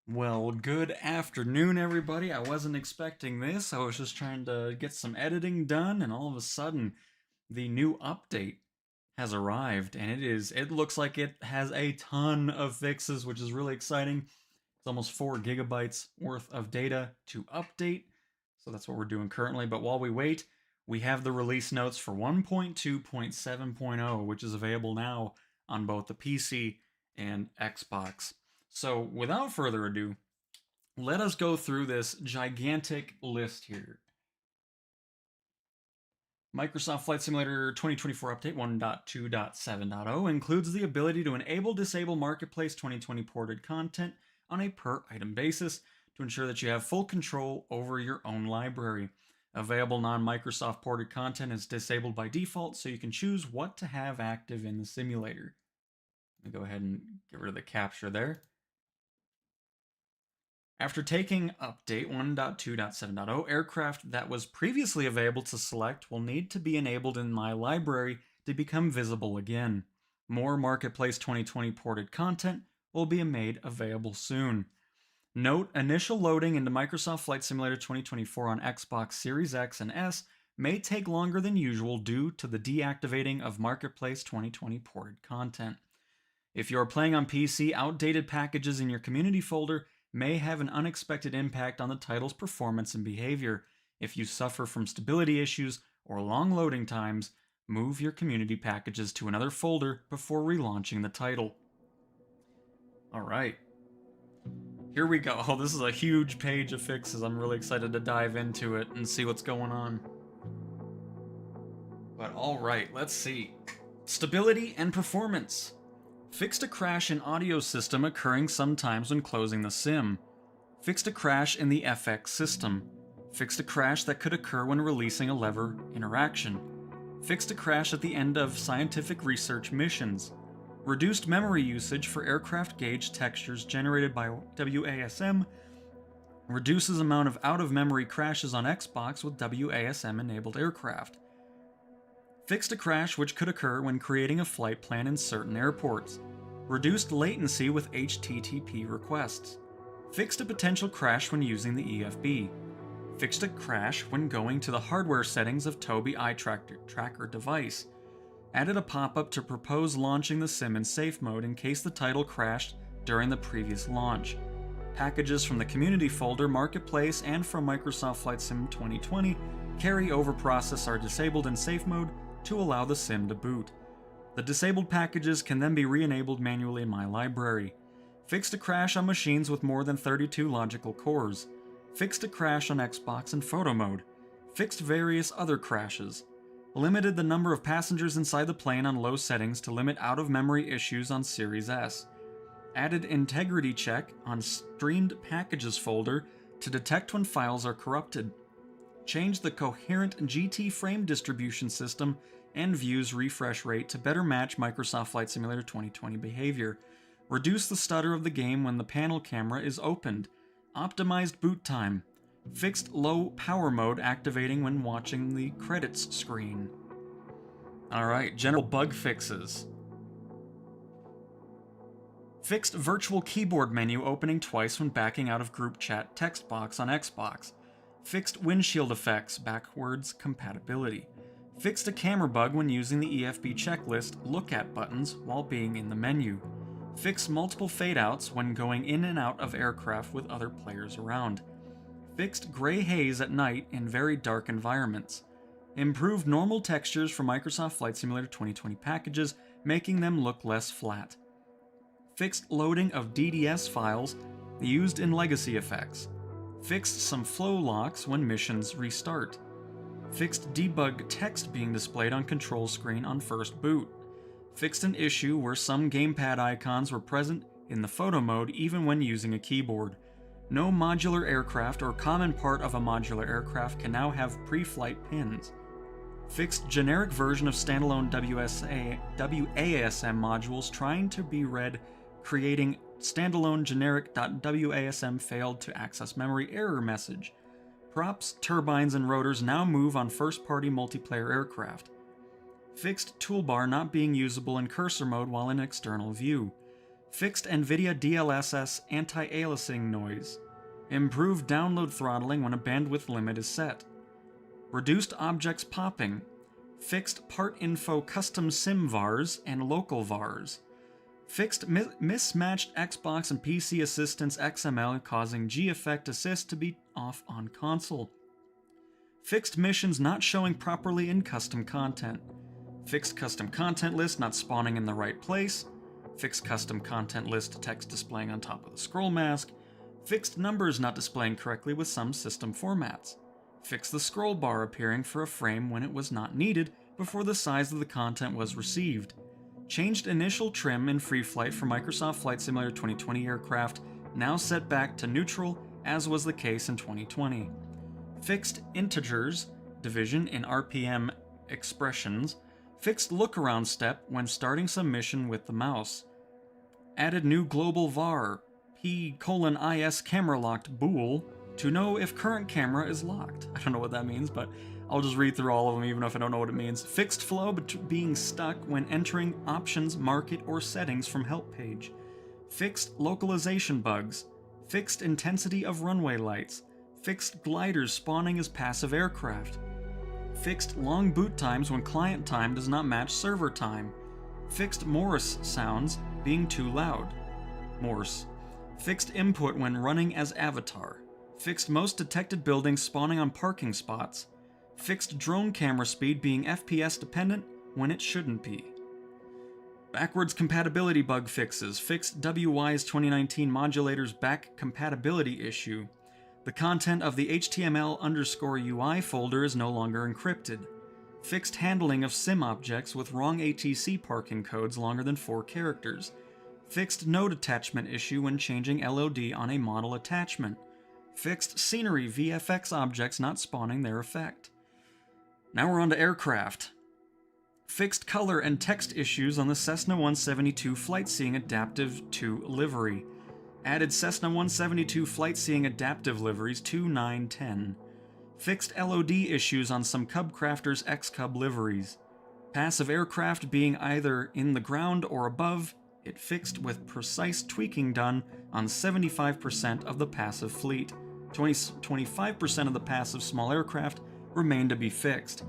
Well, good afternoon, everybody. I wasn't expecting this. I was just trying to get some editing done, and all of a sudden, the new update has arrived, and it looks like it has a ton of fixes, which is really exciting. It's almost 4 gigabytes worth of data to update, so that's what we're doing currently. But while we wait, we have the release notes for 1.2.7.0, which is available now on both the PC and Xbox. So, without further ado, let us go through this gigantic list here. Microsoft Flight Simulator 2024 Update 1.2.7.0 includes the ability to enable-disable Marketplace 2020 ported content on a per-item basis to ensure that you have full control over your own library. Available non-Microsoft ported content is disabled by default, so you can choose what to have active in the simulator. Let me go ahead and get rid of the capture there. After taking update 1.2.7.0, aircraft that was previously available to select will need to be enabled in my library to become visible again. More Marketplace 2020 ported content will be made available soon. Note, initial loading into Microsoft Flight Simulator 2024 on Xbox Series X and S may take longer than usual due to the deactivating of Marketplace 2020 ported content. If you are playing on PC, outdated packages in your community folder may have an unexpected impact on the title's performance and behavior. If you suffer from stability issues or long loading times, move your community packages to another folder before relaunching the title. Alright. Here we go. Oh, this is a huge page of fixes. I'm really excited to dive into it and see what's going on. But alright, let's see. Stability and performance. Fixed a crash in audio system occurring sometimes when closing the sim. Fixed a crash in the FX system. Fixed a crash that could occur when releasing a lever interaction. Fixed a crash at the end of scientific research missions. Reduced memory usage for aircraft gauge textures generated by WASM. Reduces amount of out-of-memory crashes on Xbox with WASM-enabled aircraft. Fixed a crash which could occur when creating a flight plan in certain airports. Reduced latency with HTTP requests. Fixed a potential crash when using the EFB. Fixed a crash when going to the hardware settings of Tobii eye tracker device. Added a pop-up to propose launching the sim in safe mode in case the title crashed during the previous launch. Packages from the community folder, Marketplace, and from Microsoft Flight Sim 2020 carry-over process are disabled in safe mode to allow the sim to boot. The disabled packages can then be re-enabled manually in my library. Fixed a crash on machines with more than 32 logical cores. Fixed a crash on Xbox in photo mode. Fixed various other crashes. Limited the number of passengers inside the plane on low settings to limit out-of-memory issues on Series S. Added integrity check on streamed packages folder to detect when files are corrupted. Changed the coherent GT frame distribution system and views refresh rate to better match Microsoft Flight Simulator 2020 behavior. Reduce the stutter of the game when the panel camera is opened. Optimized boot time. Fixed low power mode activating when watching the credits screen. Alright, general bug fixes. Fixed virtual keyboard menu opening twice when backing out of group chat text box on Xbox. Fixed windshield effects backwards compatibility. Fixed a camera bug when using the EFB checklist look at buttons while being in the menu. Fixed multiple fade-outs when going in and out of aircraft with other players around. Fixed gray haze at night in very dark environments. Improved normal textures for Microsoft Flight Simulator 2020 packages, making them look less flat. Fixed loading of DDS files used in legacy effects. Fixed some flow locks when missions restart. Fixed debug text being displayed on control screen on first boot. Fixed an issue where some gamepad icons were present in the photo mode even when using a keyboard. No modular aircraft or common part of a modular aircraft can now have pre-flight pins. Fixed generic version of standalone WASM modules trying to be read, creating standalone generic.wasm failed to access memory error message. Props, turbines, and rotors now move on first-party multiplayer aircraft. Fixed toolbar not being usable in cursor mode while in external view. Fixed NVIDIA DLSS anti-aliasing noise. Improved download throttling when a bandwidth limit is set. Reduced objects popping. Fixed part info custom sim vars and local vars. Fixed mismatched Xbox and PC assistance XML causing G-Effect assist to be off on console. Fixed missions not showing properly in custom content. Fixed custom content list not spawning in the right place. Fixed custom content list text displaying on top of the scroll mask. Fixed numbers not displaying correctly with some system formats. Fixed the scroll bar appearing for a frame when it was not needed before the size of the content was received. Changed initial trim in free flight for Microsoft Flight Simulator 2020 aircraft, now set back to neutral as was the case in 2020. Fixed integers division in RPM expressions. Fixed look-around step when starting some mission with the mouse. Added new global var, P:(IS camera locked bool, to know if current camera is locked. I don't know what that means, but I'll just read through all of them even if I don't know what it means. Fixed flow being stuck when entering options, market, or settings from help page. Fixed localization bugs. Fixed intensity of runway lights. Fixed gliders spawning as passive aircraft. Fixed long boot times when client time does not match server time. Fixed Morse sounds being too loud. Morse. Fixed input when running as avatar. Fixed most detected buildings spawning on parking spots. Fixed drone camera speed being FPS dependent when it shouldn't be. Backwards compatibility bug fixes. Fixed WY's 2019 modulators back compatibility issue. The content of the HTML_UI folder is no longer encrypted. Fixed handling of sim objects with wrong ATC parking codes longer than 4 characters. Fixed node attachment issue when changing LOD on a model attachment. Fixed scenery VFX objects not spawning their effect. Now we're on to aircraft. Fixed color and text issues on the Cessna 172 Flight Seeing Adaptive 2 livery. Added Cessna 172 Flight Seeing Adaptive liveries 2, 9, 10. Fixed LOD issues on some Cub Crafters X-Cub liveries. Passive aircraft being either in the ground or above, it fixed with precise tweaking done on 75% of the passive fleet. 25% of the passive small aircraft remain to be fixed.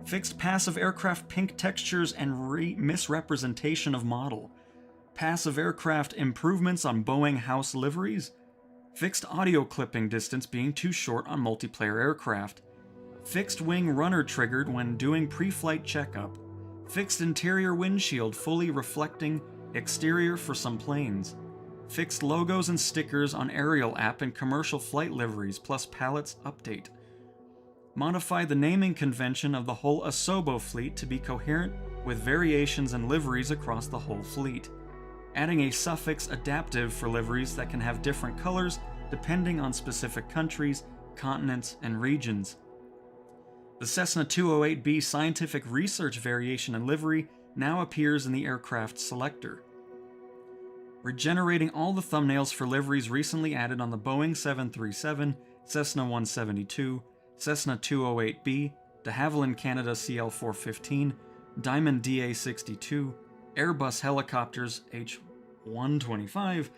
Fixed passive aircraft pink textures and misrepresentation of model. Passive aircraft improvements on Boeing house liveries. Fixed audio clipping distance being too short on multiplayer aircraft. Fixed wing runner triggered when doing pre-flight checkup. Fixed interior windshield fully reflecting exterior for some planes. Fixed logos and stickers on aerial app and commercial flight liveries plus pallets update. Modify the naming convention of the whole Asobo fleet to be coherent with variations in liveries across the whole fleet. Adding a suffix adaptive for liveries that can have different colors depending on specific countries, continents, and regions. The Cessna 208B scientific research variation and livery now appears in the aircraft selector. Regenerating all the thumbnails for liveries recently added on the Boeing 737, Cessna 172, Cessna 208B, de Havilland Canada CL415, Diamond DA62, Airbus helicopters H125,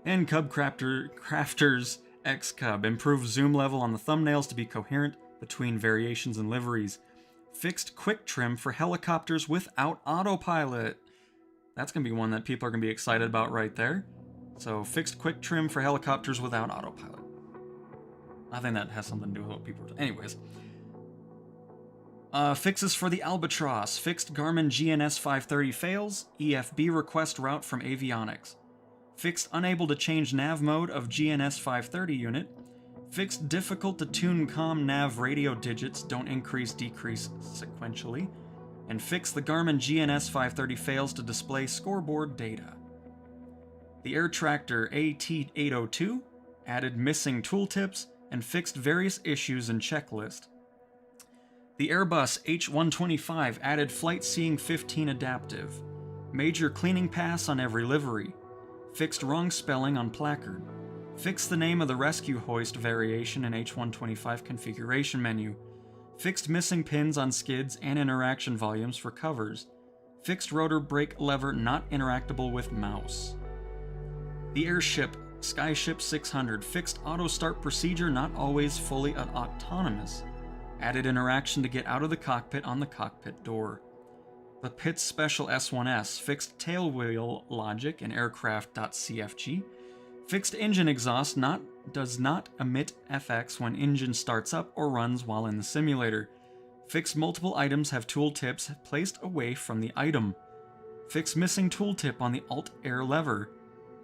and Cub Crafters X-Cub. Improved zoom level on the thumbnails to be coherent between variations and liveries. Fixed quick trim for helicopters without autopilot. That's going to be one that people are going to be excited about right there. So, fixed quick trim for helicopters without autopilot. I think that has something to do with what people are doing. Anyways. Fixes for the Albatross. Fixed Garmin GNS 530 fails. EFB request route from Avionics. Fixed unable to change nav mode of GNS 530 unit. Fixed difficult to tune comm nav radio digits don't decrease sequentially. And fixed the Garmin GNS 530 fails to display scoreboard data. The Air Tractor AT802 added missing tooltips and fixed various issues in checklist. The Airbus H125 added Flight Seeing 15 adaptive. Major cleaning pass on every livery. Fixed wrong spelling on placard. Fixed the name of the rescue hoist variation in H125 configuration menu. Fixed missing pins on skids and interaction volumes for covers. Fixed rotor brake lever not interactable with mouse. The airship Skyship 600 fixed auto start procedure, not always fully autonomous. Added interaction to get out of the cockpit on the cockpit door. The Pitts Special S1S fixed tailwheel logic in aircraft.cfg. Fixed engine exhaust does not emit FX when engine starts up or runs while in the simulator. Fixed multiple items have tooltips placed away from the item. Fixed missing tooltip on the Alt-Air lever.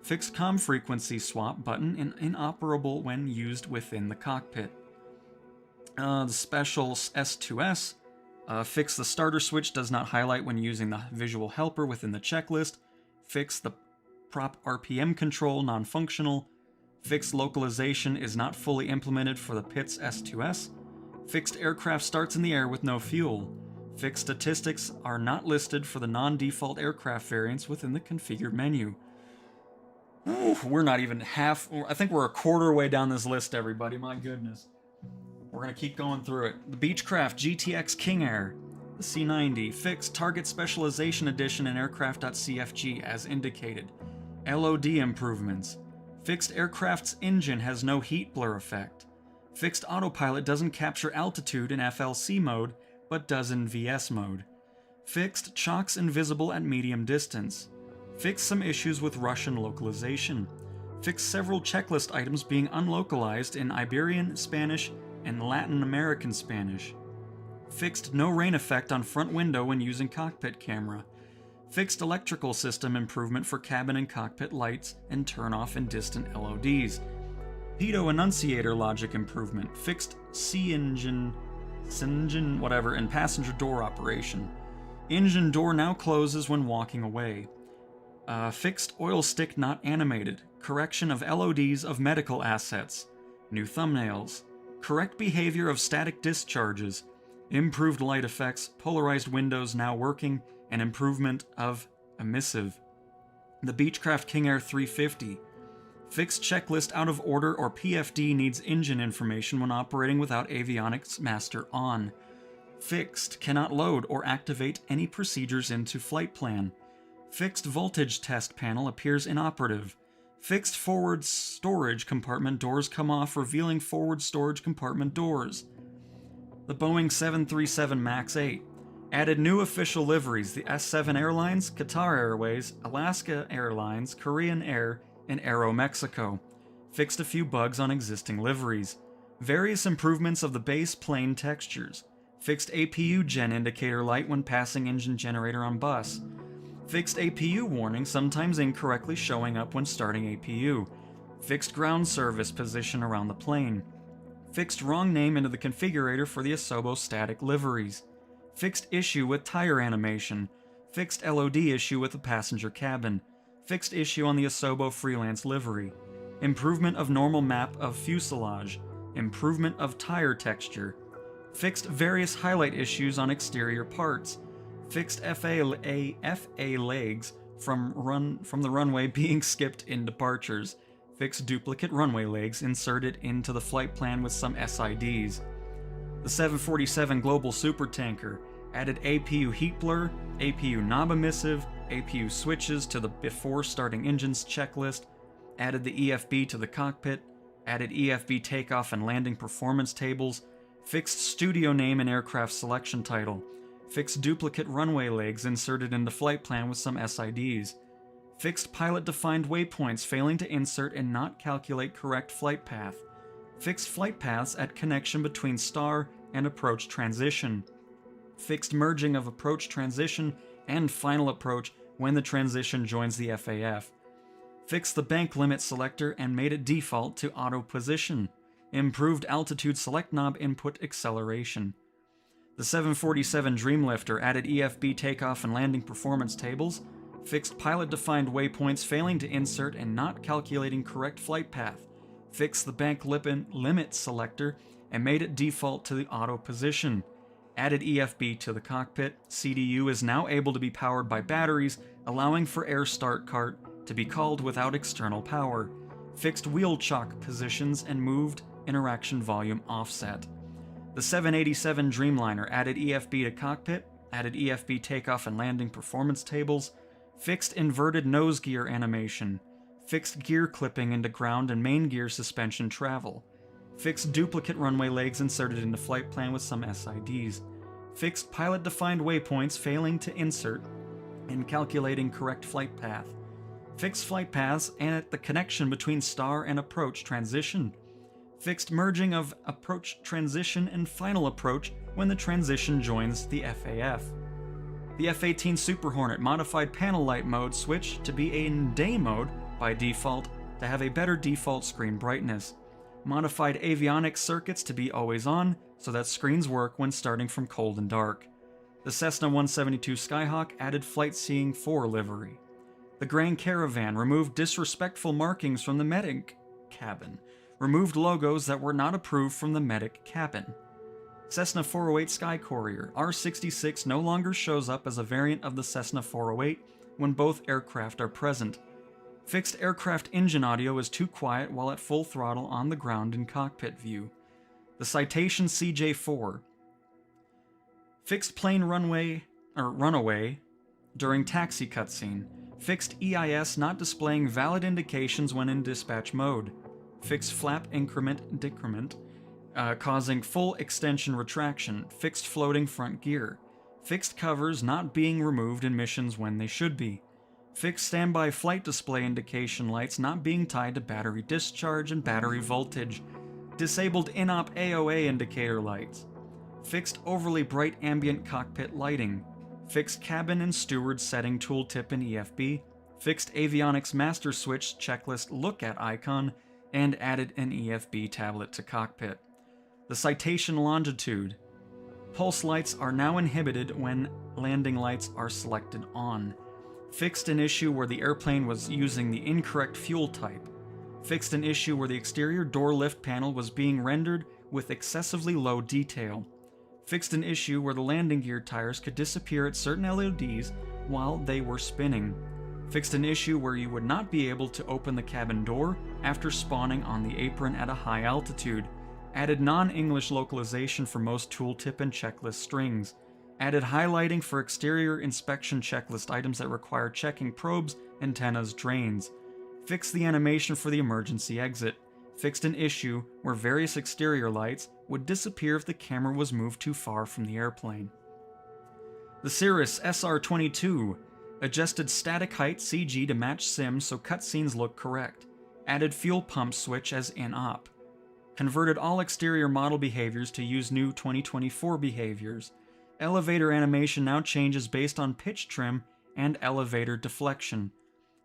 Fixed comm frequency swap button inoperable when used within the cockpit. The Special S2S fixed the starter switch does not highlight when using the visual helper within the checklist. Fixed the prop RPM control non-functional. Fixed localization is not fully implemented for the Pitts S2S. Fixed aircraft starts in the air with no fuel. Fixed statistics are not listed for the non-default aircraft variants within the configured menu. Ooh, we're not even half... I think we're a quarter way down this list, everybody. My goodness. We're going to keep going through it. The Beechcraft GTX King Air. The C90. Fixed Target Specialization Edition in aircraft.cfg as indicated. LOD improvements. Fixed aircraft's engine has no heat blur effect. Fixed autopilot doesn't capture altitude in FLC mode, but does in VS mode. Fixed chocks invisible at medium distance. Fixed some issues with Russian localization. Fixed several checklist items being unlocalized in Iberian Spanish and Latin American Spanish. Fixed no rain effect on front window when using cockpit camera. Fixed electrical system improvement for cabin and cockpit lights and turn off in distant LODs. Pitot annunciator logic improvement. Fixed C-engine, whatever, and passenger door operation. Engine door now closes when walking away. Fixed oil stick not animated. Correction of LODs of medical assets. New thumbnails. Correct behavior of static discharges. Improved light effects. Polarized windows now working. And improvement of emissive. The Beechcraft King Air 350. Fixed checklist out of order or PFD needs engine information when operating without Avionics master on. Fixed cannot load or activate any procedures into flight plan. Fixed voltage test panel appears inoperative. Fixed forward storage compartment doors come off, revealing forward storage compartment doors. The Boeing 737 MAX 8. Added new official liveries: the S7 Airlines, Qatar Airways, Alaska Airlines, Korean Air, and Aero Mexico. Fixed a few bugs on existing liveries. Various improvements of the base plane textures. Fixed APU gen indicator light when passing engine generator on bus. Fixed APU warning sometimes incorrectly showing up when starting APU. Fixed ground service position around the plane. Fixed wrong name into the configurator for the Asobo static liveries. Fixed issue with tire animation. Fixed LOD issue with the passenger cabin. Fixed issue on the Asobo freelance livery. Improvement of normal map of fuselage. Improvement of tire texture. Fixed various highlight issues on exterior parts. Fixed FA legs from the runway being skipped in departures. Fixed duplicate runway legs inserted into the flight plan with some SIDs. The 747 Global Supertanker added APU heat blur, APU knob emissive, APU switches to the before starting engines checklist, added the EFB to the cockpit, added EFB takeoff and landing performance tables, fixed studio name and aircraft selection title, fixed duplicate runway legs inserted in the flight plan with some SIDs, fixed pilot-defined waypoints failing to insert and not calculate correct flight path, fixed flight paths at connection between star and approach transition, fixed merging of approach transition and final approach when the transition joins the FAF, fixed the bank limit selector and made it default to auto position, improved altitude select knob input acceleration. The 747 Dreamlifter added EFB takeoff and landing performance tables, fixed pilot-defined waypoints failing to insert and not calculating correct flight path, fixed the bank limit selector and made it default to the auto position, added EFB to the cockpit. CDU is now able to be powered by batteries, allowing for air start cart to be called without external power, fixed wheel chock positions and moved interaction volume offset. The 787 Dreamliner added EFB to cockpit, added EFB takeoff and landing performance tables, fixed inverted nose gear animation, Fixed gear clipping into ground and main gear suspension travel. Fixed duplicate runway legs inserted into flight plan with some SIDs. Fixed pilot-defined waypoints failing to insert and calculating correct flight path. Fixed flight paths and at the connection between star and approach transition. Fixed merging of approach transition and final approach when the transition joins the FAF. The F-18 Super Hornet modified panel light mode switch to be in day mode by default to have a better default screen brightness. Modified avionics circuits to be always on so that screens work when starting from cold and dark. The Cessna 172 Skyhawk added Flight Seeing 4 livery. The Grand Caravan removed disrespectful markings from the medic cabin. Removed logos that were not approved from the medic cabin. Cessna 408 Sky Courier R66 no longer shows up as a variant of the Cessna 408 when both aircraft are present. Fixed aircraft engine audio is too quiet while at full throttle on the ground in cockpit view. The Citation CJ4. Fixed plane runaway during taxi cutscene. Fixed EIS not displaying valid indications when in dispatch mode. Fixed flap decrement, causing full extension retraction. Fixed floating front gear. Fixed covers not being removed in missions when they should be. Fixed standby flight display indication lights not being tied to battery discharge and battery voltage. Disabled in-op AOA indicator lights. Fixed overly bright ambient cockpit lighting. Fixed cabin and steward setting tooltip in EFB. Fixed avionics master switch checklist look at icon, and added an EFB tablet to cockpit. The Citation longitude. Pulse lights are now inhibited when landing lights are selected on. Fixed an issue where the airplane was using the incorrect fuel type. Fixed an issue where the exterior door lift panel was being rendered with excessively low detail. Fixed an issue where the landing gear tires could disappear at certain LEDs while they were spinning. Fixed an issue where you would not be able to open the cabin door after spawning on the apron at a high altitude. Added non-English localization for most tooltip and checklist strings. Added highlighting for exterior inspection checklist items that require checking probes, antennas, drains. Fixed the animation for the emergency exit. Fixed an issue where various exterior lights would disappear if the camera was moved too far from the airplane. The Cirrus SR-22 adjusted static height CG to match sim so cutscenes look correct. Added fuel pump switch as in-op. Converted all exterior model behaviors to use new 2024 behaviors. Elevator animation now changes based on pitch trim and elevator deflection.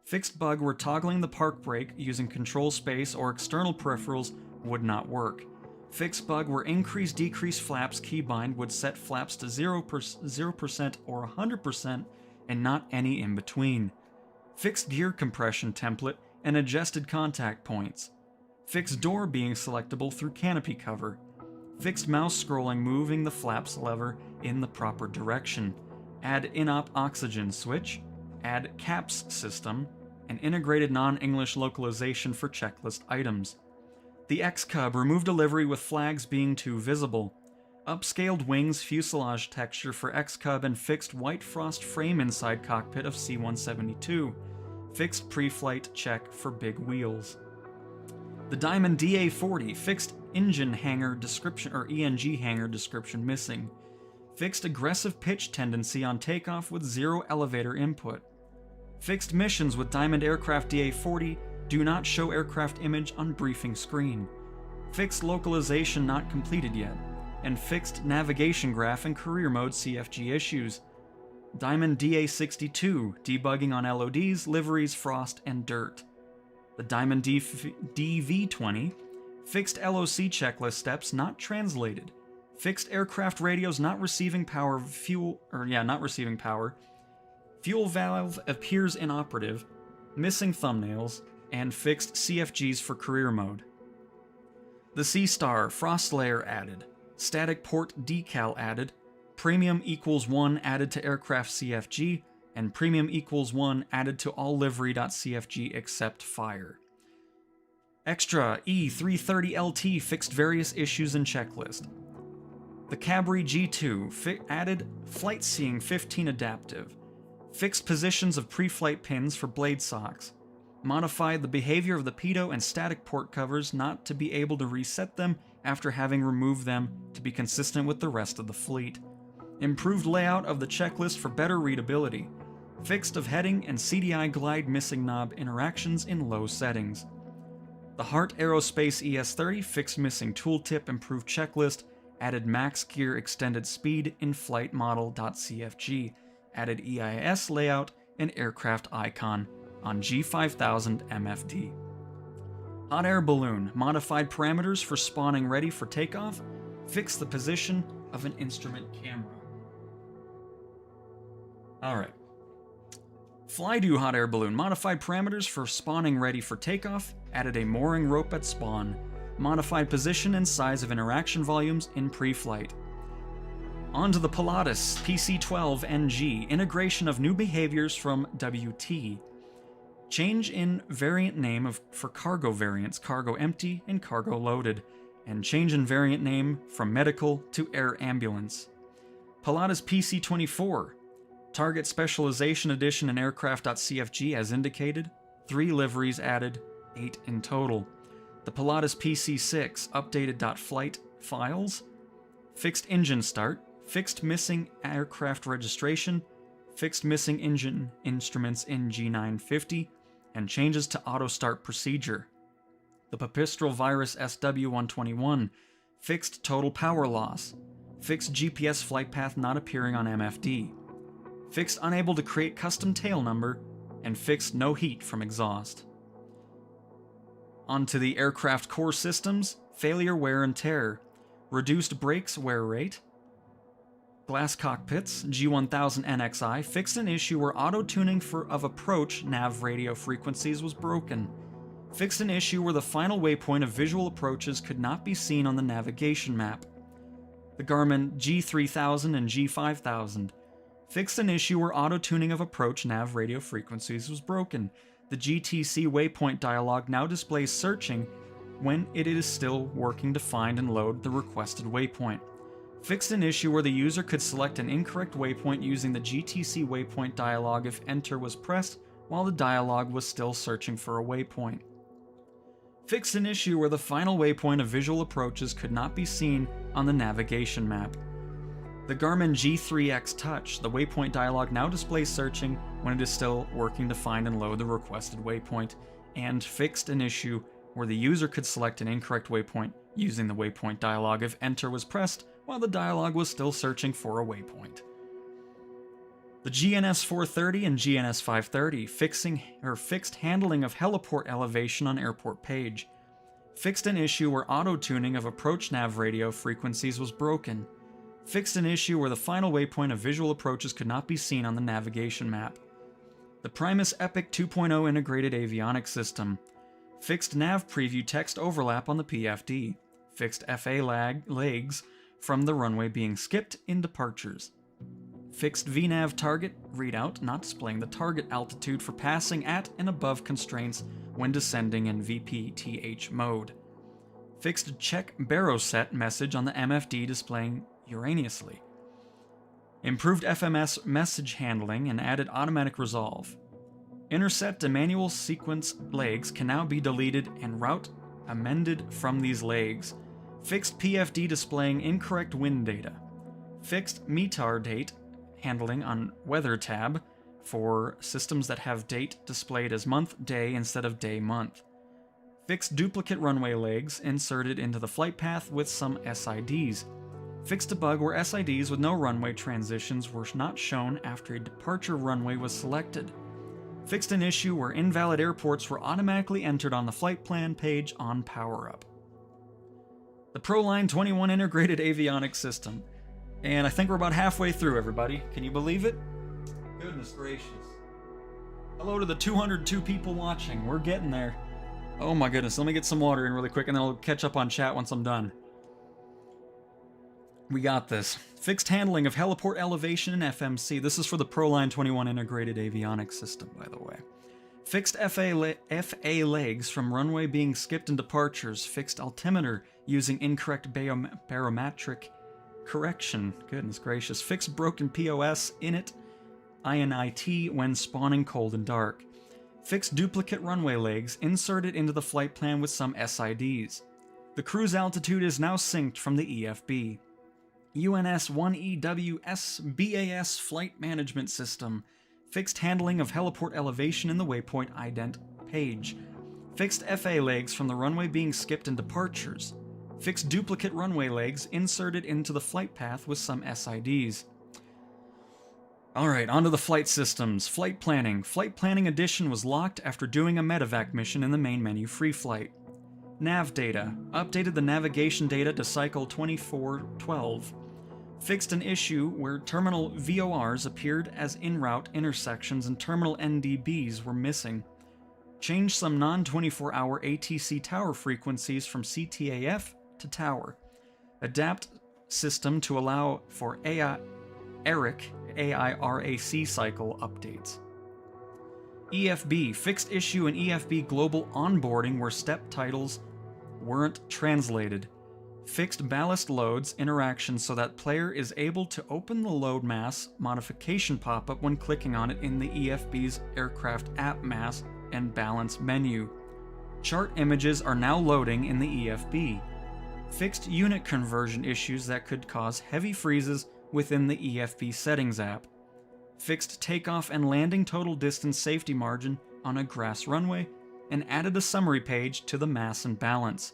Fixed bug where toggling the park brake using control space or external peripherals would not work. Fixed bug where increase-decrease flaps keybind would set flaps to 0% or 100% and not any in between. Fixed gear compression template and adjusted contact points. Fixed door being selectable through canopy cover. Fixed mouse scrolling moving the flaps lever in the proper direction. Add in-op oxygen switch. Add caps system. And integrated non-English localization for checklist items. The X-Cub removed delivery with flags being too visible. Upscaled wings fuselage texture for X-Cub and fixed white frost frame inside cockpit of C-172. Fixed pre-flight check for big wheels. The Diamond DA-40 fixed engine hanger description or ENG hanger description missing. Fixed aggressive pitch tendency on takeoff with zero elevator input. Fixed missions with Diamond Aircraft DA-40 do not show aircraft image on briefing screen. Fixed localization not completed yet. And fixed navigation graph and career mode CFG issues. Diamond DA-62 debugging on LODs, liveries, frost, and dirt. The Diamond DV-20 fixed LOC checklist steps not translated. Fixed aircraft radios not receiving power. Fuel valve appears inoperative, missing thumbnails, and fixed CFGs for career mode. The Sea Star frost layer added. Static port decal added. Premium equals 1 added to aircraft CFG, and premium equals 1 added to all livery.cfg except fire. Extra E330LT fixed various issues in checklist. The Cabri G2 added Flight Seeing 15 adaptive. Fixed positions of pre-flight pins for blade socks. Modified the behavior of the pitot and static port covers not to be able to reset them after having removed them to be consistent with the rest of the fleet. Improved layout of the checklist for better readability. Fixed of heading and CDI glide missing knob interactions in low settings. The Hart Aerospace ES-30 fixed missing tooltip improved checklist, added max gear extended speed in flight model.cfg, added EIS layout and aircraft icon on G5000 MFD. Hot air balloon modified parameters for spawning ready for takeoff, fixed the position of an instrument camera. Alright. Flydo hot air balloon modified parameters for spawning ready for takeoff, added a mooring rope at spawn, modified position and size of interaction volumes in pre-flight. On to the Pilatus PC-12NG, integration of new behaviors from WT. Change in variant name for cargo variants, cargo empty and cargo loaded, and change in variant name from medical to air ambulance. Pilatus PC-24, target specialization edition in aircraft.cfg as indicated, 3 liveries added, 8 in total. The Pilatus PC-6, updated .flight files, fixed engine start, fixed missing aircraft registration, fixed missing engine instruments in G950, and changes to auto start procedure. The Pipistrel Virus SW-121, fixed total power loss, fixed GPS flight path not appearing on MFD, fixed unable to create custom tail number, and fixed no heat from exhaust. Onto the aircraft core systems, failure wear and tear, reduced brakes wear rate, glass cockpits, G1000 NXI, fixed an issue where auto-tuning of approach nav radio frequencies was broken, fixed an issue where the final waypoint of visual approaches could not be seen on the navigation map. The Garmin G3000 and G5000, fixed an issue where auto-tuning of approach nav radio frequencies was broken. The GTC waypoint dialog now displays searching when it is still working to find and load the requested waypoint. Fixed an issue where the user could select an incorrect waypoint using the GTC waypoint dialog if enter was pressed while the dialog was still searching for a waypoint. Fixed an issue where the final waypoint of visual approaches could not be seen on the navigation map. The Garmin G3X Touch, the waypoint dialog now displays searching when it is still working to find and load the requested waypoint, and fixed an issue where the user could select an incorrect waypoint using the waypoint dialog if enter was pressed while the dialog was still searching for a waypoint. The GNS 430 and GNS 530, fixed handling of heliport elevation on airport page. Fixed an issue where auto-tuning of approach nav radio frequencies was broken. Fixed an issue where the final waypoint of visual approaches could not be seen on the navigation map. The Primus Epic 2.0 integrated avionics system. Fixed nav preview text overlap on the PFD. Fixed FA legs from the runway being skipped in departures. Fixed VNAV target readout not displaying the target altitude for passing at and above constraints when descending in VPTH mode. Fixed check baroset message on the MFD displaying erroneously. Improved FMS message handling and added automatic resolve. Intercept and manual sequence legs can now be deleted and route amended from these legs. Fixed PFD displaying incorrect wind data. Fixed METAR date handling on weather tab for systems that have date displayed as month day instead of day month. Fixed duplicate runway legs inserted into the flight path with some SIDs. Fixed a bug where SIDs with no runway transitions were not shown after a departure runway was selected. Fixed an issue where invalid airports were automatically entered on the flight plan page on power-up. The ProLine 21 integrated avionics system. And I think we're about halfway through, everybody. Can you believe it? Goodness gracious. Hello to the 202 people watching. We're getting there. Oh my goodness, let me get some water in really quick and then I'll catch up on chat once I'm done. We got this. Fixed handling of heliport elevation and FMC. This is for the ProLine 21 integrated avionics system, by the way. Fixed FA legs from runway being skipped in departures. Fixed altimeter using incorrect barometric correction. Goodness gracious. Fixed broken POS init when spawning cold and dark. Fixed duplicate runway legs inserted into the flight plan with some SIDs. The cruise altitude is now synced from the EFB. UNS-1EWS BAS Flight Management System. Fixed handling of heliport elevation in the waypoint ident page. Fixed FA legs from the runway being skipped in departures. Fixed duplicate runway legs inserted into the flight path with some SIDs. Alright, onto the flight systems. Flight planning. Flight planning edition was locked after doing a medevac mission in the main menu free flight. Nav data. Updated the navigation data to cycle 2412. Fixed an issue where terminal VORs appeared as in-route intersections and terminal NDBs were missing. Changed some non-24-hour ATC tower frequencies from CTAF to tower. Adapt system to allow for AIRAC cycle updates. EFB. Fixed issue in EFB global onboarding where step titles weren't translated. Fixed ballast loads interaction so that player is able to open the load mass modification pop-up when clicking on it in the EFB's aircraft app mass and balance menu. Chart images are now loading in the EFB. Fixed unit conversion issues that could cause heavy freezes within the EFB settings app. Fixed takeoff and landing total distance safety margin on a grass runway, and added a summary page to the mass and balance.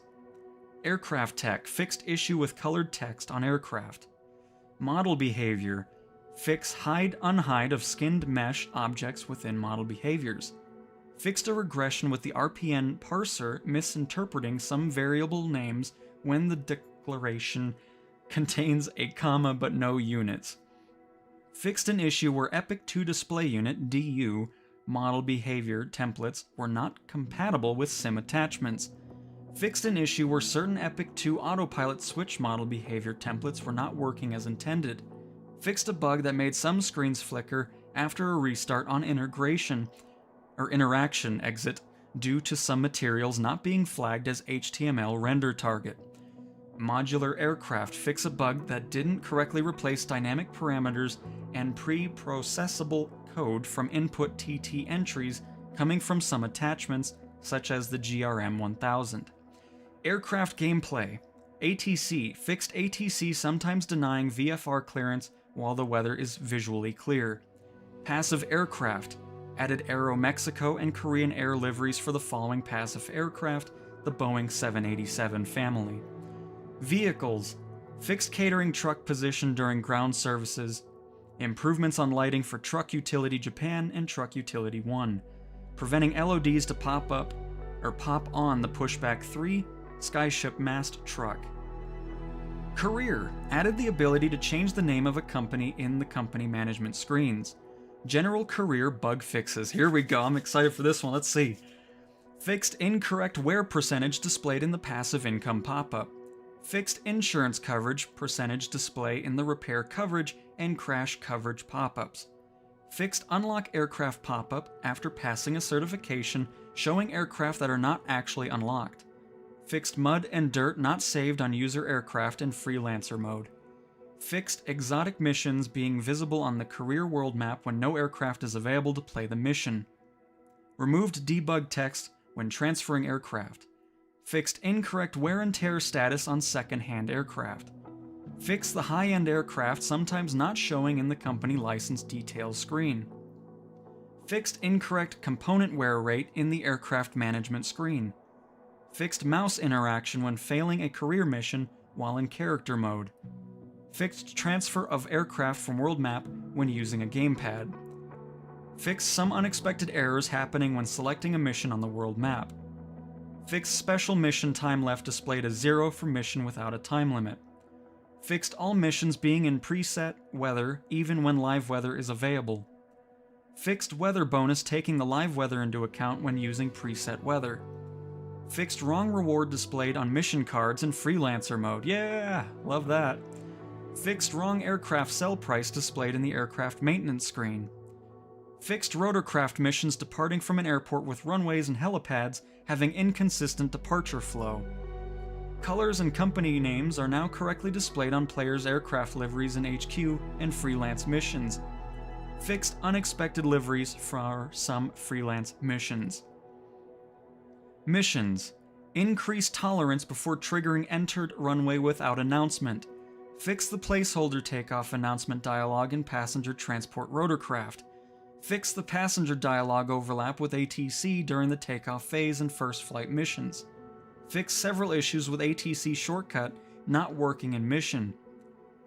Aircraft tech. Fixed issue with colored text on aircraft. Model behavior. Fix hide-unhide of skinned mesh objects within model behaviors. Fixed a regression with the RPN parser misinterpreting some variable names when the declaration contains a comma but no units. Fixed an issue where Epic 2 Display Unit DU model behavior templates were not compatible with sim attachments. Fixed an issue where certain Epic 2 autopilot switch model behavior templates were not working as intended. Fixed a bug that made some screens flicker after a restart on interaction exit due to some materials not being flagged as HTML render target. Modular aircraft. Fix a bug that didn't correctly replace dynamic parameters and pre-processable code from input TT entries coming from some attachments, such as the GRM 1000. Aircraft gameplay. ATC. Fixed ATC sometimes denying VFR clearance while the weather is visually clear. Passive aircraft. Added Aero Mexico and Korean Air liveries for the following passive aircraft, the Boeing 787 family. Vehicles. Fixed catering truck position during ground services. Improvements on lighting for Truck Utility Japan and Truck Utility 1. Preventing LODs to pop on the Pushback 3 Skyship mast truck. Career. Added the ability to change the name of a company in the company management screens. General career bug fixes. Here we go. I'm excited for this one. Let's see. Fixed incorrect wear percentage displayed in the passive income pop-up. Fixed insurance coverage percentage display in the repair coverage and crash coverage pop-ups. Fixed unlock aircraft pop-up after passing a certification showing aircraft that are not actually unlocked. Fixed mud and dirt not saved on user aircraft in freelancer mode. Fixed exotic missions being visible on the career world map when no aircraft is available to play the mission. Removed debug text when transferring aircraft. Fixed incorrect wear and tear status on second-hand aircraft. Fixed the high-end aircraft sometimes not showing in the company license details screen. Fixed incorrect component wear rate in the aircraft management screen. Fixed mouse interaction when failing a career mission while in character mode. Fixed transfer of aircraft from world map when using a gamepad. Fixed some unexpected errors happening when selecting a mission on the world map. Fixed special mission time left displayed as 0 for mission without a time limit. Fixed all missions being in preset weather even when live weather is available. Fixed weather bonus taking the live weather into account when using preset weather. Fixed wrong reward displayed on mission cards in freelancer mode. Yeah, love that. Fixed wrong aircraft sell price displayed in the aircraft maintenance screen. Fixed rotorcraft missions departing from an airport with runways and helipads having inconsistent departure flow. Colors and company names are now correctly displayed on players' aircraft liveries in HQ and freelance missions. Fixed unexpected liveries for some freelance missions. Missions. Increase tolerance before triggering entered runway without announcement. Fix the placeholder takeoff announcement dialog in passenger transport rotorcraft. Fix the passenger dialog overlap with ATC during the takeoff phase and first flight missions. Fix several issues with ATC shortcut not working in mission.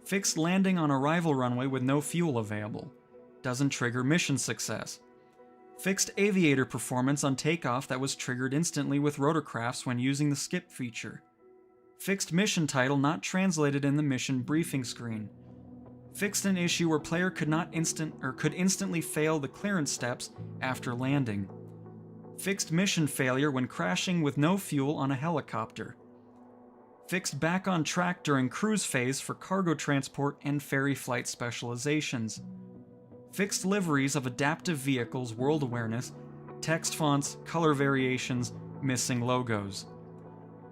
Fix landing on arrival runway with no fuel available. Doesn't trigger mission success. Fixed aviator performance on takeoff that was triggered instantly with rotorcrafts when using the skip feature. Fixed mission title not translated in the mission briefing screen. Fixed an issue where player could instantly fail the clearance steps after landing. Fixed mission failure when crashing with no fuel on a helicopter. Fixed back on track during cruise phase for cargo transport and ferry flight specializations. Fixed liveries of adaptive vehicles world awareness, text fonts, color variations, missing logos.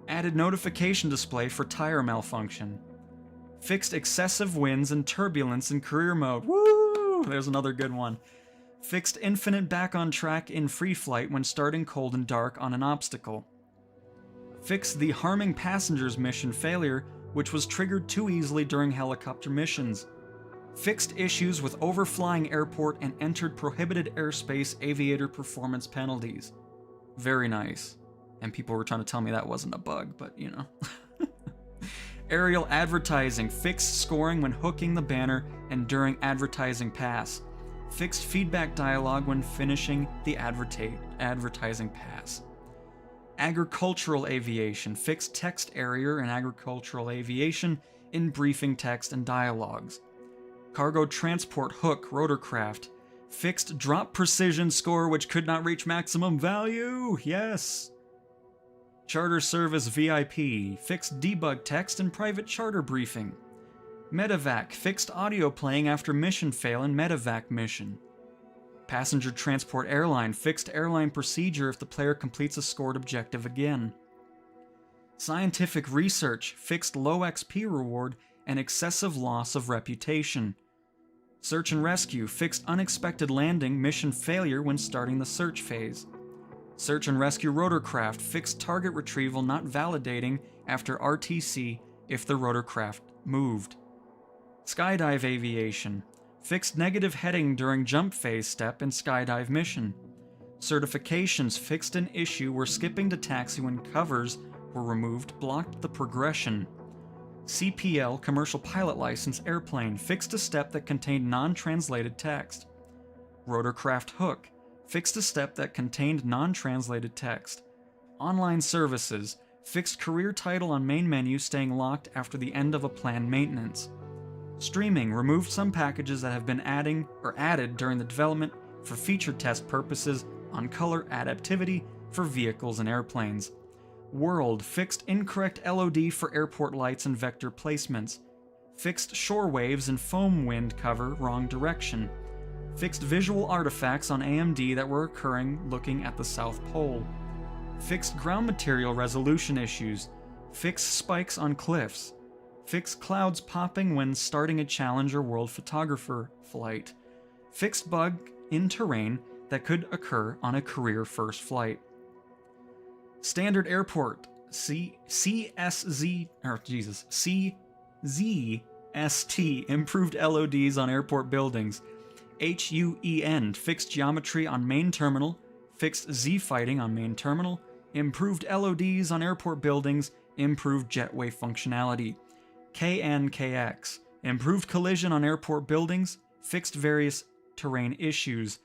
Added notification display for tire malfunction. Fixed excessive winds and turbulence in career mode. Woo! There's another good one. Fixed infinite back on track in free flight when starting cold and dark on an obstacle. Fixed the harming passengers mission failure, which was triggered too easily during helicopter missions. Fixed issues with overflying airport and entered prohibited airspace aviator performance penalties. Very nice. And people were trying to tell me that wasn't a bug, but you know. Aerial advertising. Fixed scoring when hooking the banner and during advertising pass. Fixed feedback dialogue when finishing the advertising pass. Agricultural aviation. Fixed text area in agricultural aviation in briefing text and dialogues. Cargo transport hook rotorcraft. Fixed drop precision score which could not reach maximum value. Yes. Charter service VIP. Fixed debug text in private charter briefing. Medevac. Fixed audio playing after mission fail in medevac mission. Passenger transport airline. Fixed airline procedure if the player completes a scored objective again. Scientific research. Fixed low XP reward and excessive loss of reputation. Search and rescue. Fixed unexpected landing mission failure when starting the search phase. Search and rescue rotorcraft. Fixed target retrieval not validating after RTC if the rotorcraft moved. Skydive aviation. Fixed negative heading during jump phase step in skydive mission. Certifications. Fixed an issue where skipping to taxi when covers were removed blocked the progression. CPL commercial pilot license airplane. Fixed a step that contained non-translated text. Rotorcraft hook. Fixed a step that contained non-translated text. Online services. Fixed career title on main menu staying locked after the end of a planned maintenance. Streaming. Removed some packages that have been added during the development for feature test purposes on color adaptivity for vehicles and airplanes. World. Fixed incorrect LOD for airport lights and vector placements. Fixed shore waves and foam wind cover wrong direction. Fixed visual artifacts on AMD that were occurring looking at the South Pole. Fixed ground material resolution issues. Fixed spikes on cliffs. Fixed clouds popping when starting a Challenger World Photographer flight. Fixed bug in terrain that could occur on a career first flight. Standard airport. CZST improved LODs on airport buildings. HUEN fixed geometry on main terminal. Fixed Z fighting on main terminal. Improved LODs on airport buildings. Improved jetway functionality. KNKX improved collision on airport buildings. Fixed various terrain issues.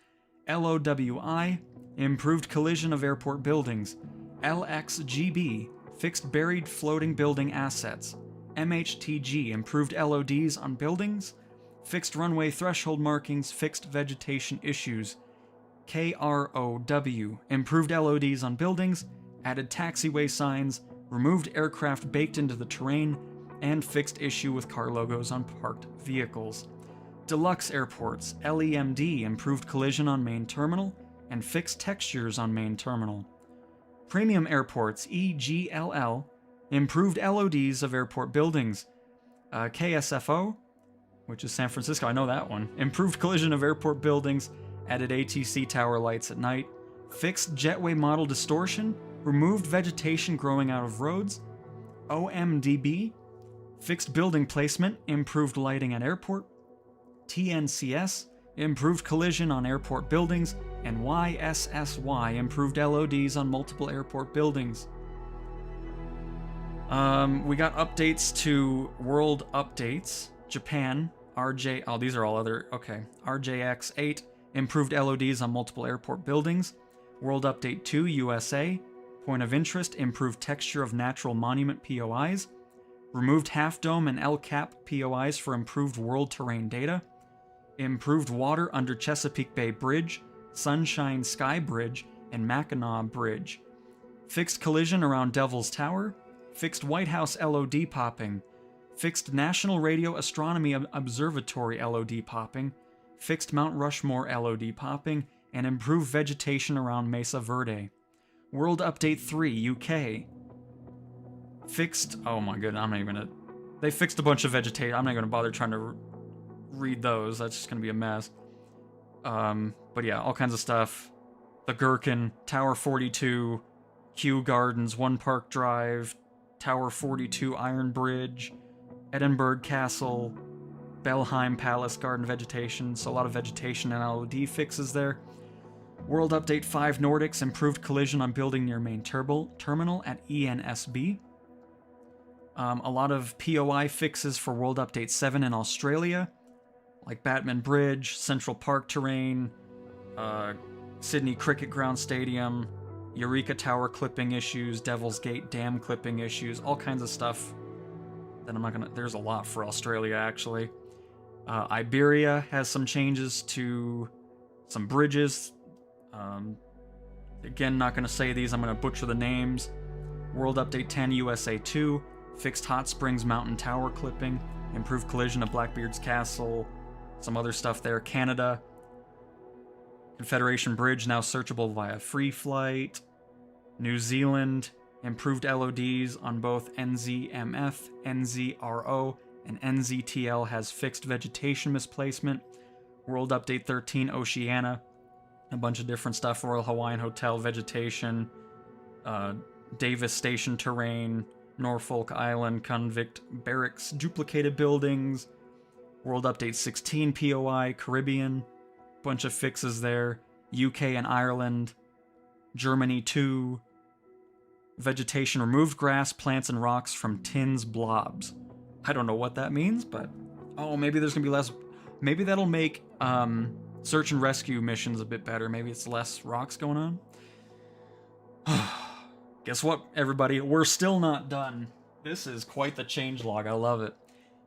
LOWI improved collision of airport buildings. LXGB fixed buried floating building assets. MHTG improved LODs on buildings. Fixed runway threshold markings. Fixed vegetation issues. KROW improved LODs on buildings. Added taxiway signs. Removed aircraft baked into the terrain. And fixed issue with car logos on parked vehicles. Deluxe airports. LEMD improved collision on main terminal. And fixed textures on main terminal. Premium airports. EGLL improved LODs of airport buildings. KSFO which is San Francisco. I know that one. Improved collision of airport buildings, added ATC tower lights at night, fixed jetway model distortion, removed vegetation growing out of roads, OMDB, fixed building placement, improved lighting at airport, TNCS, improved collision on airport buildings, and YSSY, improved LODs on multiple airport buildings. We got updates to world updates. Japan, these are all other, okay. RJX8, improved LODs on multiple airport buildings. World Update 2, USA, point of interest, improved texture of natural monument POIs. Removed Half Dome and LCAP POIs for improved world terrain data. Improved water under Chesapeake Bay Bridge, Sunshine Sky Bridge, and Mackinac Bridge. Fixed collision around Devil's Tower. Fixed White House LOD popping. Fixed National Radio Astronomy Observatory LOD popping. Fixed Mount Rushmore LOD popping. And improved vegetation around Mesa Verde. World Update 3, UK. Fixed... Oh my goodness, I'm not even gonna... They fixed a bunch of vegetation. I'm not gonna bother trying to read those. That's just gonna be a mess. But yeah, all kinds of stuff. The Gherkin, Tower 42, Kew Gardens, One Park Drive, Tower 42 Iron Bridge, Edinburgh Castle, Belheim Palace Garden vegetation, so a lot of vegetation and LOD fixes there. World Update 5 Nordics, improved collision on building near main terminal at ENSB. A lot of POI fixes for World Update 7 in Australia, like Batman Bridge, Central Park terrain, Sydney Cricket Ground Stadium, Eureka Tower clipping issues, Devil's Gate Dam clipping issues, all kinds of stuff that I'm not gonna... There's a lot for Australia, actually. Iberia has some changes to some bridges. Again, not gonna say these, I'm gonna butcher the names. World Update 10 USA 2, fixed Hot Springs Mountain Tower clipping, improved collision of Blackbeard's Castle, some other stuff there. Canada, Confederation Bridge now searchable via free flight. New Zealand, improved LODs on both NZMF, NZRO, and NZTL has fixed vegetation misplacement. World Update 13 Oceania, a bunch of different stuff. Royal Hawaiian Hotel vegetation, Davis Station terrain, Norfolk Island convict barracks duplicated buildings. World Update 16 POI Caribbean, bunch of fixes there. UK and Ireland, Germany 2, vegetation removed grass, plants, and rocks from tins blobs. I don't know what that means, but oh, maybe there's gonna be less. Maybe that'll make search and rescue missions a bit better. Maybe it's less rocks going on. Guess what, everybody? We're still not done. This is quite the changelog. I love it.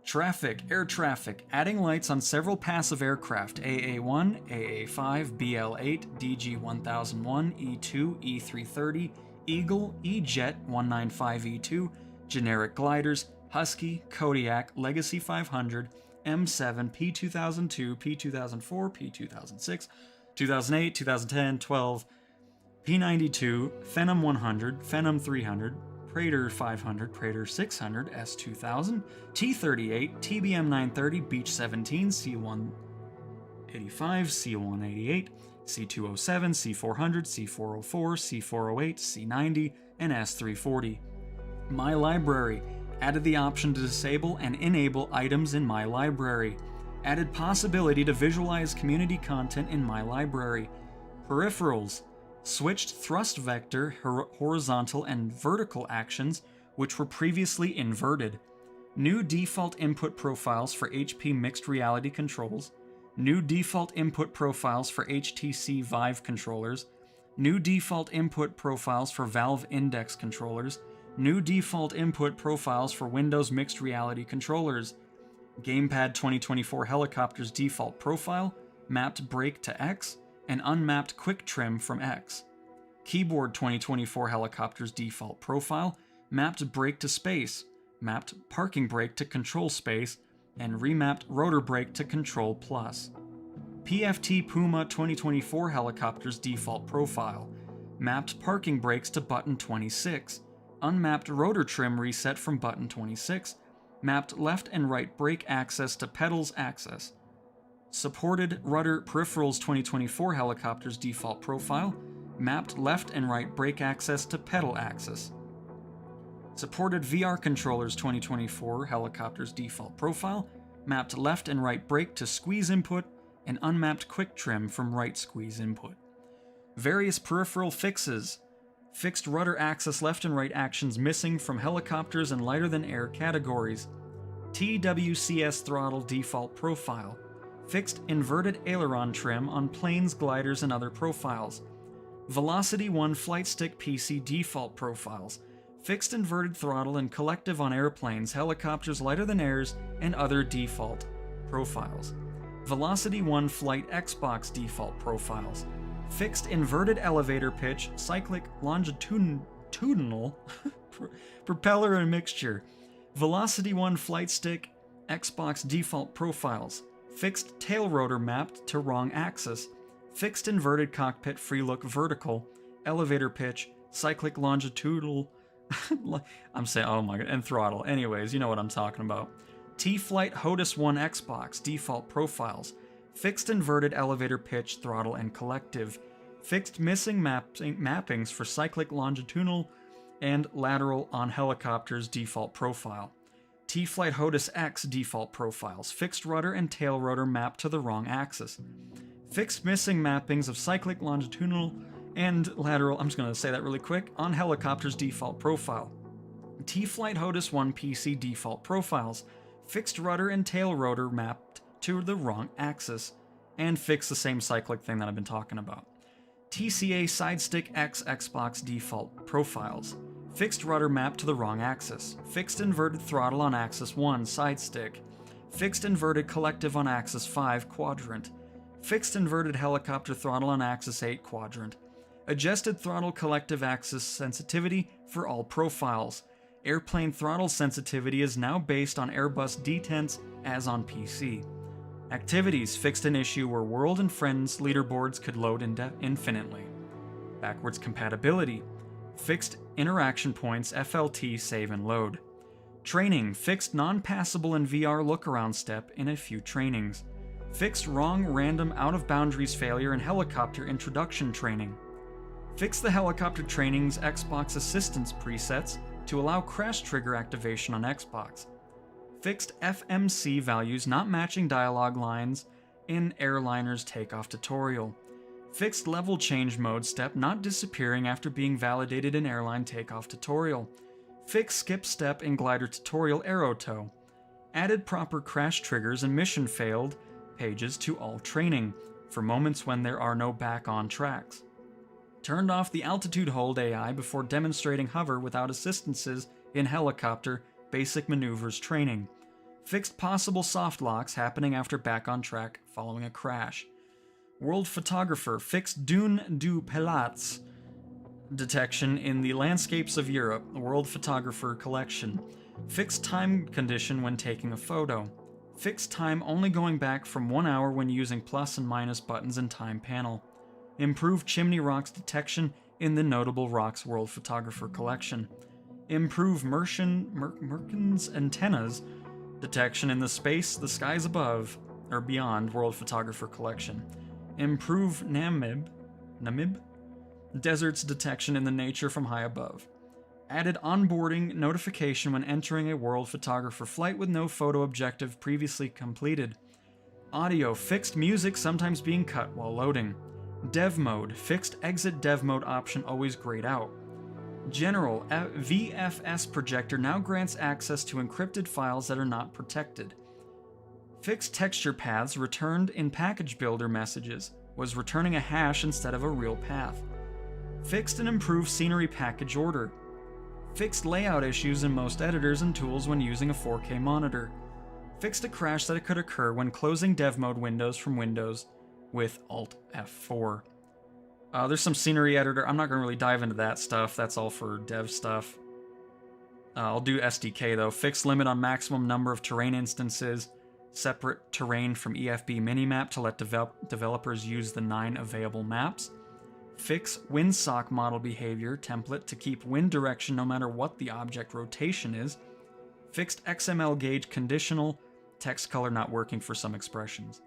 Traffic, air traffic, adding lights on several passive aircraft, AA-1, AA-5, BL-8, DG-1001, E-2, E-330, Eagle, E-Jet 195E2, generic gliders, Husky, Kodiak, Legacy 500, M7, P-2002, P-2004, P-2006, 2008, 2010, 12, P-92, Phenom 100, Phenom 300, Praetor 500, Praetor 600, S2000, T-38, TBM 930, Beech 17, C-185, C-188, C-207, C-400, C-404, C-408, C-90, and S-340. My Library. Added the option to disable and enable items in My Library. Added possibility to visualize community content in My Library. Peripherals. Switched thrust vector, horizontal, and vertical actions, which were previously inverted. New default input profiles for HP mixed reality controls. New default input profiles for HTC Vive controllers. New default input profiles for Valve Index controllers. New default input profiles for Windows mixed reality controllers. Gamepad 2024 helicopters default profile, mapped brake to X, and unmapped quick trim from X. Keyboard 2024 helicopters default profile, mapped brake to space, mapped parking brake to control space, and remapped rotor brake to control plus. PFT Puma 2024 helicopters default profile, mapped parking brakes to button 26, unmapped rotor trim reset from button 26, mapped left and right brake access to pedals access. Supported rudder peripherals 2024 helicopters default profile, mapped left and right brake access to pedal access. Supported VR controllers 2024 helicopters default profile, mapped left and right brake to squeeze input, and unmapped quick trim from right squeeze input. Various peripheral fixes. Fixed rudder access left and right actions missing from helicopters and lighter than air categories. TWCS throttle default profile. Fixed inverted aileron trim on planes, gliders, and other profiles. Velocity 1 flight stick PC default profiles. Fixed inverted throttle and collective on airplanes, helicopters, lighter than airs, and other default profiles. Velocity 1 flight Xbox default profiles. Fixed inverted elevator pitch, cyclic longitudinal propeller and mixture. Velocity 1 flight stick Xbox default profiles. Fixed tail rotor mapped to wrong axis. Fixed inverted cockpit free look vertical, elevator pitch, cyclic longitudinal I'm saying, oh my god, and throttle. Anyways, you know what I'm talking about. T-Flight HOTUS 1 Xbox default profiles. Fixed inverted elevator pitch, throttle, and collective. Fixed missing mappings for cyclic longitudinal and lateral on helicopters default profile. T-Flight HOTUS X default profiles. Fixed rudder and tail rotor mapped to the wrong axis. Fixed missing mappings of cyclic longitudinal and lateral, I'm just going to say that really quick, on helicopters default profile. T-Flight HOTUS 1 PC default profiles. Fixed rudder and tail rotor mapped to the wrong axis. And fix the same cyclic thing that I've been talking about. TCA Side Stick X Xbox default profiles. Fixed rudder mapped to the wrong axis. Fixed inverted throttle on axis 1 side stick. Fixed inverted collective on axis 5 quadrant. Fixed inverted helicopter throttle on axis 8 quadrant. Adjusted throttle collective axis sensitivity for all profiles. Airplane throttle sensitivity is now based on Airbus detents as on PC. Activities fixed an issue where World and Friends leaderboards could load infinitely. Backwards compatibility. Fixed interaction points FLT save and load. Training fixed non-passable and VR look-around step in a few trainings. Fixed wrong random out of boundaries failure in helicopter introduction training. Fix the helicopter training's Xbox assistance presets to allow crash trigger activation on Xbox. Fixed FMC values not matching dialogue lines in airliner's takeoff tutorial. Fixed level change mode step not disappearing after being validated in airline takeoff tutorial. Fixed skip step in glider tutorial arrow tow. Added proper crash triggers and mission failed pages to all training for moments when there are no back on tracks. Turned off the altitude hold AI before demonstrating hover without assistances in helicopter basic maneuvers training. Fixed possible soft locks happening after back on track following a crash. World photographer fixed Dune du Pelats detection in the landscapes of Europe, World photographer collection. Fixed time condition when taking a photo. Fixed time only going back from 1 hour when using plus and minus buttons in time panel. Improved chimney rocks detection in the Notable Rocks World Photographer Collection. Improve Merkin's antennas detection in the skies above, or beyond World Photographer Collection. Improve Namib deserts detection in the nature from high above. Added onboarding notification when entering a World Photographer flight with no photo objective previously completed. Audio fixed music sometimes being cut while loading. Dev mode, fixed exit dev mode option always grayed out. General VFS projector now grants access to encrypted files that are not protected. Fixed texture paths returned in package builder messages, was returning a hash instead of a real path. Fixed and improved scenery package order. Fixed layout issues in most editors and tools when using a 4K monitor. Fixed a crash that could occur when closing dev mode windows from Windows with Alt F4. There's some scenery editor. I'm not going to really dive into that stuff. That's all for dev stuff. I'll do SDK though. Fixed limit on maximum number of terrain instances. Separate terrain from EFB minimap to let developers use the 9 available maps. Fix windsock model behavior template to keep wind direction no matter what the object rotation is. Fixed XML gauge conditional, text color not working for some expressions.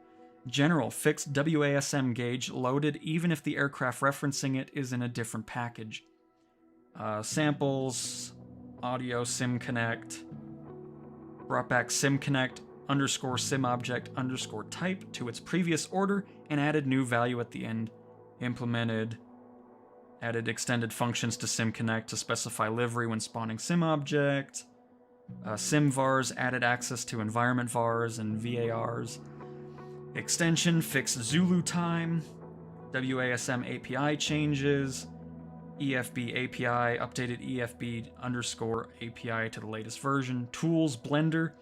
General, fixed WASM gauge loaded even if the aircraft referencing it is in a different package. Samples, audio SimConnect, brought back SimConnect underscore SimObject underscore type to its previous order and added new value at the end. Implemented, added extended functions to SimConnect to specify livery when spawning SimObject. SimVars added access to environment vars and VARs. Extension fixed Zulu time. WASM API changes. EFB API updated EFB underscore API to the latest version. Tools Blender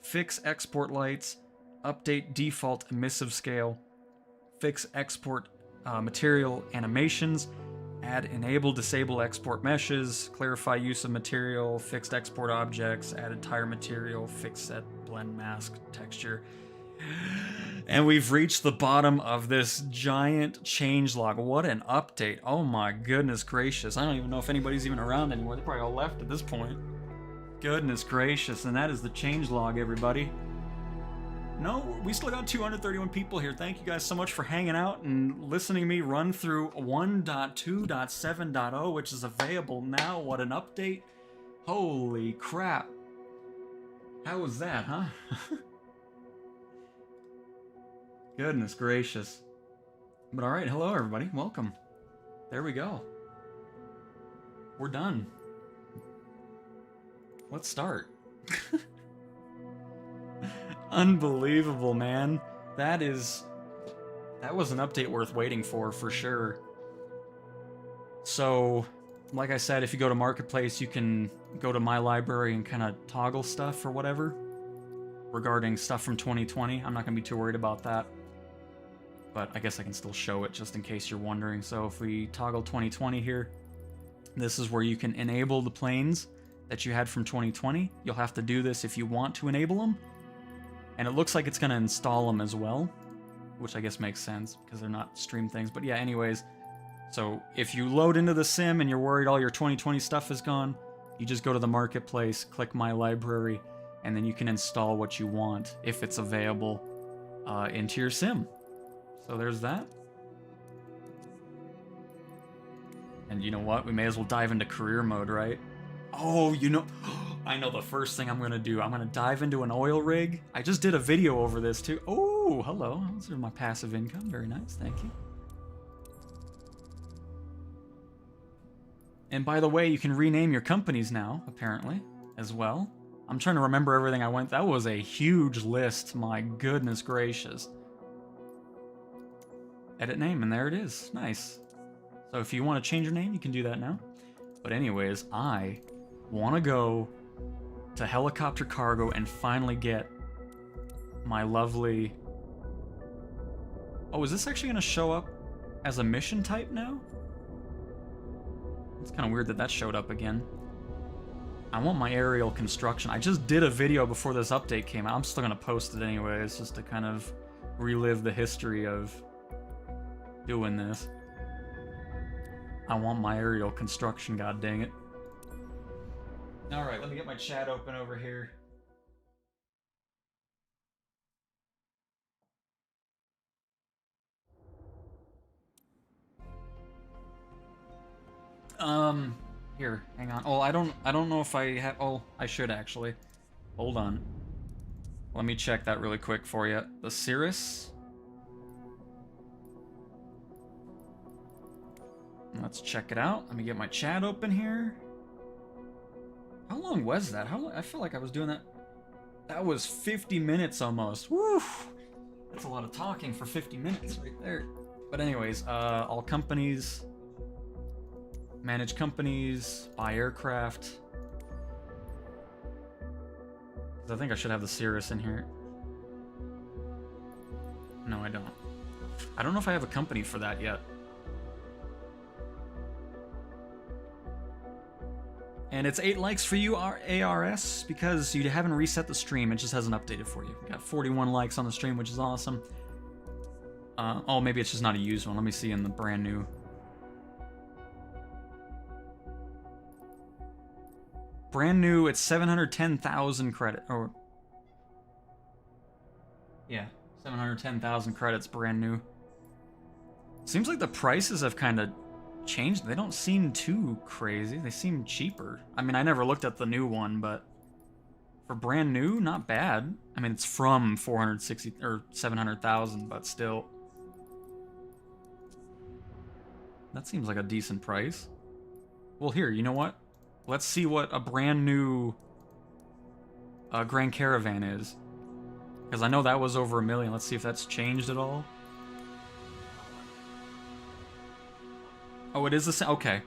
fix export lights. Update default emissive scale. Fix export material animations. Add enable disable export meshes, clarify use of material, fixed export objects, added tire material, fixed set blend mask texture. And we've reached the bottom of this giant changelog. What an update. Oh my goodness gracious. I don't even know if anybody's even around anymore. They're probably all left at this point. Goodness gracious. And that is the changelog, everybody. No, we still got 231 people here. Thank you guys so much for hanging out and listening to me run through 1.2.7.0, which is available now. What an update. Holy crap. How was that, huh? Goodness gracious. But alright, hello everybody. Welcome. There we go. We're done. Let's start. Unbelievable, man. That was an update worth waiting for sure. So, like I said, if you go to Marketplace, you can go to my library and kind of toggle stuff or whatever regarding stuff from 2020. I'm not going to be too worried about that. But I guess I can still show it just in case you're wondering. So if we toggle 2020 here, this is where you can enable the planes that you had from 2020. You'll have to do this if you want to enable them. And it looks like it's going to install them as well, which I guess makes sense because they're not stream things. But yeah, anyways, so if you load into the sim and you're worried all your 2020 stuff is gone, you just go to the Marketplace, click My Library, and then you can install what you want if it's available into your sim. So there's that. And you know what? We may as well dive into career mode, right? Oh, you know... I know the first thing I'm going to do. I'm going to dive into an oil rig. I just did a video over this, too. Oh, hello. Those are my passive income. Very nice. Thank you. And by the way, you can rename your companies now, apparently, as well. I'm trying to remember everything I went... That was a huge list. My goodness gracious. Edit name, and there it is. Nice. So if you want to change your name, you can do that now. But anyways, I want to go to helicopter cargo and finally get my lovely... Oh, is this actually going to show up as a mission type now? It's kind of weird that that showed up again. I want my aerial construction. I just did a video before this update came out. I'm still going to post it anyways, just to kind of relive the history of doing this. I want my aerial construction, god dang it. Alright, let me get my chat open over here. Here, hang on. Oh, I don't know if I have... Oh, I should actually. Hold on. Let me check that really quick for you. The Cirrus... Let's check it out. Let me get my chat open here. How long was that? How long? I feel like I was doing that. That was 50 minutes almost. Woo! That's a lot of talking for 50 minutes right there. But anyways, all companies, manage companies, buy aircraft. I think I should have the Cirrus in here. No, I don't. I don't know if I have a company for that yet. And it's 8 likes for you, ARS, because you haven't reset the stream. It just hasn't updated for you. Got 41 likes on the stream, which is awesome. Oh, maybe it's just not a used one. Let me see in the brand new. Brand new, it's 710,000 credit. Or yeah, 710,000 credits, brand new. Seems like the prices have kind of changed. They don't seem too crazy. They seem cheaper. I mean, I never looked at the new one, but for brand new, not bad. I mean, it's from 460 or 700,000, but still. That seems like a decent price. Well, here, you know what? Let's see what a brand new Grand Caravan is. Because I know that was over $1 million. Let's see if that's changed at all. Oh, it is the same. Okay.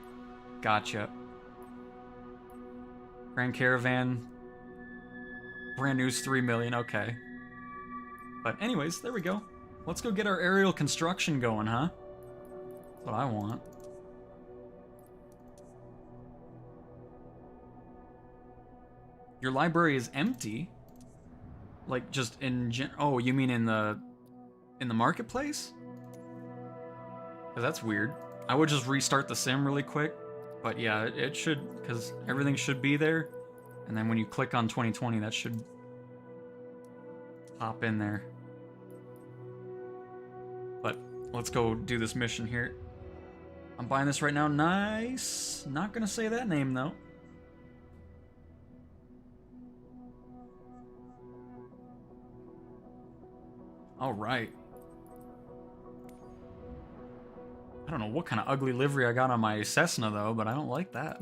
Gotcha. Grand Caravan. Brand new's $3 million. Okay. But anyways, there we go. Let's go get our aerial construction going, huh? That's what I want. Your library is empty? Like, just in oh, you mean in the marketplace? Because that's weird. I would just restart the sim really quick. But yeah, it should, because everything should be there. And then when you click on 2020, that should pop in there. But let's go do this mission here. I'm buying this right now. Nice. Not gonna say that name, though. All right. I don't know what kind of ugly livery I got on my Cessna, though, but I don't like that.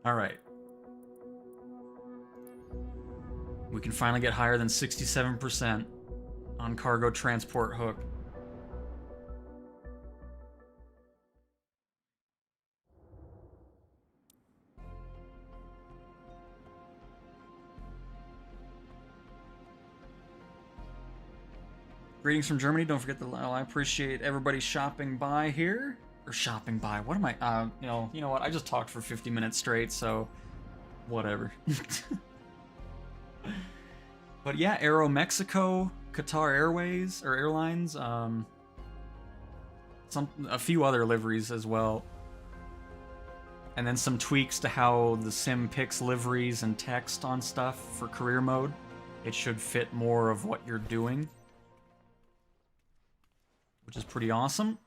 All right. We can finally get higher than 67% on cargo transport hook. Greetings from Germany. Don't forget I appreciate everybody shopping by here. Or shopping by. What am I? You know what? I just talked for 50 minutes straight, so whatever. But yeah, Aero Mexico, Qatar Airways or Airlines, a few other liveries as well. And then some tweaks to how the sim picks liveries and text on stuff for career mode. It should fit more of what you're doing, which is pretty awesome.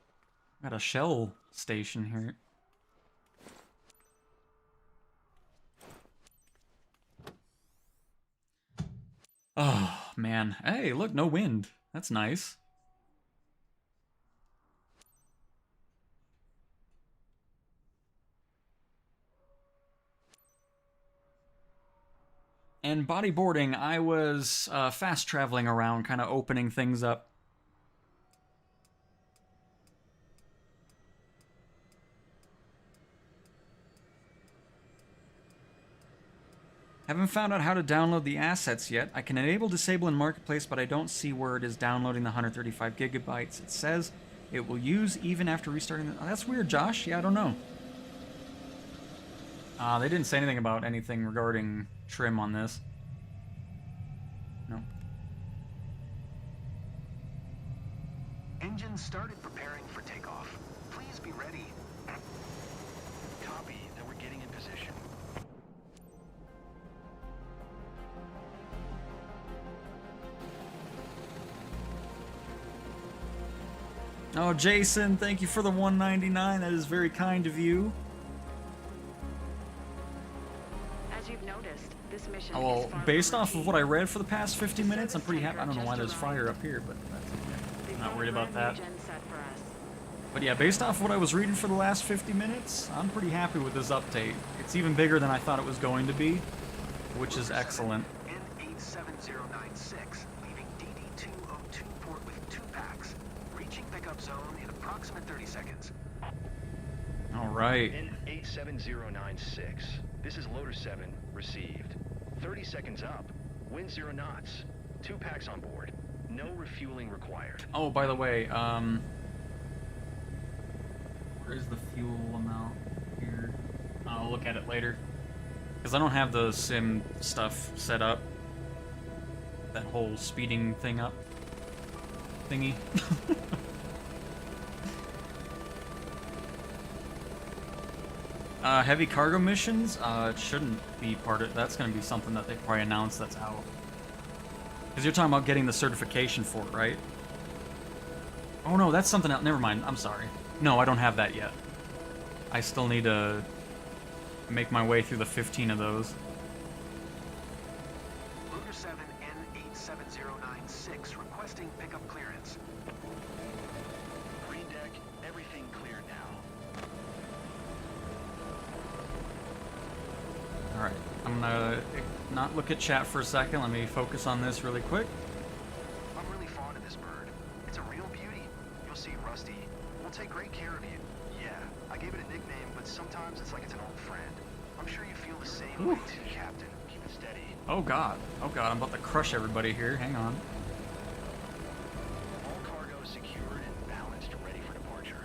Got a shell station here. Oh, man. Hey, look, no wind. That's nice. And bodyboarding, I was fast traveling around, kind of opening things up. Haven't found out how to download the assets yet. I can enable disable in marketplace, but I don't see where it is downloading the 135 gigabytes. It says it will use even after restarting the... Oh, that's weird, Josh. Yeah, I don't know. They didn't say anything about anything regarding trim on this. No. Engine started preparing for takeoff. Please be ready. Copy that we're getting in position. Oh, Jason, thank you for the $1.99. That is very kind of you. As you've noticed, this mission Oh, well, based off of what I read for the past 50 minutes, I'm pretty happy. I don't know why there's fire up here, but that's okay. I'm not worried about that. But yeah, based off what I was reading for the last 50 minutes, I'm pretty happy with this update. It's even bigger than I thought it was going to be, which is excellent. N87096, leaving DD202 port with 2 packs. Reaching pickup zone in approximate 30 seconds. All right. N87096. This is Loader 7, received. 30 seconds up. Wind 0 knots. 2 packs on board. No refueling required. Oh, by the way, where is the fuel amount here? I'll look at it later. Because I don't have the sim stuff set up. That whole speeding thing up. Thingy. Heavy cargo missions? It shouldn't be part of... That's going to be something that they probably announce that's out. Because you're talking about getting the certification for it, right? Oh no, that's something else. Never mind. I'm sorry. No, I don't have that yet. I still need to make my way through the 15 of those. Lunar 7 N87096 requesting pickup clearance. Green deck, everything clear now. Alright, I'm gonna not look at chat for a second. Let me focus on this really quick. I'm really fond of this bird. It's a real beauty. You'll see Rusty. We'll take great care of you. Yeah, I gave it a nickname, but sometimes it's like it's an old friend. I'm sure you feel the same way too, Captain. Keep it steady. Oh god, I'm about to crush everybody here. Hang on. All cargo secured and balanced, ready for departure.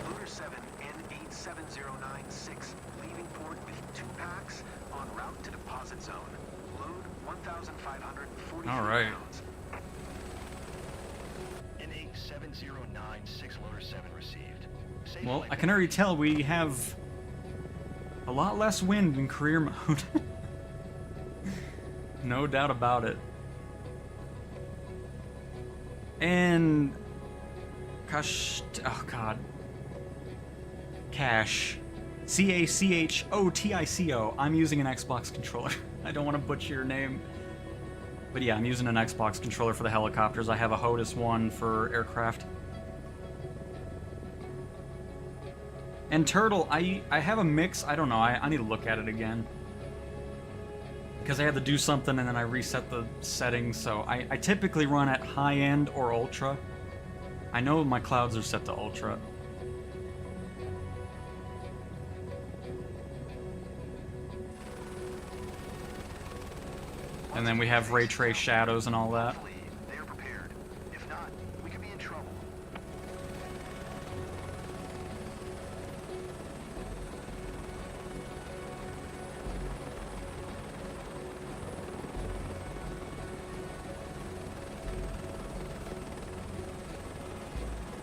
Lunar 7 N87096 leaving port with 2 packs en route to deposit zone. Load 1,540 All right. pounds. N87096 Loader 7 received. Safe Well, flight I can already tell we have a lot less wind in career mode. No doubt about it. And... Gosh... Oh, God. Cash. C-A-C-H-O-T-I-C-O. I'm using an Xbox controller. I don't want to butcher your name. But yeah, I'm using an Xbox controller for the helicopters. I have a HOTAS one for aircraft. And Turtle, I have a mix. I don't know. I need to look at it again. Because I had to do something and then I reset the settings. So I typically run at high end or ultra. I know my clouds are set to ultra. And then we have ray trace shadows and all that. Hopefully, they are prepared. If not, we could be in trouble.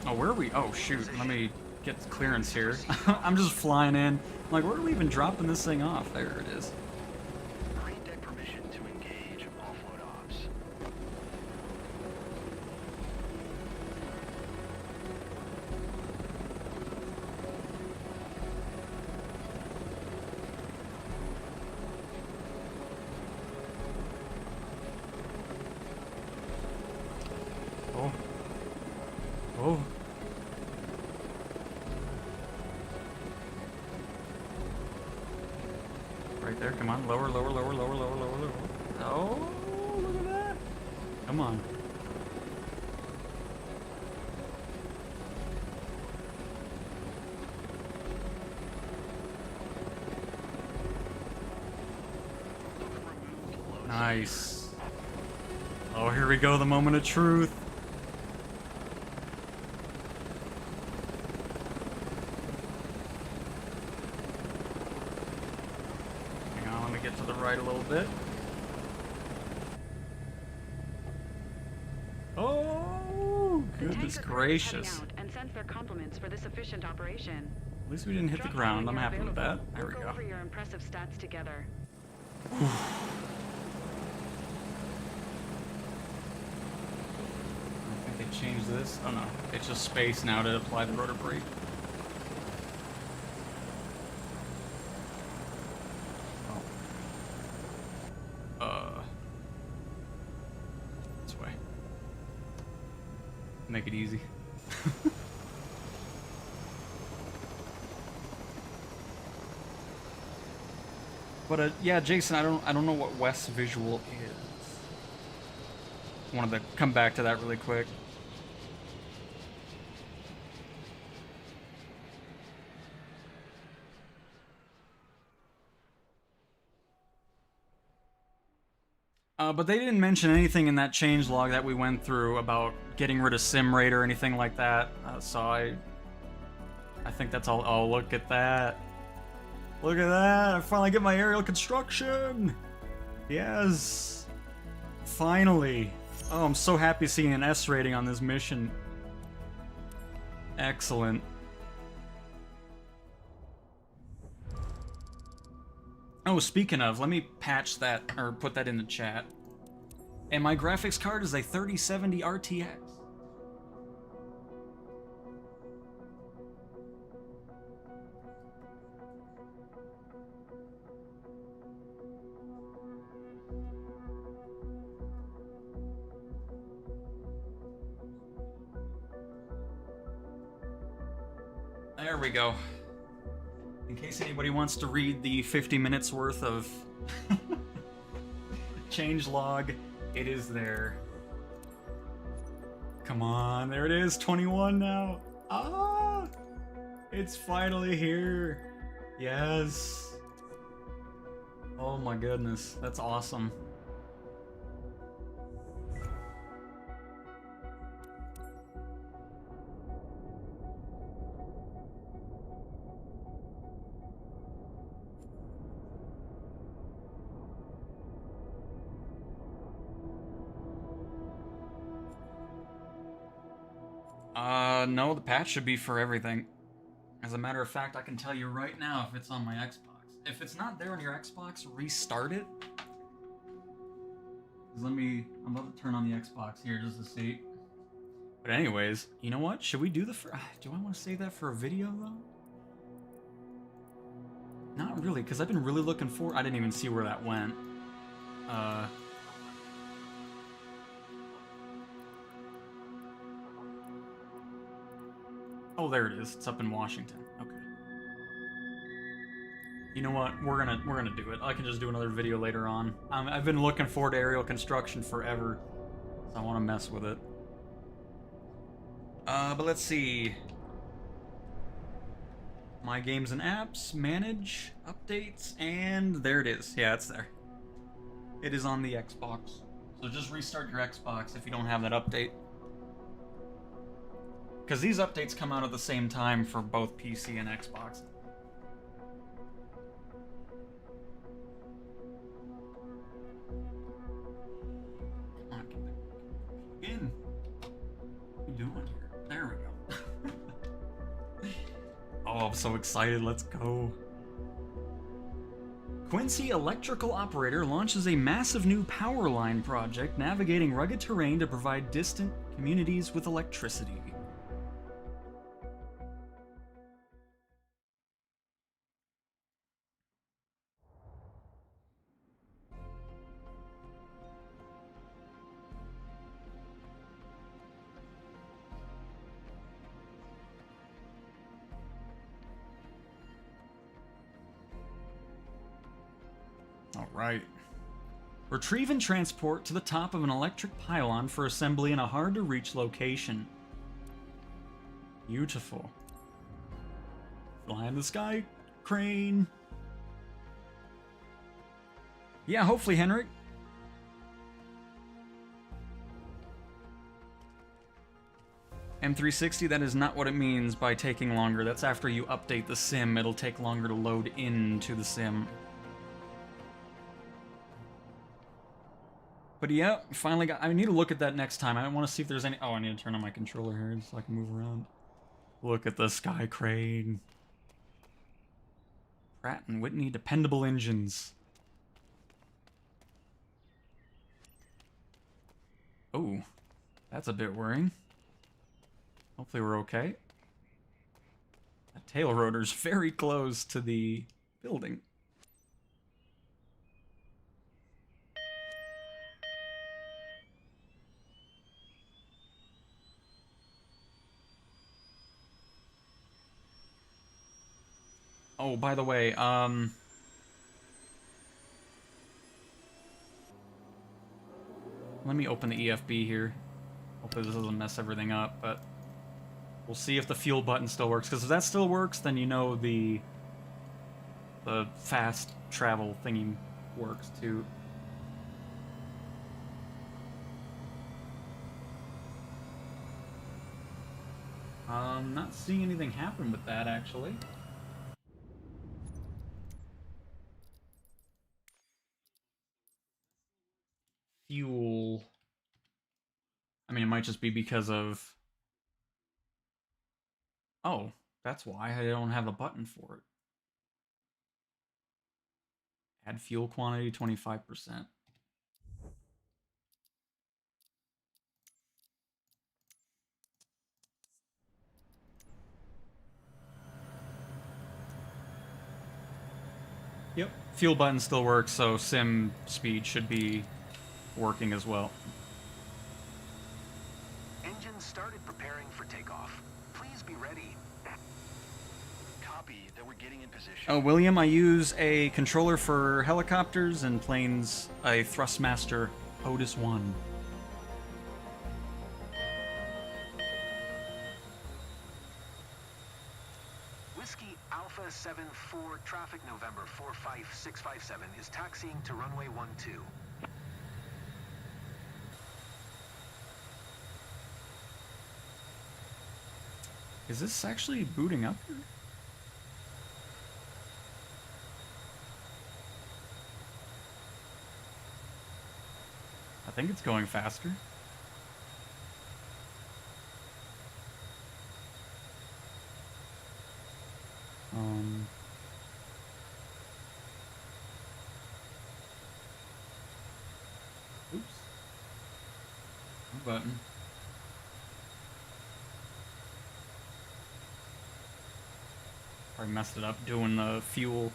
Oh, where are we? Oh, shoot. Let me get clearance here. I'm just flying in. I'm like, where are we even dropping this thing off? There it is. Green deck permission to engage offload ops. Oh. Oh. Right there, come on. Lower, lower, lower, lower, lower, lower, lower. Oh, look at that. Come on. Nice. Oh, here we go, the moment of truth. Hang on, let me get to the right a little bit. Oh, The goodness tanker crew is heading gracious. out and sends their compliments for this efficient operation. At least we didn't hit the Drop ground. by I'm when happy you're with that. available. There we We'll go. go over your impressive stats together. I think they changed this. Oh no, it's just space now to apply the rotor brake. Oh. This way. Make it easy. But yeah, Jason, I don't know what West's visual is. Wanted to come back to that really quick. But they didn't mention anything in that changelog that we went through about getting rid of sim rate or anything like that. So I think that's all. Oh, look at that. Look at that! I finally get my aerial construction! Yes! Finally! Oh, I'm so happy seeing an S rating on this mission. Excellent. Oh, speaking of, let me patch that, or put that in the chat. And my graphics card is a 3070 RTX. There we go. In case anybody wants to read the 50 minutes worth of change log, it is there. Come on, there it is, 21 now. Ah! It's finally here. Yes. Oh my goodness, that's awesome. No, the patch should be for everything. As a matter of fact, I can tell you right now if it's on my Xbox. If it's not there on your Xbox, restart it. I'm about to turn on the Xbox here just to see. But anyways, you know what? Should we do do I want to save that for a video though? Not really, because I've been really looking for, I didn't even see where that went. Oh, there it is. It's up in Washington. Okay. You know what? We're gonna do it. I can just do another video later on. I've been looking forward to aerial construction forever, so I want to mess with it. But let's see. My games and apps, manage, updates, and there it is. Yeah, it's there. It is on the Xbox. So just restart your Xbox if you don't have that update. Because these updates come out at the same time for both PC and Xbox. Come on, get in. What are you doing here? There we go. Oh, I'm so excited. Let's go. Quincy Electrical Operator launches a massive new power line project navigating rugged terrain to provide distant communities with electricity. Alright. Retrieve and transport to the top of an electric pylon for assembly in a hard-to-reach location. Beautiful. Fly in the sky, crane. Yeah, hopefully, Henrik. M360, that is not what it means by taking longer. That's after you update the sim, it'll take longer to load into the sim. But yeah, finally got... I need to look at that next time. I want to see if there's any... Oh, I need to turn on my controller here so I can move around. Look at the sky crane. Pratt & Whitney dependable engines. Oh, that's a bit worrying. Hopefully we're okay. That tail rotor's very close to the building. Oh, by the way, let me open the EFB here. Hopefully this doesn't mess everything up, but we'll see if the fuel button still works, because if that still works, then you know the fast travel thingy works too. Not seeing anything happen with that, actually. fuel. I mean, it might just be because of... Oh, that's why I don't have a button for it. Add fuel quantity 25%. Yep, fuel button still works, so sim speed should be working as well. Engines started preparing for takeoff. Please be ready. Copy that we're getting in position. Oh, William, I use a controller for helicopters and planes, a Thrustmaster Otis 1. Whiskey Alpha 74 traffic November 45657 is taxiing to runway 12. Is this actually booting up here? I think it's going faster. Oops. Wrong button. Probably messed it up doing the fuel.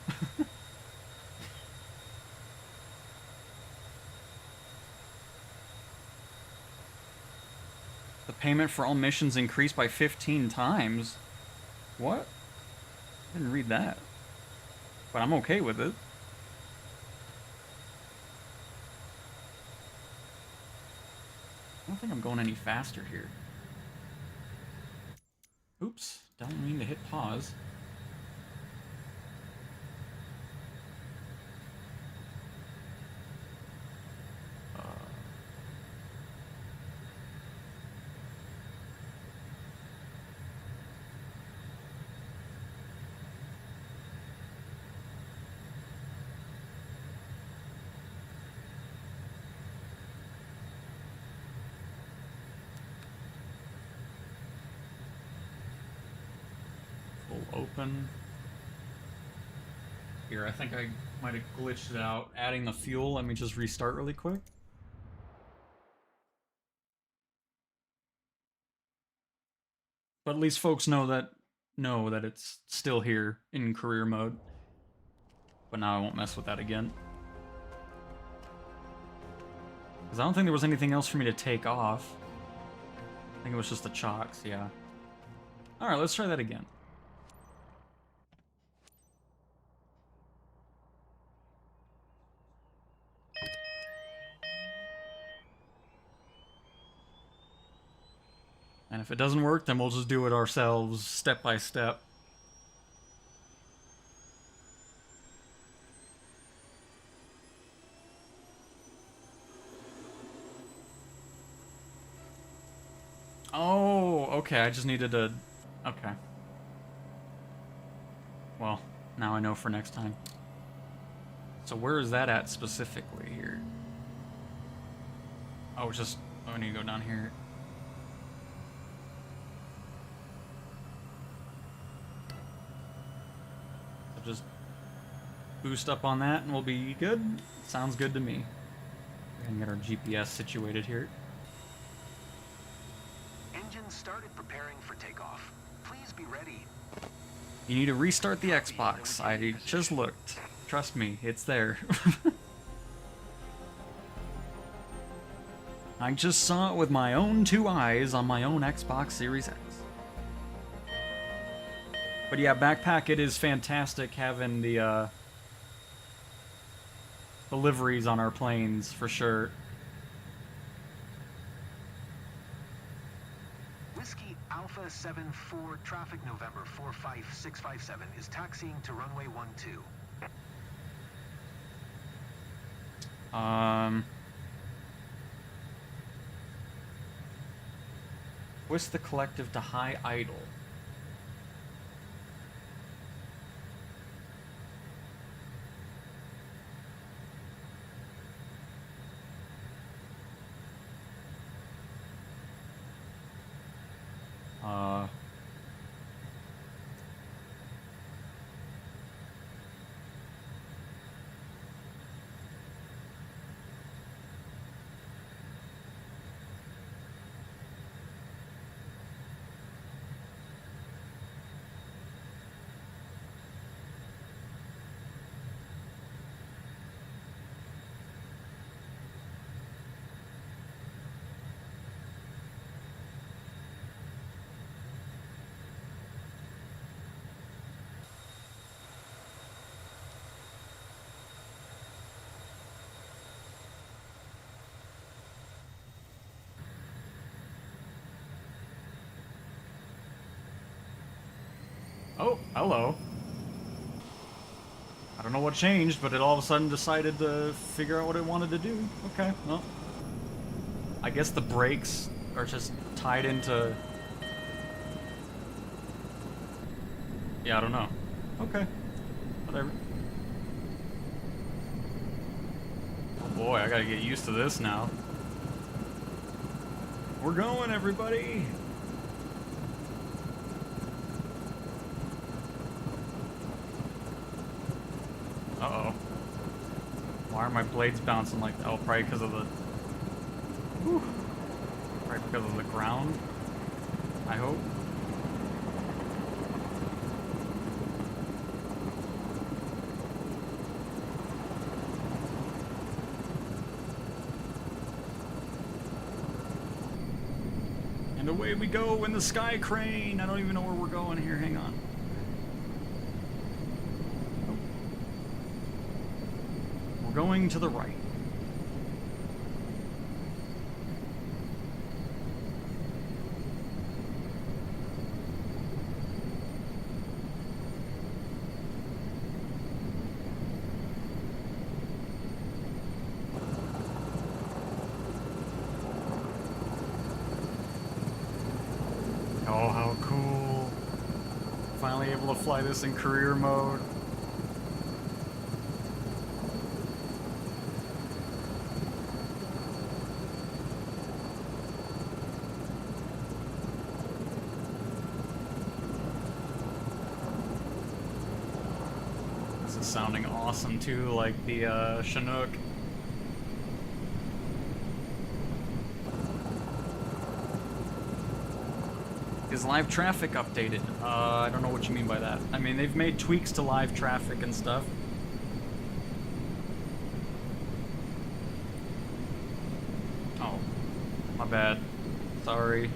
The payment for all missions increased by 15 times. What? I didn't read that. But I'm okay with it. I don't think I'm going any faster here. Oops, don't mean to hit pause. Open. Here, I think I might have glitched it out. Adding the fuel, let me just restart really quick. But at least folks know that it's still here in career mode. But now I won't mess with that again. Because I don't think there was anything else for me to take off. I think it was just the chocks, yeah. Alright, let's try that again. And if it doesn't work, then we'll just do it ourselves, step by step. Oh, okay, I just needed to... Okay. Well, now I know for next time. So where is that at specifically here? Oh, it's just... Oh, I need to go down here. So just boost up on that and we'll be good. Sounds good to me. We can get our GPS situated here. Engines started preparing for takeoff. Please be ready. You need to restart the Xbox. I just looked. Trust me, it's there. I just saw it with my own 2 eyes on my own Xbox Series X. But yeah, Backpack, it is fantastic having the liveries on our planes, for sure. Whiskey Alpha 74 traffic November 45657 is taxiing to runway 12. Twist the collective to high idle. Oh, hello. I don't know what changed, but it all of a sudden decided to figure out what it wanted to do. Okay, well. I guess the brakes are just tied into... Yeah, I don't know. Okay. Whatever. Oh boy, I gotta get used to this now. We're going, everybody! Uh-oh. Why are my blades bouncing like that? Oh, probably because of the... Whew. Probably because of the ground, I hope. And away we go in the sky crane! I don't even know where we're going here, hang on. We're going to the right. Oh, how cool. Finally able to fly this in career mode. This is sounding awesome too, like the Chinook. Is live traffic updated? I don't know what you mean by that. I mean, they've made tweaks to live traffic and stuff. Oh, my bad. Sorry.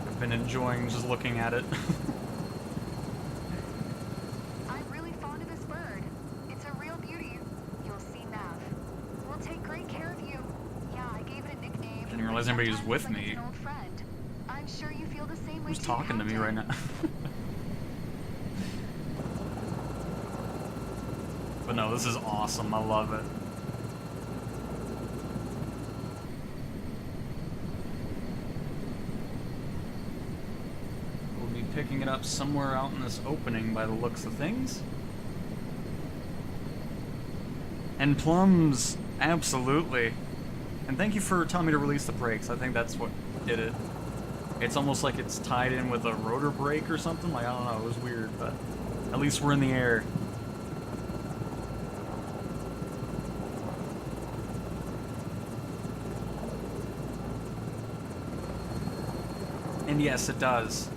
I've been enjoying just looking at it. I'm really fond of this bird. It's a real beauty. You'll see Nav. We'll take great care of you. Yeah, I gave it a nickname. Didn't realize anybody was with Sometimes me. it's an old friend. I'm sure you feel the same way Who's too, talking to me right Captain. now? But no, this is awesome. I love it. We'll be picking it up somewhere out in this opening by the looks of things. And plums, absolutely. And thank you for telling me to release the brakes. I think that's what did it. It's almost like it's tied in with a rotor brake or something. Like, I don't know, it was weird, but at least we're in the air. And yes, it does.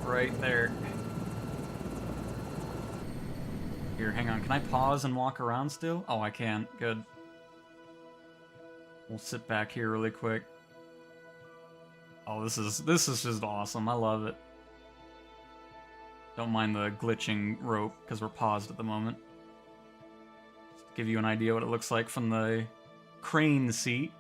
Right there. Here, hang on. Can I pause and walk around still? Oh, I can. Good. We'll sit back here really quick. Oh, this is just awesome. I love it. Don't mind the glitching rope because we're paused at the moment. Just to give you an idea what it looks like from the crane seat.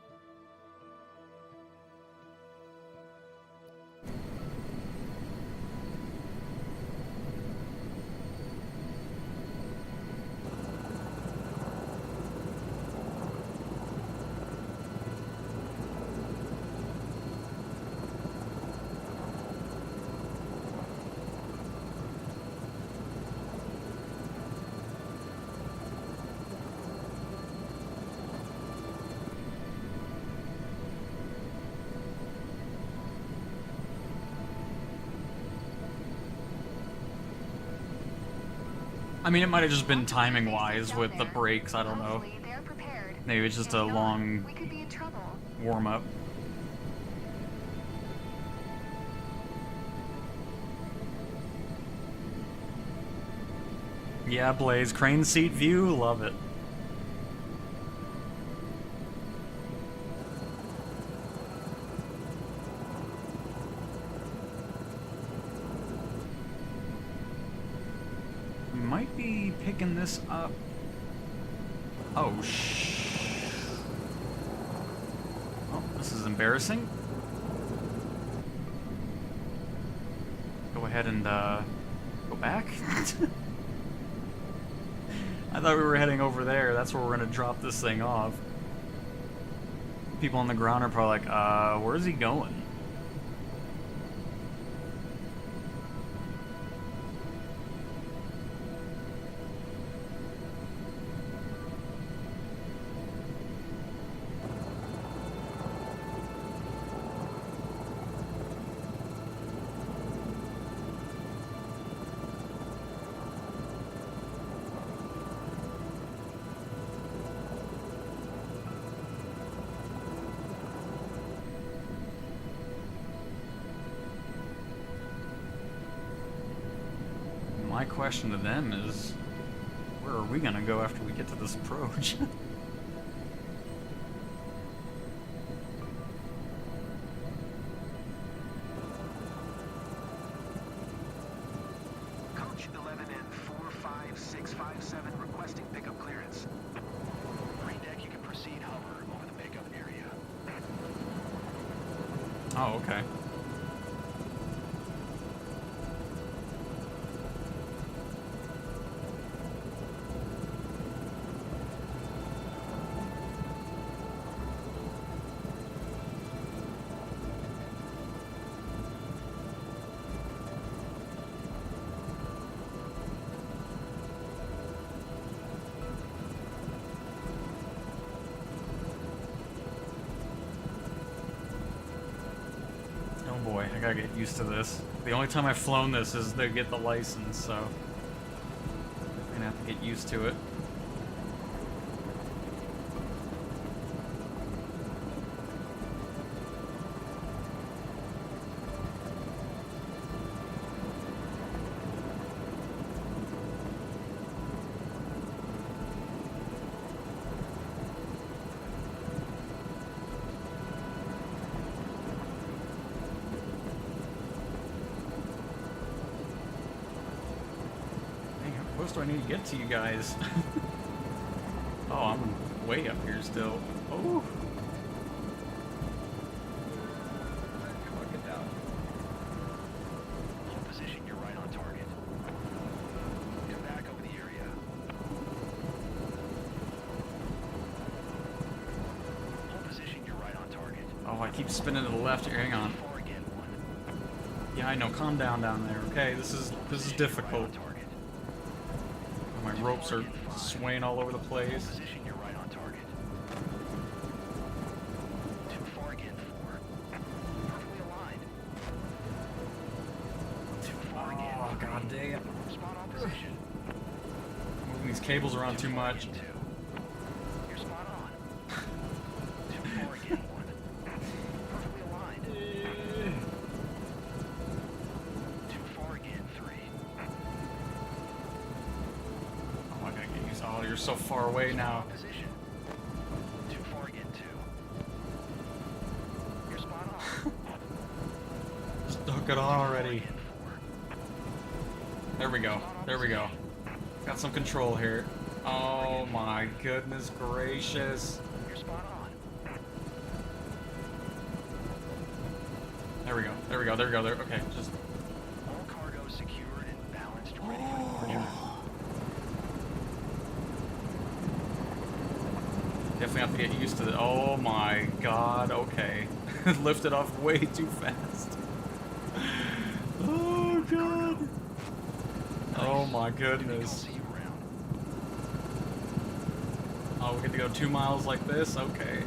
I mean, it might have just been timing-wise with the brakes, I don't know. Hopefully they're prepared. Maybe it's just a If not, long we could be in trouble. warm-up. Yeah, Blaze, crane seat view, love it. We might be picking this up. Oh, Oh, this is embarrassing. ahead and go back. I thought we were heading over there. That's where we're gonna drop this thing off. People on the ground are probably like, where's he going? My question to them is, where are we gonna go after we get to this approach? Coach 11 and 45657 requesting pickup clearance. Green deck, you can proceed hover over the pickup area. Oh, okay. Oh boy, I gotta get used to this. The only time I've flown this is to get the license, so I'm gonna have to get used to it. How close do I need to get to you guys? Oh, I'm way up here still. Oh! Come on, get down. Hold position, you're right on target. Come back over the area. Hold position, you're right on target. Oh, I keep spinning to the left here. Hang on. Far again, one. Yeah, I know. Calm down there. Okay, this is difficult. Target. My ropes are swaying all over the place. Position, you're right on target. Too far again, 4. Perfectly aligned. Too far again. Oh, god dang it. Spot on position. Moving these cables around too much. 2. You're spot on. Too far again, 1. Perfectly aligned. Too far again, 3. Oh, I gotta get used. Oh, you're so far away now. Position. Too far again, 2. You're spot on. Just hook it on already. Again, 4. There we go. There we go. Got some control here. Oh my goodness gracious. You're spot on. There we go. There we go. There we go. There. Okay, just. All cargo secured and balanced, ready for departure. Definitely have to get used to it. Oh my god. Okay. Lifted off way too fast. Oh god. Oh my goodness. See you around. Oh, we get to go 2 miles like this? Okay.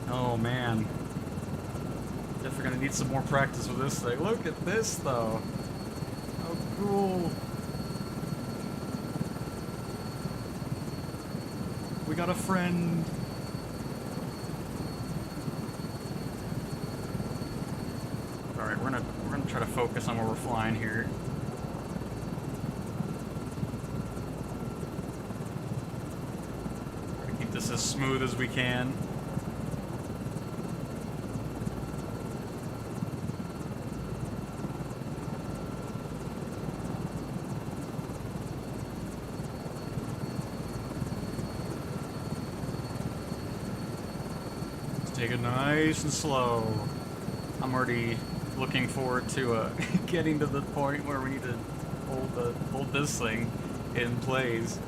Oh man. Definitely gonna need some more practice with this thing. Look at this though. How cool. We got a friend. Alright, we're gonna try to focus on where we're flying here. Try to keep this as smooth as we can. Let's take it nice and slow. I'm already looking forward to getting to the point where we need to hold this thing in place.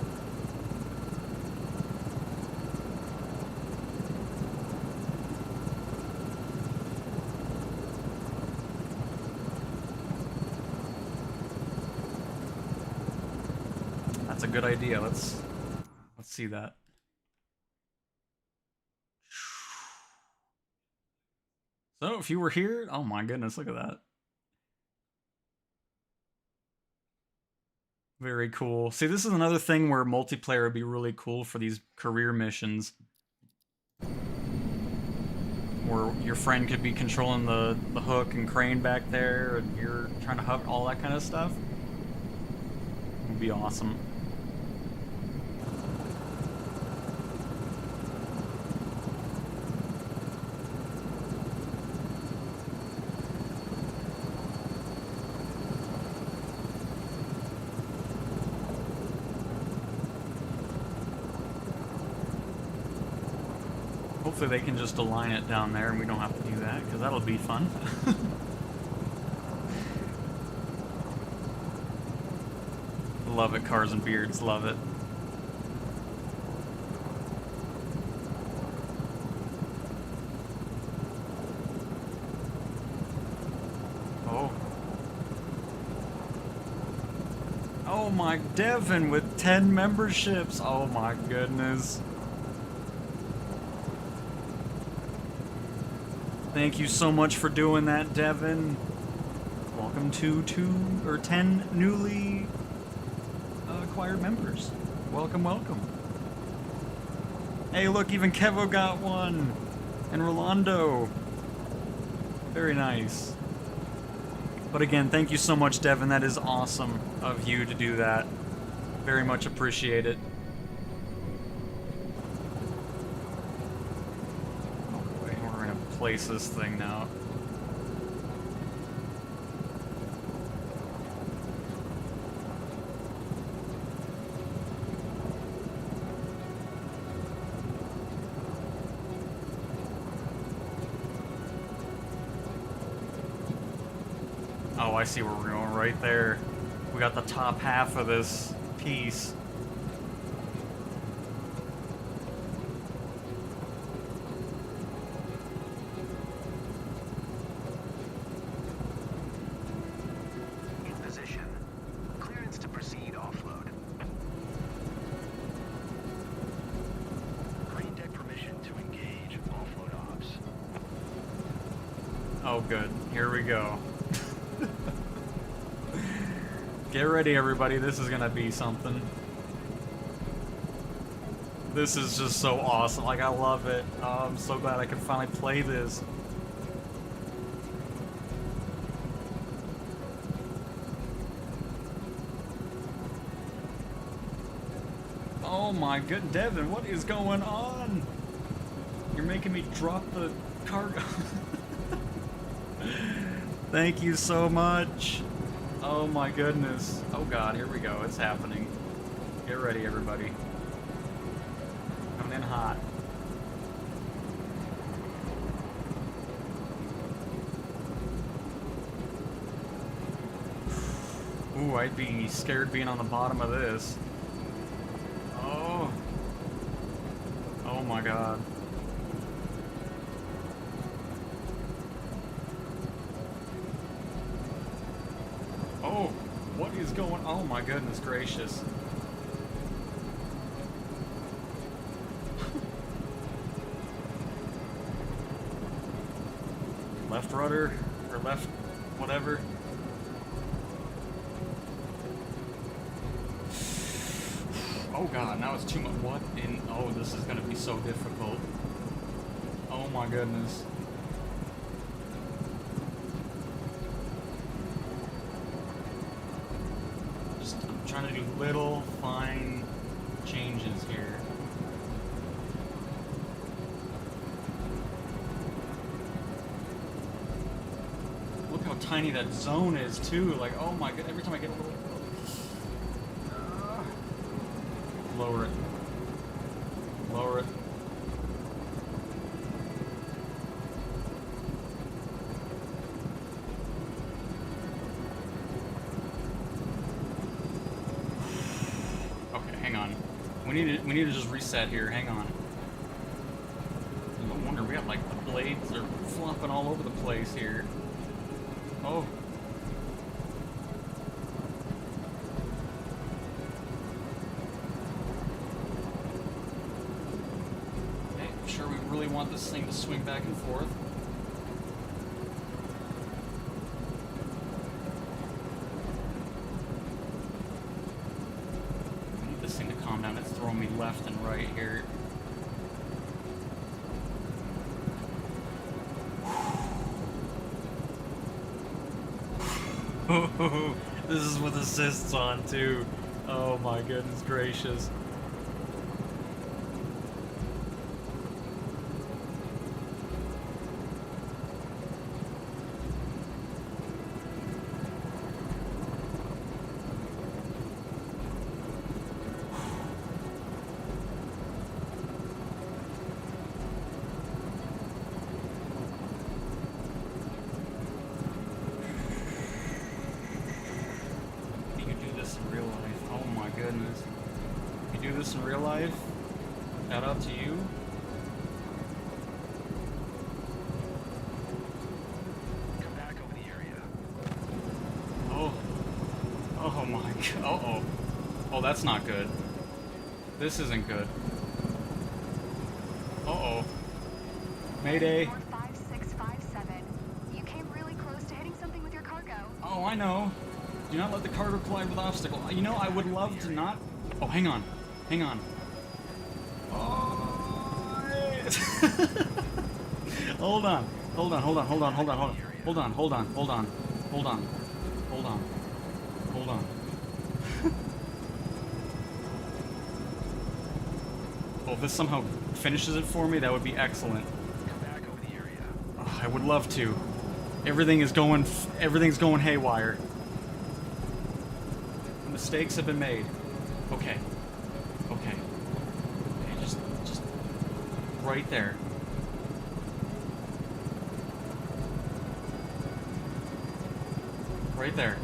That's a good idea. Let's see that. So if you were here, oh my goodness, look at that. Very cool. See, this is another thing where multiplayer would be really cool for these career missions. Where your friend could be controlling the hook and crane back there, and you're trying to hover, all that kind of stuff. It would be awesome. Hopefully they can just align it down there and we don't have to do that, because that'll be fun. Love it, Cars and Beards, love it. Oh. Oh my, Devin with 10 memberships. Oh my goodness. Thank you so much for doing that, Devin. Welcome to 10 newly acquired members. Welcome, welcome. Hey, look, even Kevo got one. And Rolando. Very nice. But again, thank you so much, Devin. That is awesome of you to do that. Very much appreciate it. Place this thing now. Oh, I see where we're going right there. We got the top half of this piece. Oh, good. Here we go. Get ready, everybody. This is gonna be something. This is just so awesome. Like, I love it. Oh, I'm so glad I can finally play this. Oh my good, Devin, what is going on? You're making me drop the cargo. Thank you so much. Oh my goodness. Oh god, here we go. It's happening. Get ready, everybody. Coming in hot. Ooh, I'd be scared being on the bottom of this. Oh. Oh my god. Oh, what is going on? Oh my goodness gracious. Left rudder, or left whatever. Oh god, now it's too much. What in? Oh, this is gonna be so difficult. Oh my goodness. I'm trying to do little fine changes here. Look how tiny that zone is too. Like, oh my god, every time I get a little... Lower it. Lower it. we need to just reset here. Hang on. No wonder we got like the blades are flopping all over the place here. Oh. Okay, I'm sure we really want this thing to swing back and forth. I need this thing to calm down. It's throwing me left and right here. This is with assists on too. Oh my goodness gracious. You do this in real life? Shout out to you. Come back over the area. Oh. Oh my god. Uh-oh. Oh, that's not good. This isn't good. Uh-oh. Mayday. 5657. You came really close to hitting something with your cargo. Oh, I know. Do not let the cargo collide with obstacle. You know, I would love to not... Oh, hang on. Hang on. Oh. Hold on. Hold on, hold on, hold on, hold on, hold on. Hold on, hold on, hold on. Hold on. Hold on. Hold on. Oh, if this somehow finishes it for me, that would be excellent. Come back over the area. Oh, I would love to. Everything's going haywire. Mistakes have been made. Okay. Okay. Okay, just right there. Right there.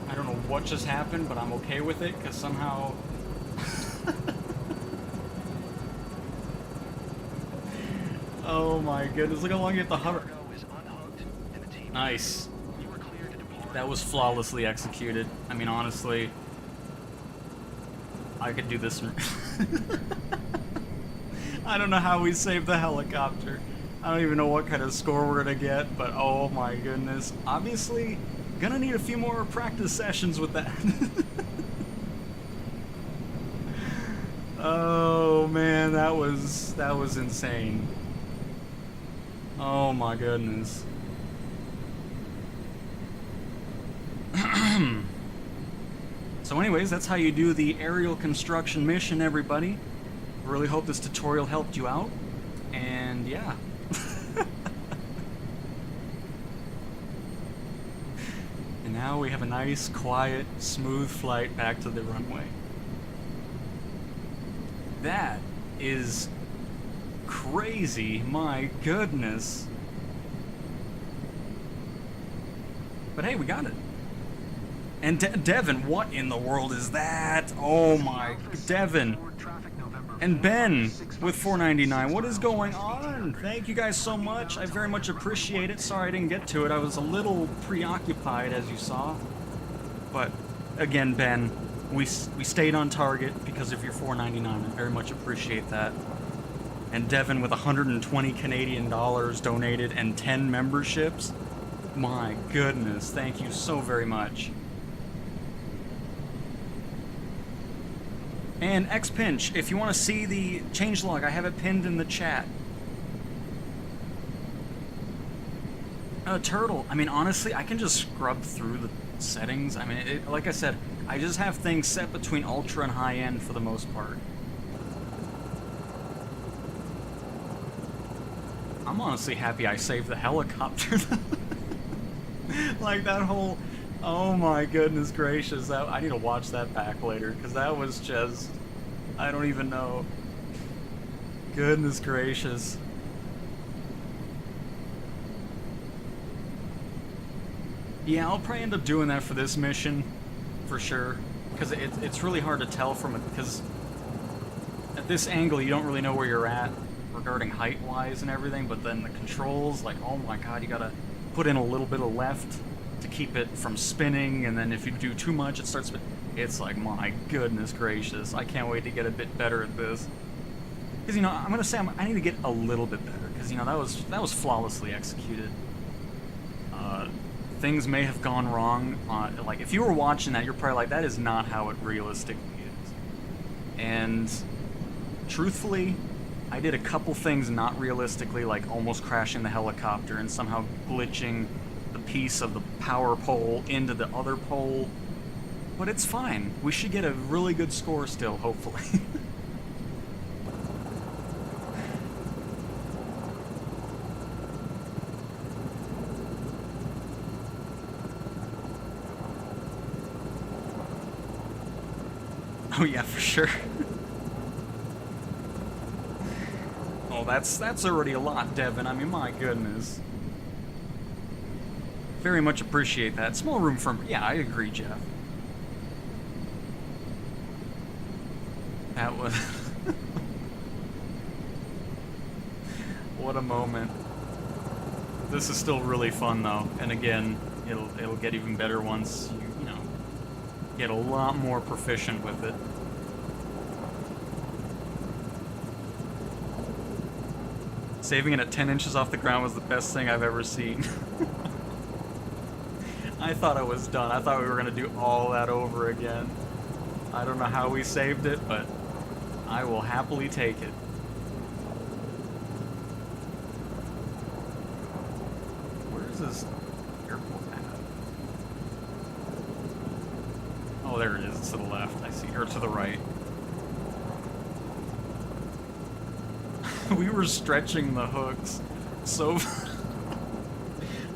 I don't know what just happened, but I'm okay with it, because somehow... Oh my goodness, look how long you have to hover. Cargo is unhooked, and the team. Nice. You were cleared to depart. That was flawlessly executed. I mean, honestly, I could do this. I don't know how we saved the helicopter. I don't even know what kind of score we're gonna get, but oh my goodness. Obviously, gonna need a few more practice sessions with that. Oh man, that was insane. Oh my goodness. So anyways, that's how you do the aerial construction mission, everybody. Really hope this tutorial helped you out. And yeah. And now we have a nice, quiet, smooth flight back to the runway. That is crazy, my goodness. But hey, we got it. And Devin, what in the world is that? Oh my, Devin. And Ben with $4.99. What is going on? Thank you guys so much. I very much appreciate it. Sorry I didn't get to it. I was a little preoccupied, as you saw. But again, Ben, we stayed on target because of your $4.99. I very much appreciate that. And Devin with 120 Canadian dollars donated and 10 memberships. My goodness, thank you so very much. And Xpinch, if you want to see the changelog, I have it pinned in the chat. Turtle, I mean, honestly, I can just scrub through the settings. I mean, like I said, I just have things set between ultra and high end for the most part. I'm honestly happy I saved the helicopter. Like that whole... Oh my goodness gracious, that I need to watch that back later, because that was just... I don't even know. Goodness gracious. Yeah, I'll probably end up doing that for this mission, for sure. because it's really hard to tell from it, because at this angle you don't really know where you're at regarding height-wise and everything, but then the controls, like, oh my god, you gotta put in a little bit of left to keep it from spinning, and then if you do too much, it starts spinning. It's like, my goodness gracious, I can't wait to get a bit better at this. Because, you know, I'm gonna say I need to get a little bit better, because, you know, that was flawlessly executed. Things may have gone wrong. Like, if you were watching that, you're probably like, that is not how it realistically is. And truthfully, I did a couple things not realistically, like almost crashing the helicopter and somehow glitching the piece of the power pole into the other pole. But it's fine. We should get a really good score still, hopefully. Oh yeah, for sure. Oh, that's already a lot, Devin. I mean, my goodness. Very much appreciate that. Small room for... Yeah, I agree, Jeff. That was... What a moment. This is still really fun, though. And again, it'll get even better once you know, get a lot more proficient with it. Saving it at 10 inches off the ground was the best thing I've ever seen. I thought I was done. I thought we were going to do all that over again. I don't know how we saved it, but I will happily take it. Where is this airport at? Oh, there it is. It's to the left. I see. Or to the right. We were stretching the hooks so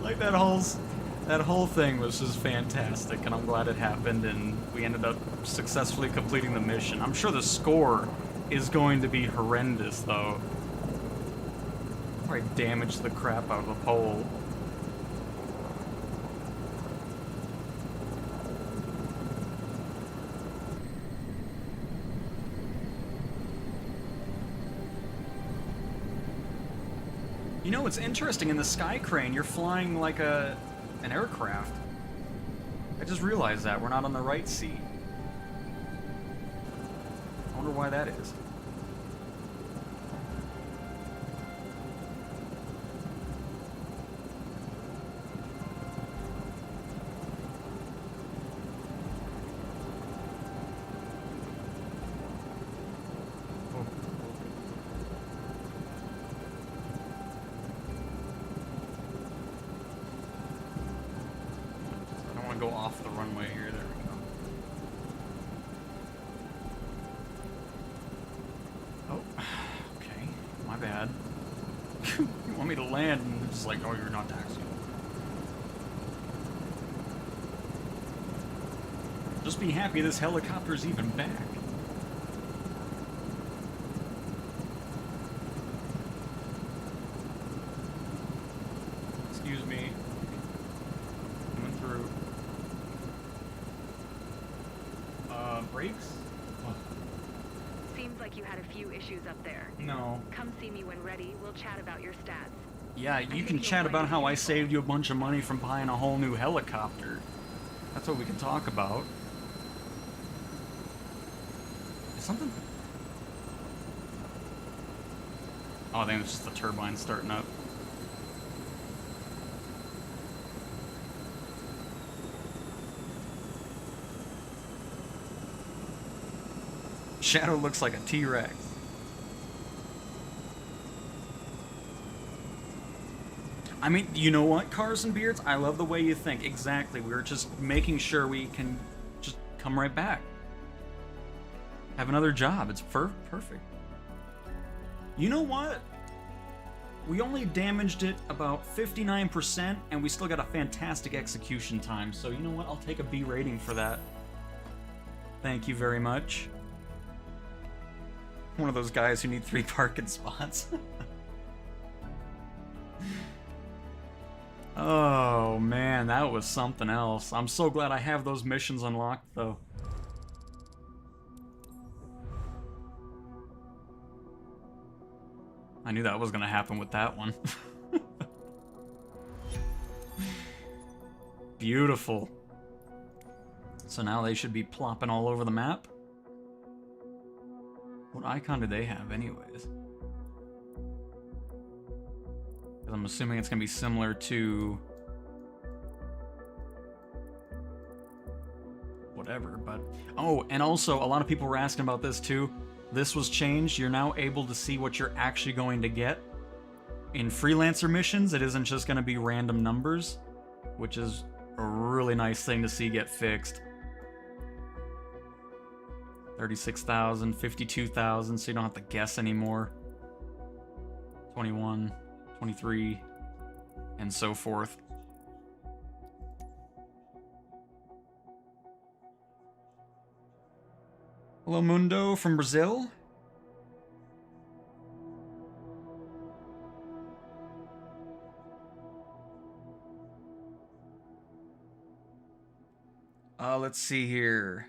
like that whole thing was just fantastic, and I'm glad it happened, and we ended up successfully completing the mission. I'm sure the score is going to be horrendous, though. Probably damage the crap out of the pole. You know, it's interesting, in the sky crane, you're flying like an aircraft. I just realized that. We're not on the right seat. I wonder why that is. Go off the runway here. There we go. Oh, okay. My bad. You want me to land and it's like, oh, you're not taxiing. Just be happy this helicopter's even back. Excuse me. Coming through. Brakes? Oh. Seems like you had a few issues up there. No. Come see me when ready. We'll chat about your stats. Yeah, you can chat about how I saved you a bunch of money from buying a whole new helicopter. That's what we can talk about. Is something... Oh, I think it's just the turbine starting up. Shadow looks like a T-Rex. I mean, you know what, Cars and Beards? I love the way you think. Exactly. We were just making sure we can just come right back. Have another job. It's perfect. You know what? We only damaged it about 59%, and we still got a fantastic execution time. So you know what? I'll take a B rating for that. Thank you very much. One of those guys who need 3 parking spots. Oh man, that was something else. I'm so glad I have those missions unlocked, though. I knew that was gonna happen with that one. Beautiful. So now they should be plopping all over the map. What icon do they have anyways? 'Cause I'm assuming it's gonna be similar to whatever, but... Oh, and also, a lot of people were asking about this too. This was changed. You're now able to see what you're actually going to get. In freelancer missions, it isn't just going to be random numbers, which is a really nice thing to see get fixed. 36,000, 52,000, so you don't have to guess anymore. 21, 23, and so forth. Hello, Mundo from Brazil. Let's see here.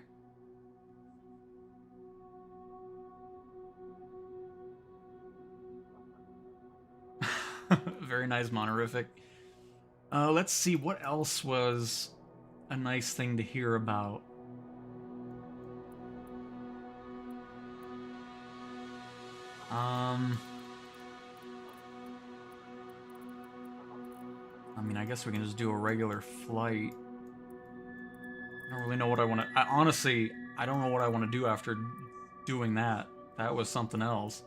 Very nice, Monorific. Let's see, what else was a nice thing to hear about? I mean, I guess we can just do a regular flight. I don't really know what I want to... honestly, I don't know what I want to do after doing that. That was something else.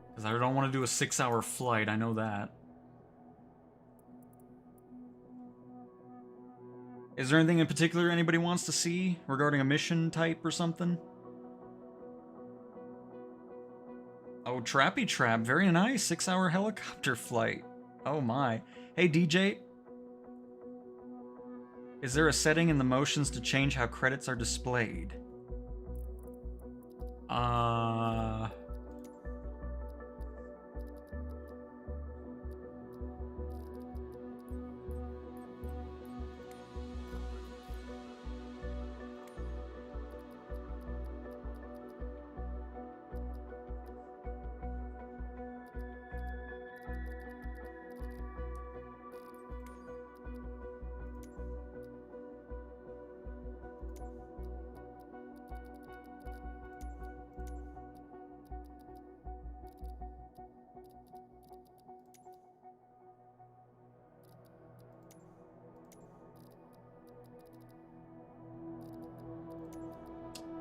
Because I don't want to do a 6-hour flight, I know that. Is there anything in particular anybody wants to see regarding a mission type or something? Oh, Trappy Trap, very nice. 6-hour helicopter flight. Oh my. Hey, DJ. Is there a setting in the motions to change how credits are displayed?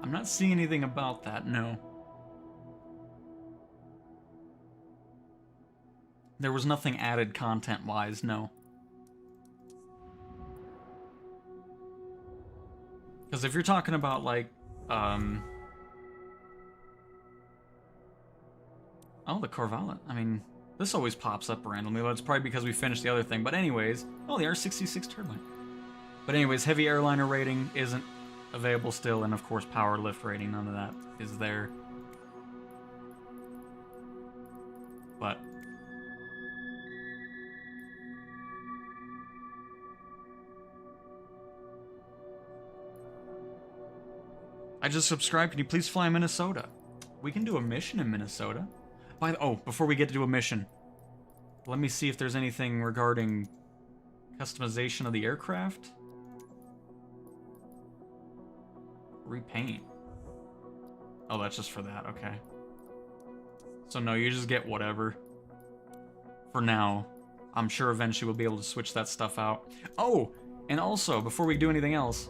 I'm not seeing anything about that, no. There was nothing added content-wise, no. Because if you're talking about, like, oh, the Corvallis. I mean, this always pops up randomly, but it's probably because we finished the other thing. But anyways, oh, the R66 turbine. But anyways, heavy airliner rating isn't available still, and of course power lift rating, none of that is there. But I just subscribed. Can you please fly Minnesota? We can do a mission in Minnesota. Before we get to do a mission, let me see if there's anything regarding customization of the aircraft. Repaint. Oh, that's just for that, okay. So no, you just get whatever. For now. I'm sure eventually we'll be able to switch that stuff out. Oh, and also, before we do anything else,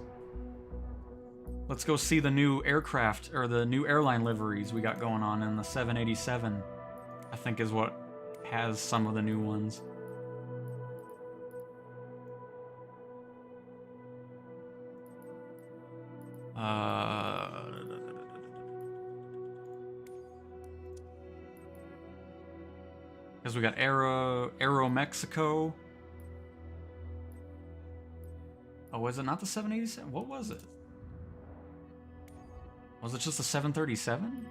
let's go see the new aircraft, or the new airline liveries we got going on in the 787, I think is what has some of the new ones. Because we got Aero Mexico. Oh, was it not the 787? What was it? Was it just the 737?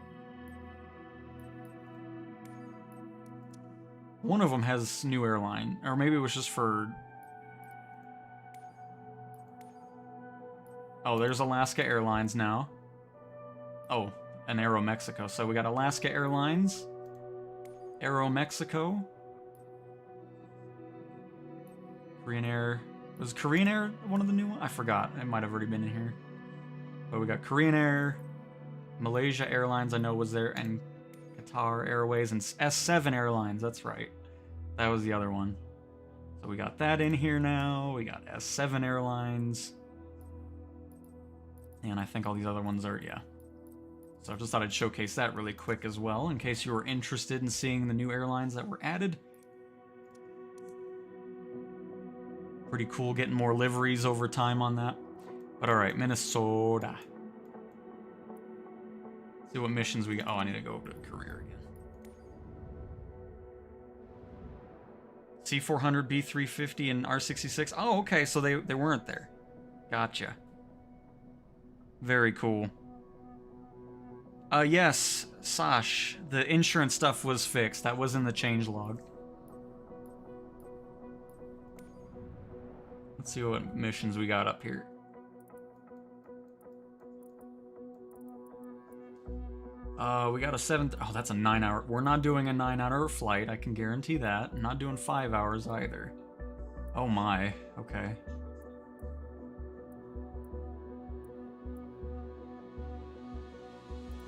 One of them has new airline, or maybe it was just for... Oh, there's Alaska Airlines now. Oh, and Aeromexico. So we got Alaska Airlines, Aeromexico, Korean Air. Was Korean Air one of the new ones? I forgot. It might have already been in here. But we got Korean Air, Malaysia Airlines I know was there, and Qatar Airways, and S7 Airlines. That's right. That was the other one. So we got that in here now. We got S7 Airlines. And I think all these other ones are, yeah. So I just thought I'd showcase that really quick as well, in case you were interested in seeing the new airlines that were added. Pretty cool getting more liveries over time on that. But alright, Minnesota. See what missions we got. Oh, I need to go over to career again. C400, B350, and R66. Oh, okay, so they weren't there. Gotcha. Very cool. Yes, Sash. The insurance stuff was fixed. That was in the changelog. Let's see what missions we got up here. We got a 7... Oh, that's a 9-hour... We're not doing a 9-hour flight, I can guarantee that. I'm not doing 5 hours either. Oh my, okay.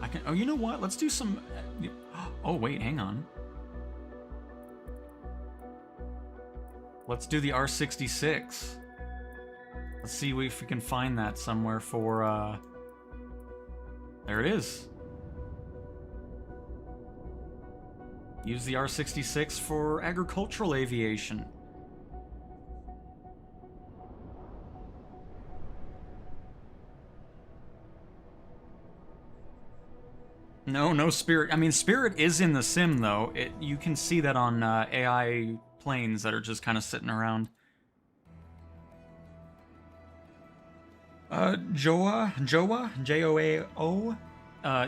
I can... Oh, you know what? Let's do some... Oh, wait, hang on. Let's do the R66. Let's see if we can find that somewhere for, There it is. Use the R66 for agricultural aviation. No Spirit. I mean, Spirit is in the sim, though. You can see that on AI planes that are just kind of sitting around. Joa, Joao.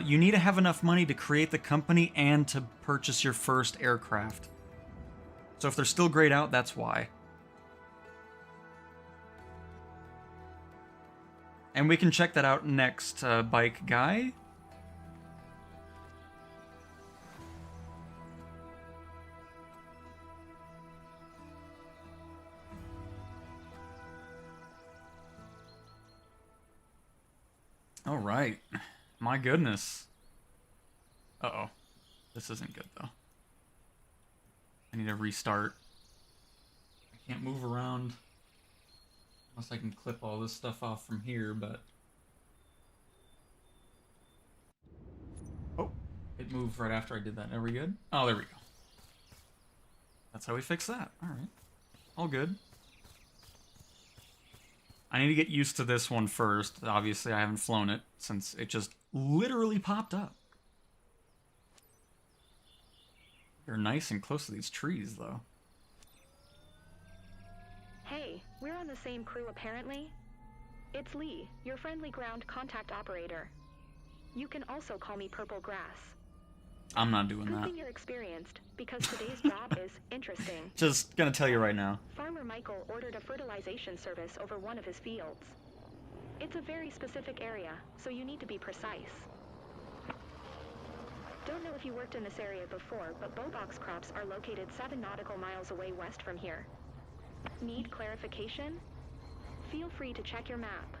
You need to have enough money to create the company and to purchase your first aircraft. So if they're still grayed out, that's why. And we can check that out next, bike guy. All right. My goodness. Uh-oh. This isn't good, though. I need to restart. I can't move around. Unless I can clip all this stuff off from here, but... Oh, it moved right after I did that. Are we good? Oh, there we go. That's how we fix that. All right. All good. I need to get used to this one first. Obviously, I haven't flown it since it just literally popped up. They're nice and close to these trees, though. Hey, we're on the same crew apparently. It's Lee, your friendly ground contact operator. You can also call me Purple Grass. I'm not doing Good that. thing you're experienced, because today's job is interesting. Just gonna tell you right now. Farmer Michael ordered a fertilization service over one of his fields. It's a very specific area, so you need to be precise. Don't know if you worked in this area before, but bowbox crops are located 7 nautical miles away west from here. Need clarification? Feel free to check your map.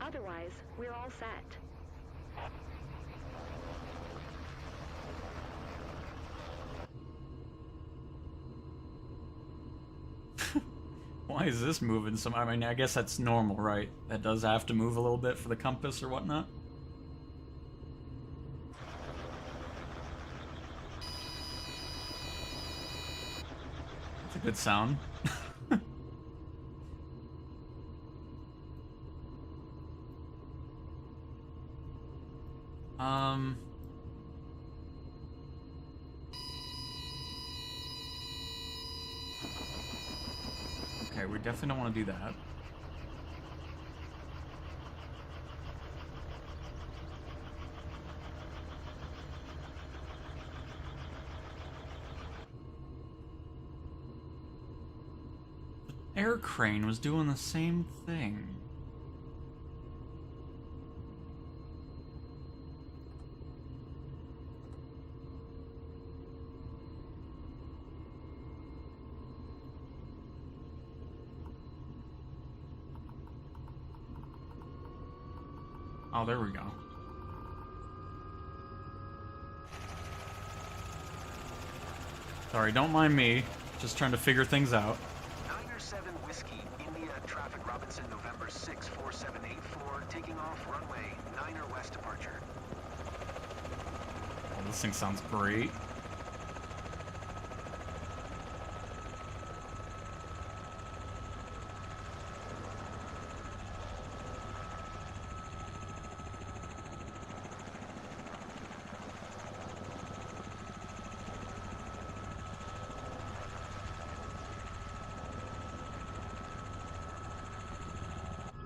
Otherwise, we're all set. Why is this moving so? I mean, I guess that's normal, right? That does have to move a little bit for the compass or whatnot. It's a good sound. Okay, we definitely don't want to do that. The air crane was doing the same thing. Oh, there we go. Sorry, don't mind me. Just trying to figure things out. 907 Whiskey, India, traffic Robinson, November 6, 4784, taking off runway 9er West departure. Oh, this thing sounds great.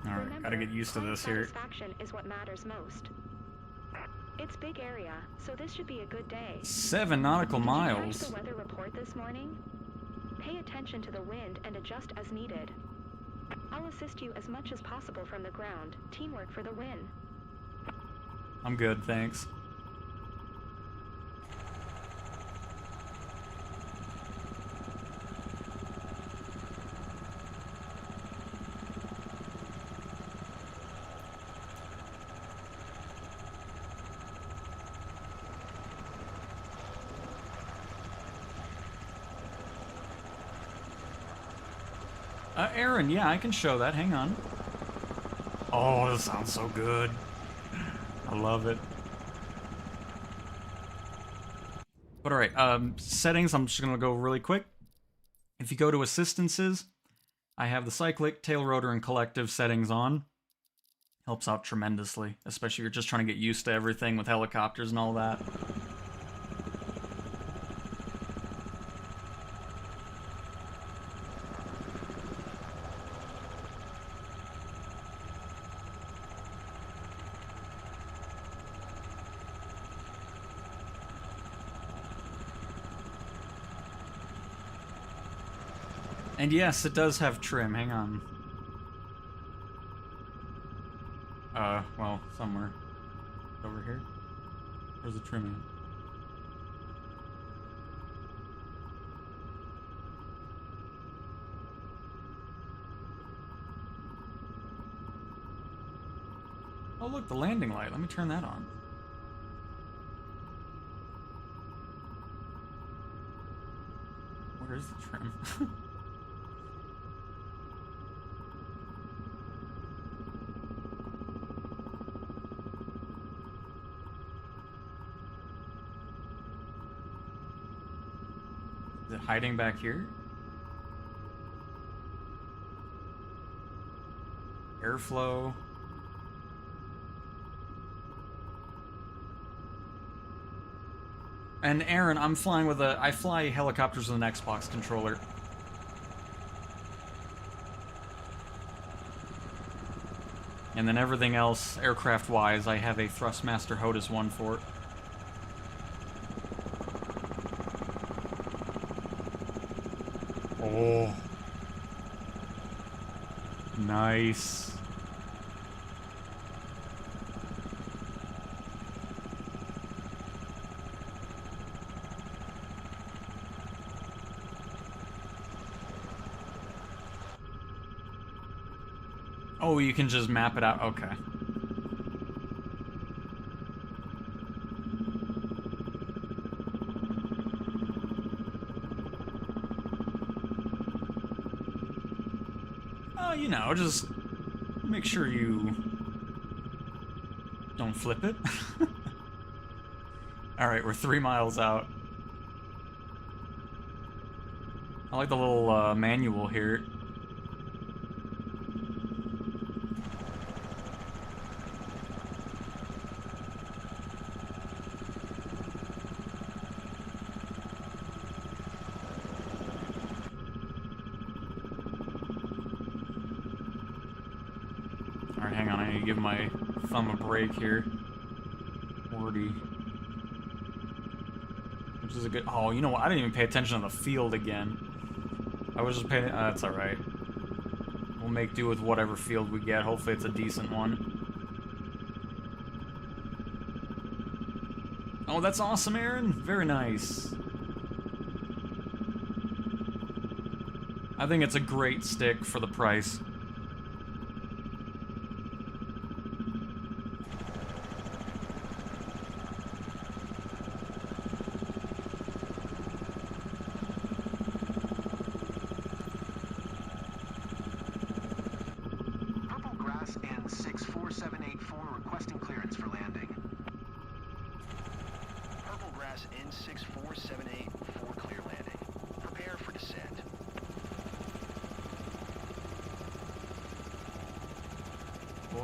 Alright, gotta get used to this here. Satisfaction is what matters most. It's big area, so this should be a good day. 7 nautical Did you catch miles. the weather report this morning? Pay attention to the wind and adjust as needed. I'll assist you as much as possible from the ground. Teamwork for the win. I'm good, thanks. Aaron, yeah, I can show that. Hang on. Oh, this sounds so good. I love it. But alright, settings, I'm just gonna go really quick. If you go to assistances, I have the cyclic, tail rotor, and collective settings on. Helps out tremendously, especially if you're just trying to get used to everything with helicopters and all that. And yes, it does have trim. Hang on. Well, somewhere. Over here? Where's the trim at? Oh look, the landing light. Let me turn that on. Where is the trim? Is it hiding back here? Airflow. And Aaron, I'm flying with I fly helicopters with an Xbox controller. And then everything else, aircraft-wise, I have a Thrustmaster HOTAS 1 for. Oh. Nice. Oh, you can just map it out. Okay. You know, just make sure you don't flip it. Alright, we're 3 miles out. I like the little manual here. Alright, hang on, I need to give my thumb a break here. 40. Which is a good... Oh, you know what? I didn't even pay attention to the field again. I was just paying... That's alright. We'll make do with whatever field we get. Hopefully it's a decent one. Oh, that's awesome, Aaron. Very nice. I think it's a great stick for the price.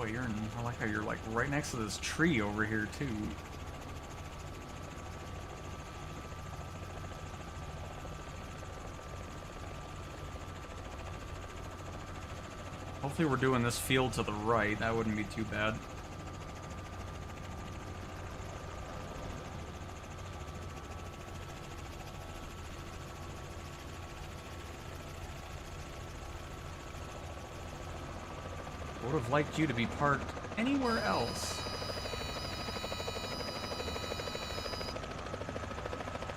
Boy, I like how you're like right next to this tree over here too. Hopefully we're doing this field to the right. That wouldn't be too bad. Would have liked you to be parked anywhere else.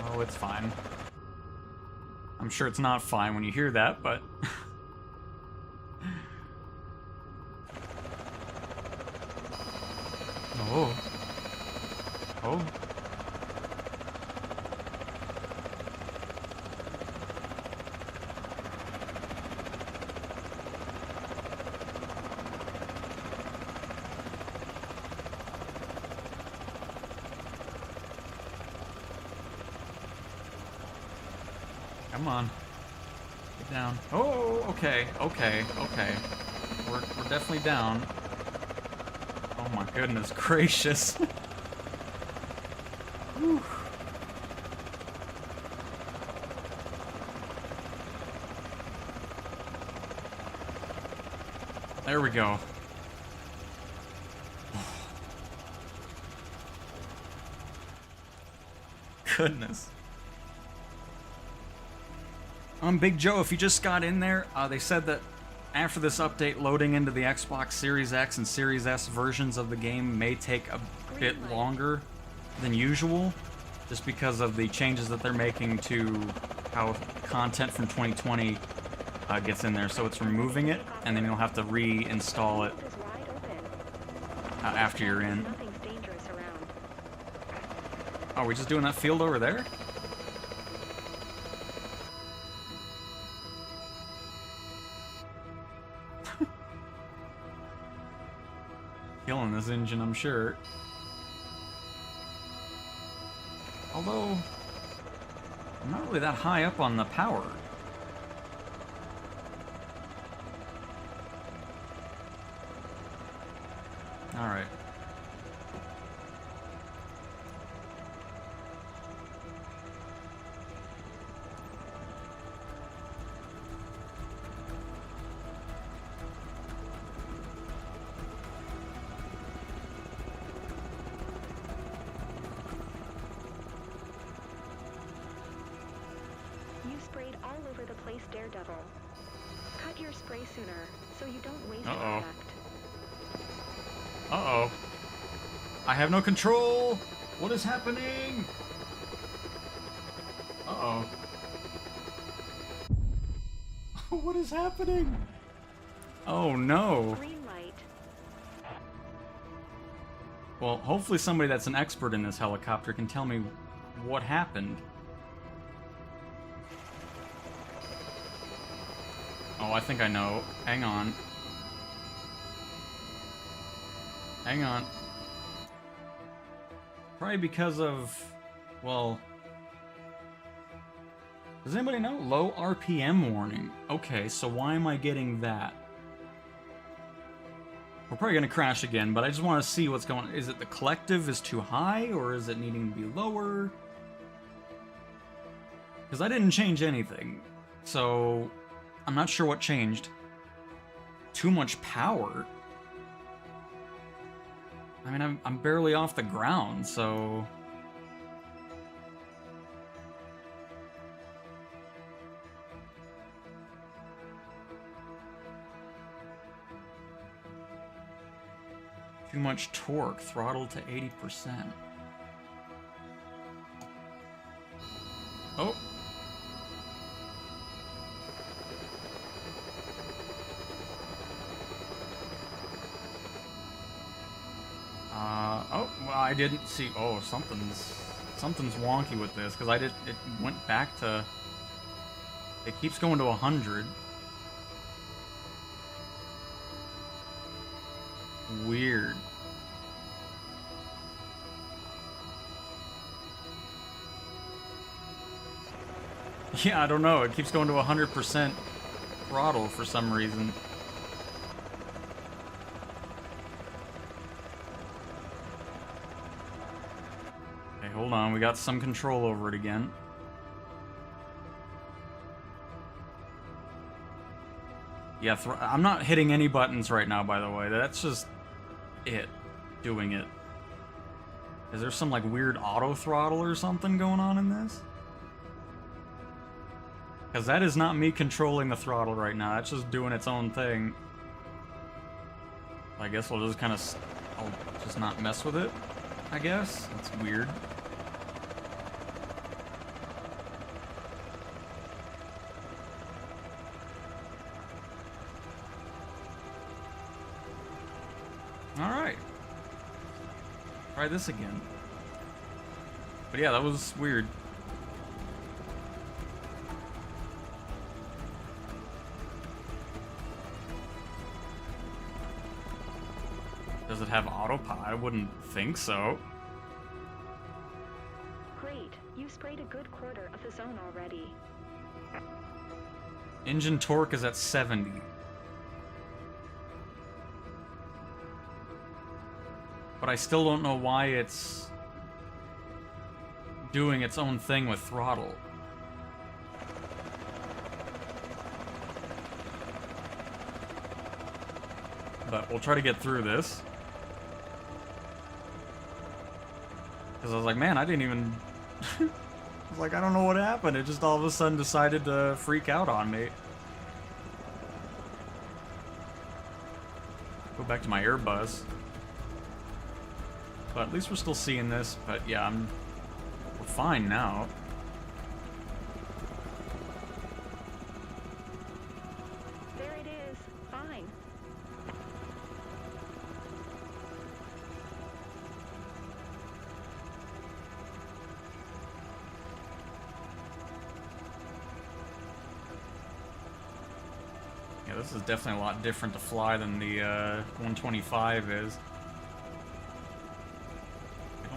Oh, it's fine. I'm sure it's not fine when you hear that, but... Oh. Oh. Come on. Get down. Oh, okay, okay, okay. We're definitely down. Oh my goodness gracious. Whew. There we go. Goodness. Big Joe, if you just got in there, they said that after this update, loading into the Xbox Series X and Series S versions of the game may take a bit longer than usual, just because of the changes that they're making to how content from 2020 gets in there. So it's removing it, and then you'll have to reinstall it after you're in. Oh, are we just doing that field over there? Killing this engine, I'm sure. Although, I'm not really that high up on the power. Alright. Daredevil. Cut your spray sooner, so you don't waste Uh-oh. product. Uh-oh. I have no control! What is happening? Uh-oh. What is happening? Oh no. Green light. Well, hopefully somebody that's an expert in this helicopter can tell me what happened. Oh, I think I know. Hang on. Hang on. Probably because of, well... Does anybody know? Low RPM warning. Okay, so why am I getting that? We're probably gonna crash again, but I just want to see what's going on. Is it the collective is too high, or is it needing to be lower? Because I didn't change anything, so... I'm not sure what changed. Too much power? I mean, I'm barely off the ground, so... Too much torque, throttle to 80%. Oh! Oh, well, I didn't see. Oh, something's wonky with this because it went back to. It keeps going to 100. Weird. Yeah, I don't know. It keeps going to 100% throttle for some reason. on, we got some control over it again. Yeah, I'm not hitting any buttons right now, by the way. That's just it doing it. Is there some, like, weird auto throttle or something going on in this? Because that is not me controlling the throttle right now. That's just doing its own thing. I guess we'll just kind of... I'll just not mess with it, I guess. That's weird. Alright. Try this again. But yeah, that was weird. Does it have autopilot? I wouldn't think so. Great. You sprayed a good quarter of the zone already. Engine torque is at 70. But I still don't know why it's doing its own thing with throttle. But we'll try to get through this. Because I was like, man, I didn't even... I was like, I don't know what happened. It just all of a sudden decided to freak out on me. Go back to my Airbus. But at least we're still seeing this. But yeah, we're fine now. There it is. Fine. Yeah, this is definitely a lot different to fly than the 125 is.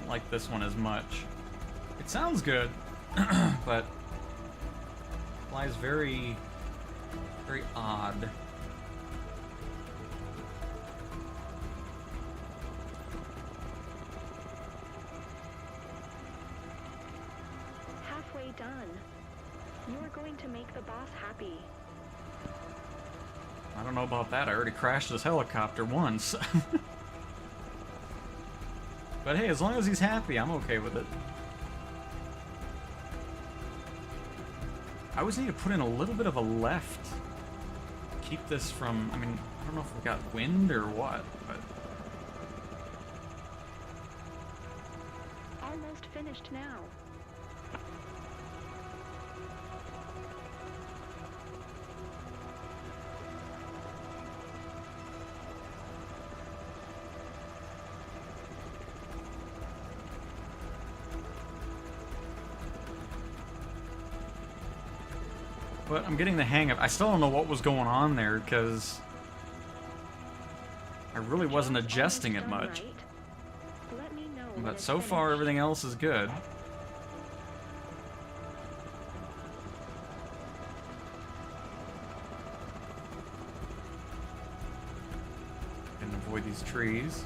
Like this one as much. It sounds good, but flies very, very odd. Halfway done. You are going to make the boss happy. I don't know about that. I already crashed this helicopter once. But hey, as long as he's happy, I'm okay with it. I always need to put in a little bit of a left. Keep this from, I mean, I don't know if we got wind or what, but... Almost finished now. But I'm getting the hang of... I still don't know what was going on there, because... I really wasn't adjusting it much. Let me know when But it's so far, finished. everything else is good. Can avoid these trees.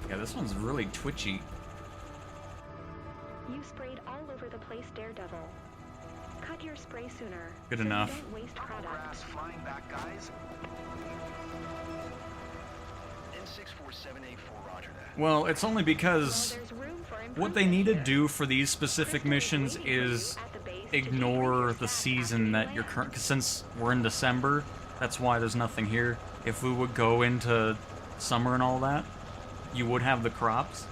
Yeah, this one's really twitchy. You sprayed all over the place, Daredevil. Cut your spray sooner. Good so you enough. don't waste Purple product. grass flying back, guys. N64784, roger that. Well, it's only Well, because there's room for what they improvement need to here. do for these specific Crystal missions waiting for you is at the base to ignore deliver your the stats season after that you you're land. current. Since we're in December, that's why there's nothing here. If we would go into summer and all that, you would have the crops.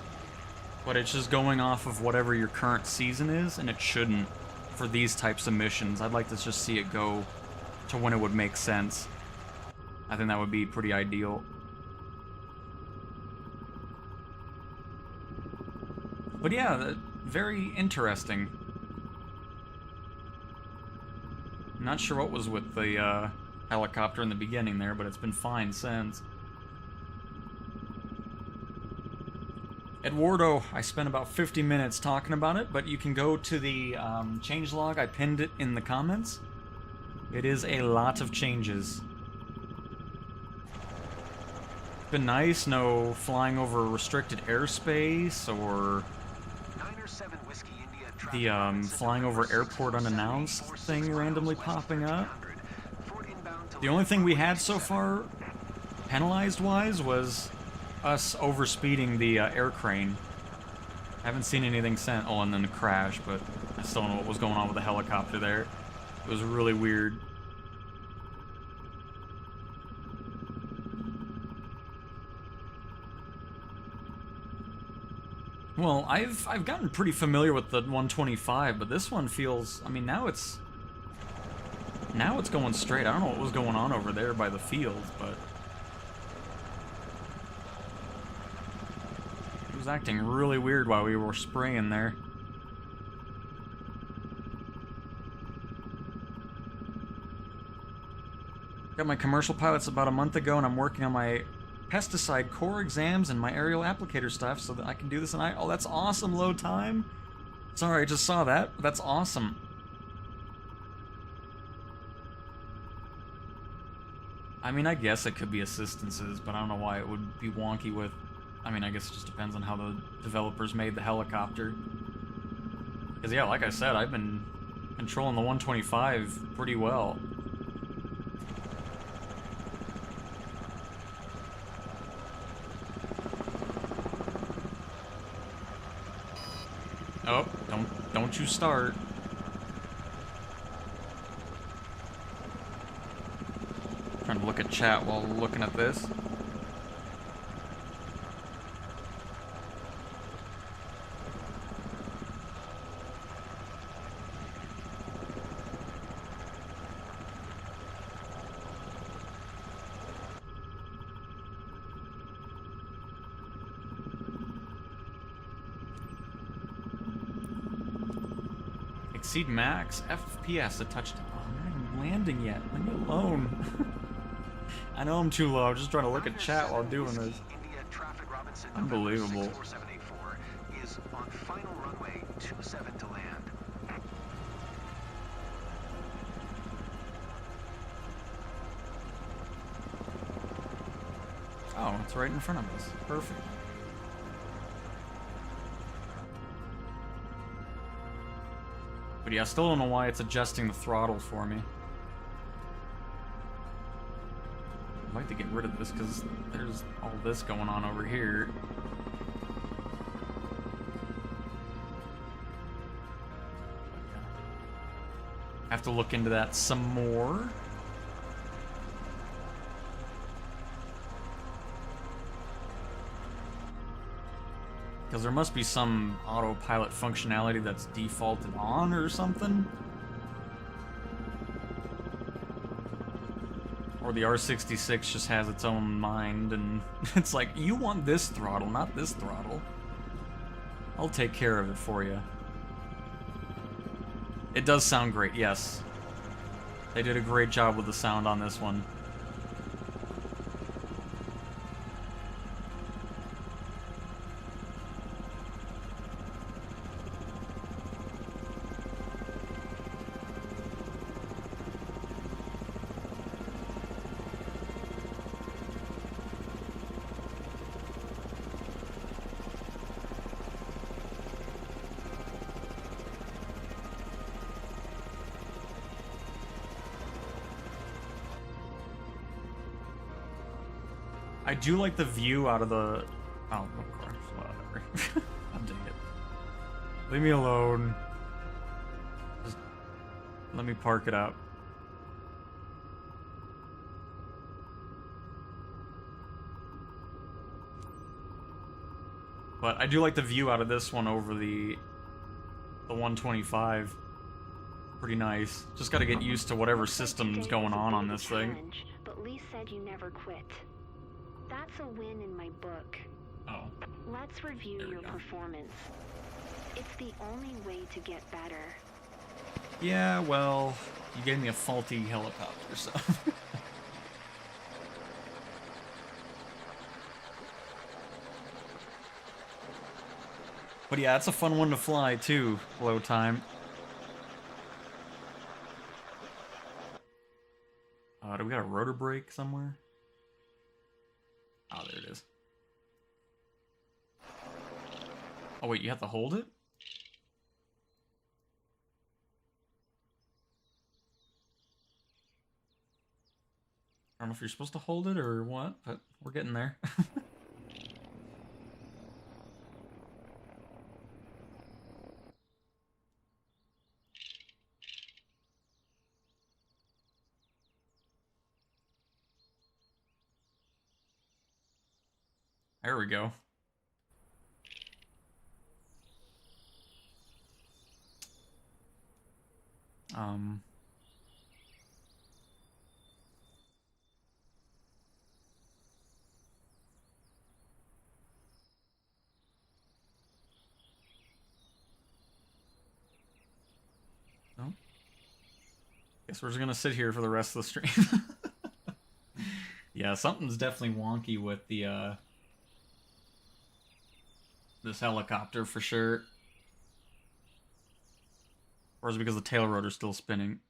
But it's just going off of whatever your current season is, and it shouldn't for these types of missions. I'd like to just see it go to when it would make sense. I think that would be pretty ideal. But yeah, very interesting. Not sure what was with the helicopter in the beginning there, but it's been fine since. Eduardo, I spent about 50 minutes talking about it, but you can go to the changelog. I pinned it in the comments. It is a lot of changes. Been nice, no flying over restricted airspace or 907 Whiskey India the flying over airport unannounced thing randomly popping up. The only thing we had so far, penalized-wise, was us overspeeding the air crane. Haven't seen anything since. Oh, and then the crash, but I still don't know what was going on with the helicopter there. It was really weird. Well, I've gotten pretty familiar with the 125, but this one feels, I mean, now it's going straight. I don't know what was going on over there by the field, but it was acting really weird while we were spraying there. Got my commercial pilots about a month ago, and I'm working on my pesticide core exams and my aerial applicator stuff so that I can do this tonight. Oh, that's awesome, low time. Sorry, I just saw that. That's awesome. I mean, I guess it could be assistances, but I don't know why it would be wonky with... I mean, I guess it just depends on how the developers made the helicopter. Because, yeah, like I said, I've been controlling the 125 pretty well. Oh, don't you start. Trying to look at chat while looking at this. Exceed max FPS a touchdown. Oh, I'm not even landing yet. Leave me alone. I know I'm too low. I'm just trying to look at chat while doing this. Unbelievable. Is on final runway 27 to land. Oh, it's right in front of us. Perfect. But yeah, I still don't know why it's adjusting the throttle for me. I'd like to get rid of this because there's all this going on over here. Have to look into that some more. Because there must be some autopilot functionality that's defaulted on or something. Or the R66 just has its own mind and it's like, you want this throttle, not this throttle. I'll take care of it for you. It does sound great, yes. They did a great job with the sound on this one. I do like the view out of the... Oh, of course, whatever. I'm doing it. Leave me alone. Just let me park it up. But I do like the view out of this one over the 125. Pretty nice. Just gotta get used to whatever system's going on this thing. But Lee said you never quit. That's a win in my book. Oh. Let's review your performance. It's the only way to get better. Yeah, well, you gave me a faulty helicopter, so... But yeah, it's a fun one to fly, too, low time. Do we got a rotor brake somewhere? Oh, there it is. Oh, wait, you have to hold it? I don't know if you're supposed to hold it or what, but we're getting there. There we go. No? Guess we're just gonna sit here for the rest of the stream. Yeah, something's definitely wonky with the, this helicopter for sure. Or is it because the tail rotor's still spinning?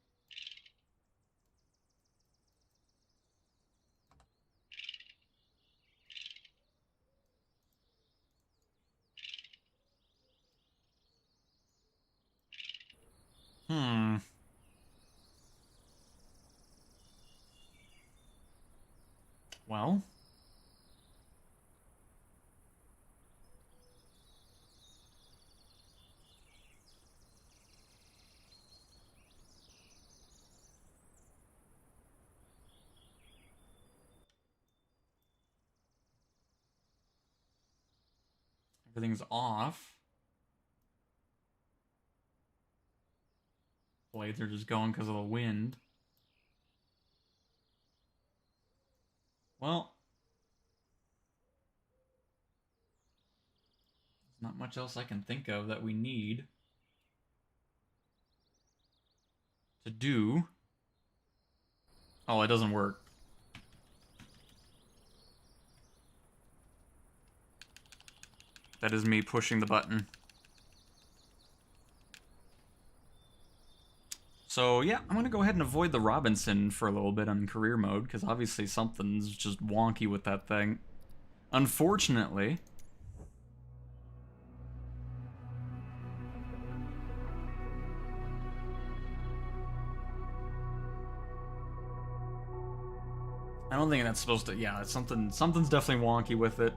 Well. Everything's off. Blades are just going because of the wind. Well. There's not much else I can think of that we need to do. Oh, it doesn't work. That is me pushing the button. So yeah, I'm gonna go ahead and avoid the Robinson for a little bit on career mode, because obviously something's just wonky with that thing. Unfortunately. I don't think that's supposed to, yeah, it's something's definitely wonky with it.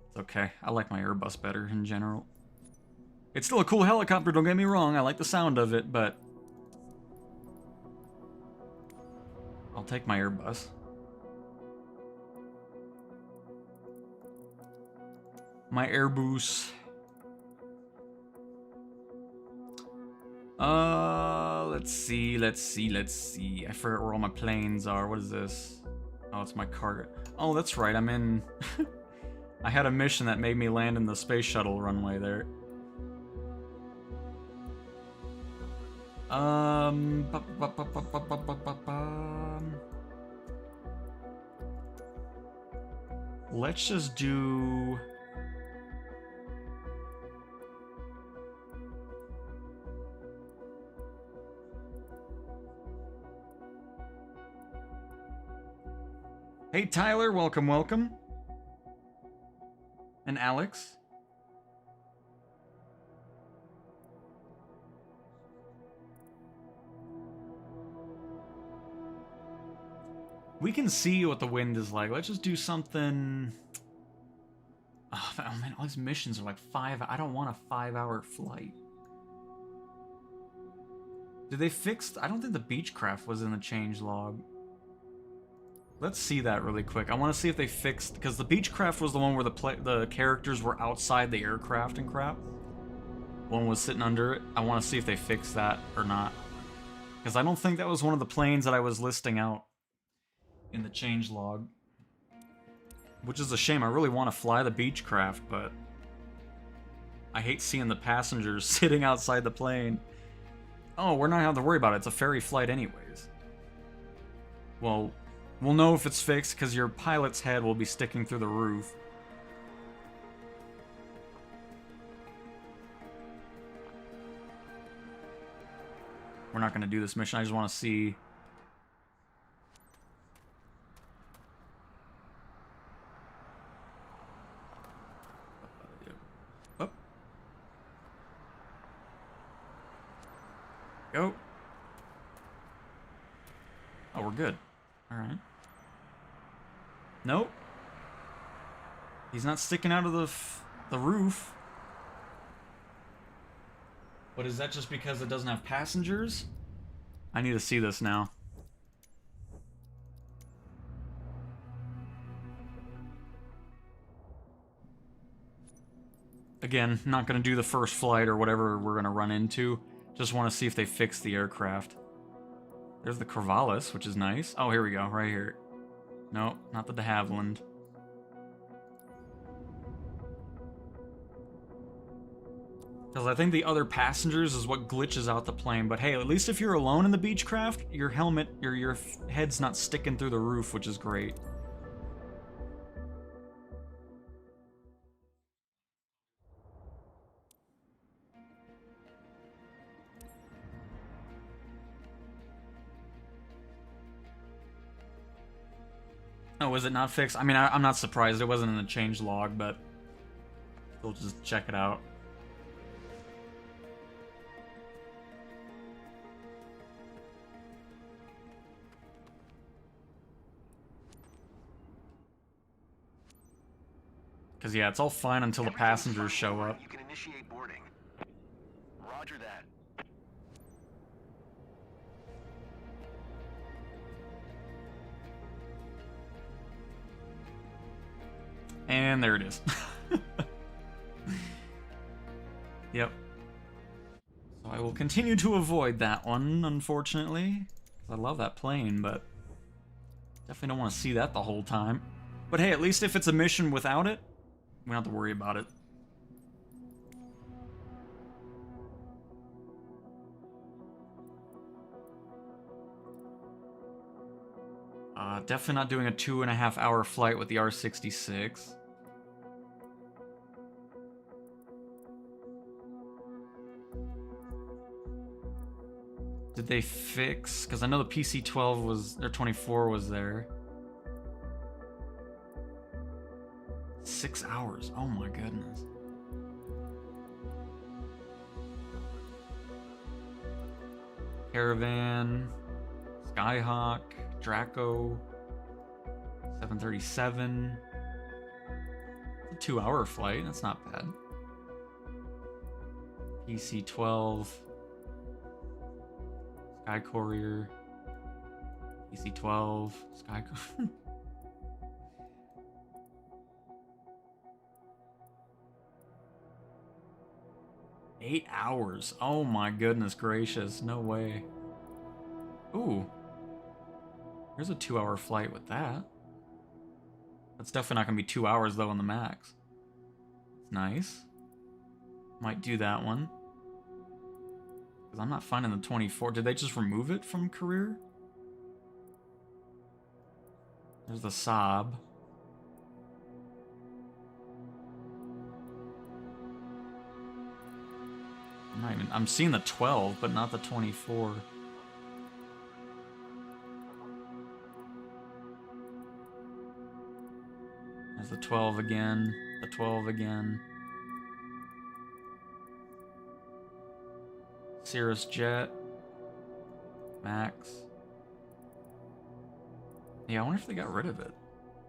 It's okay, I like my Airbus better in general. It's still a cool helicopter, don't get me wrong, I like the sound of it, but I'll take my Airbus. My Airbus. Let's see. I forget where all my planes are. What is this? Oh, it's my cargo. Oh, that's right, I'm in... I had a mission that made me land in the space shuttle runway there. Let's just do... Hey Tyler, welcome, welcome. And Alex. We can see what the wind is like. Let's just do something... Oh man, all these missions are like 5... I don't want a 5-hour flight. Did they fix... I don't think the Beechcraft was in the change log. Let's see that really quick. I want to see if they fixed... Because the Beechcraft was the one where the characters were outside the aircraft and crap. One was sitting under it. I want to see if they fixed that or not. Because I don't think that was one of the planes that I was listing out in the change log. Which is a shame. I really want to fly the Beechcraft, but I hate seeing the passengers sitting outside the plane. Oh, we're not having to worry about it. It's a ferry flight anyways. Well, we'll know if it's fixed because your pilot's head will be sticking through the roof. We're not going to do this mission. I just want to see... Go. Oh, we're good. Alright. Nope. He's not sticking out of the roof. But is that just because it doesn't have passengers? I need to see this now. Again, not going to do the first flight or whatever we're going to run into. Just want to see if they fix the aircraft. There's the Corvallis, which is nice. Oh, here we go, right here. No, not the de Havilland. Because I think the other passengers is what glitches out the plane. But hey, at least if you're alone in the Beechcraft, your helmet, your head's not sticking through the roof, which is great. Oh, was it not fixed? I mean, I'm not surprised. It wasn't in the change log, but we'll just check it out. Because, yeah, it's all fine until the passengers show up. You can initiate boarding. Roger that. And there it is. Yep. So I will continue to avoid that one, unfortunately. Because I love that plane, but definitely don't want to see that the whole time. But hey, at least if it's a mission without it, we don't have to worry about it. Definitely not doing a 2.5-hour flight with the R-66. Did they fix? Because I know the PC-12 was, or 24 was there. 6 hours. Oh my goodness. Caravan, Skyhawk, Draco, 737. It's a 2-hour flight. That's not bad. PC-12, Sky Courier, PC-12, Sky Courier. Eight hours. Oh my goodness gracious. No way. Ooh. Here's a 2-hour flight with that. That's definitely not going to be 2 hours though on the max. It's nice. Might do that one. Because I'm not finding the 24. Did they just remove it from career? There's the Saab. I'm seeing the 12, but not the 24. There's the 12 again, the 12 again. Cirrus Jet. Max. Yeah, I wonder if they got rid of it.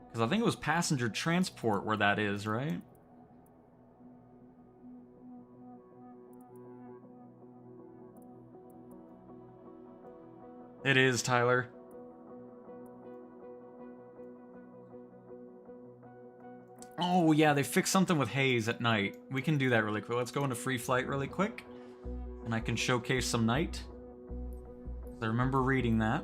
Because I think it was passenger transport where that is, right? It is, Tyler. Oh, yeah, they fixed something with haze at night. We can do that really quick. Let's go into free flight really quick. And I can showcase some night. I remember reading that.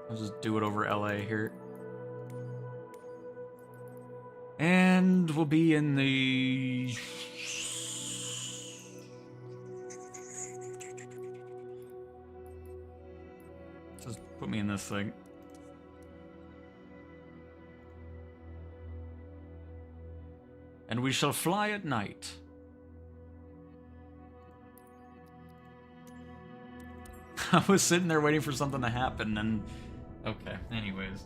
I'll just do it over LA here. And we'll be in the... Just put me in this thing. And we shall fly at night. I was sitting there waiting for something to happen and... Okay, anyways.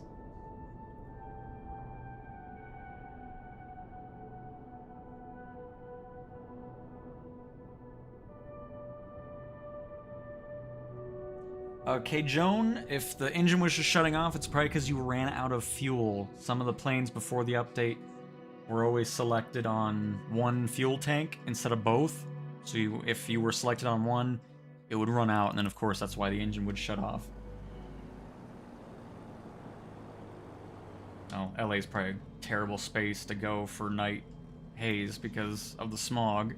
Okay, Joan, if the engine was just shutting off, it's probably because you ran out of fuel. Some of the planes before the update were always selected on one fuel tank instead of both. So if you were selected on one, it would run out, and then of course that's why the engine would shut off. Oh, LA's probably a terrible space to go for night haze because of the smog.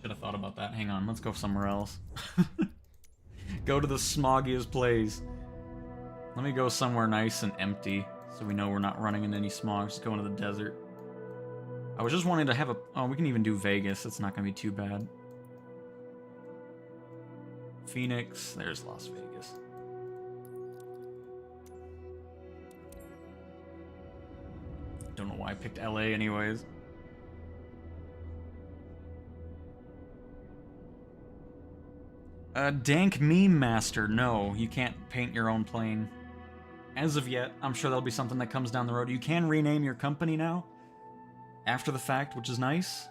Should have thought about that. Hang on, let's go somewhere else. Go to the smoggiest place. Let me go somewhere nice and empty so we know we're not running into any smog. Just go into the desert. I was just wanting to have a... Oh, we can even do Vegas. It's not going to be too bad. Phoenix. There's Las Vegas. Don't know why I picked LA anyways. Dank Meme Master. No, you can't paint your own plane. As of yet, I'm sure that'll be something that comes down the road. You can rename your company now, after the fact, which is nice.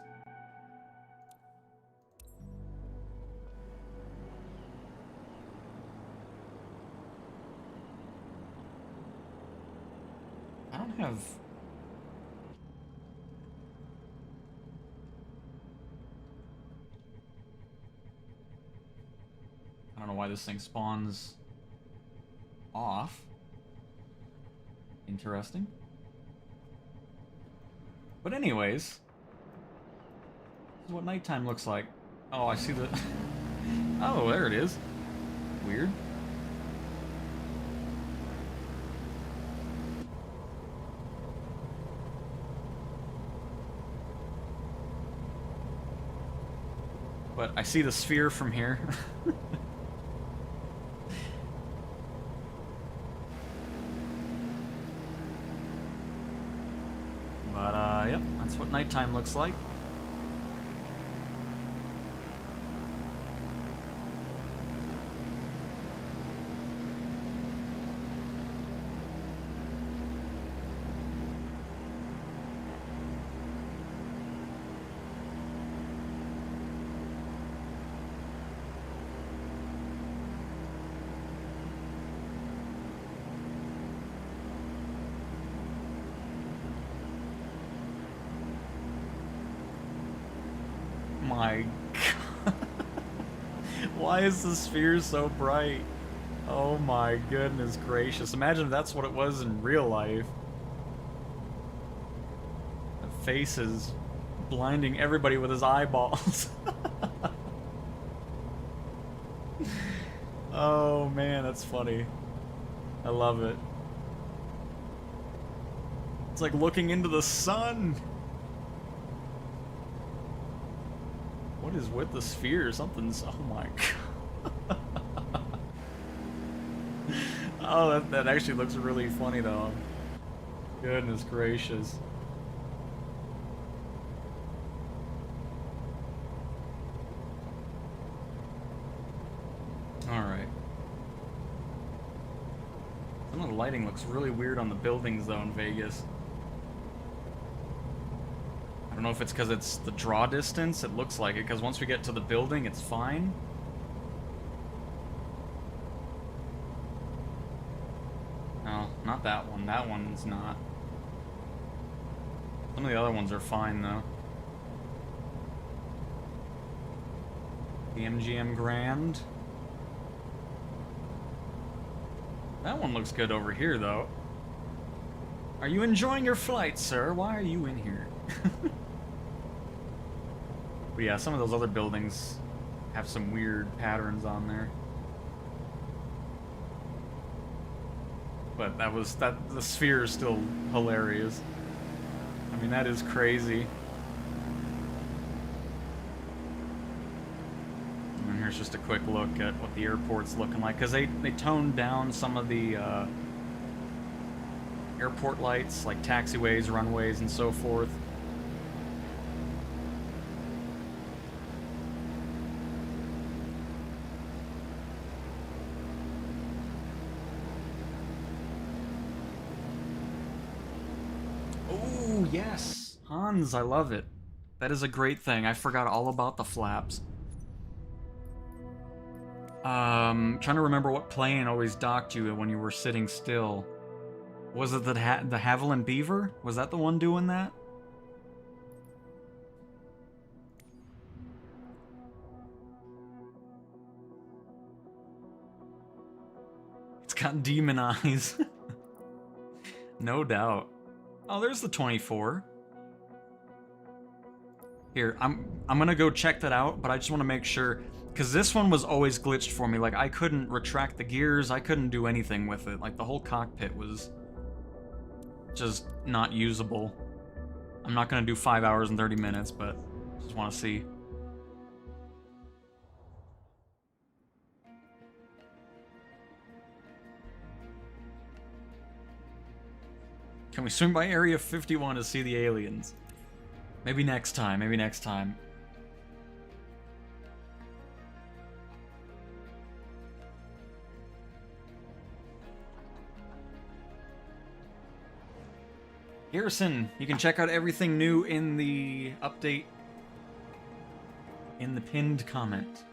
I don't have... I don't know why this thing spawns off. Interesting. But anyways, this is what nighttime looks like. Oh, I see the... Oh, there it is. Weird. But I see the sphere from here. But, yep, that's what nighttime looks like. My God. Why is the sphere so bright? Oh my goodness gracious. Imagine if that's what it was in real life. The face is blinding everybody with his eyeballs. Oh man, that's funny. I love it. It's like looking into the sun. What is with the sphere? Something's... Oh my God. Oh, that actually looks really funny though. Goodness gracious. Alright. Some of the lighting looks really weird on the buildings though in Vegas. I don't know if it's because it's the draw distance. It looks like it, because once we get to the building, it's fine. No, not that one. That one's not. Some of the other ones are fine, though. The MGM Grand. That one looks good over here, though. Are you enjoying your flight, sir? Why are you in here? But yeah, some of those other buildings have some weird patterns on there. But the sphere is still hilarious. I mean, that is crazy. And here's just a quick look at what the airport's looking like, because they toned down some of the airport lights, like taxiways, runways, and so forth. Oh, yes! Hans, I love it. That is a great thing. I forgot all about the flaps. Trying to remember what plane always docked you when you were sitting still. Was it the Haviland Beaver? Was that the one doing that? It's got demon eyes. No doubt. Oh, there's the 24. Here, I'm gonna go check that out, but I just want to make sure, because this one was always glitched for me. Like, I couldn't retract the gears, I couldn't do anything with it. Like, the whole cockpit was just not usable. I'm not gonna do 5 hours and 30 minutes, but just want to see. Can we swing by Area 51 to see the aliens? Maybe next time, maybe next time. Garrison, you can check out everything new in the update in the pinned comment.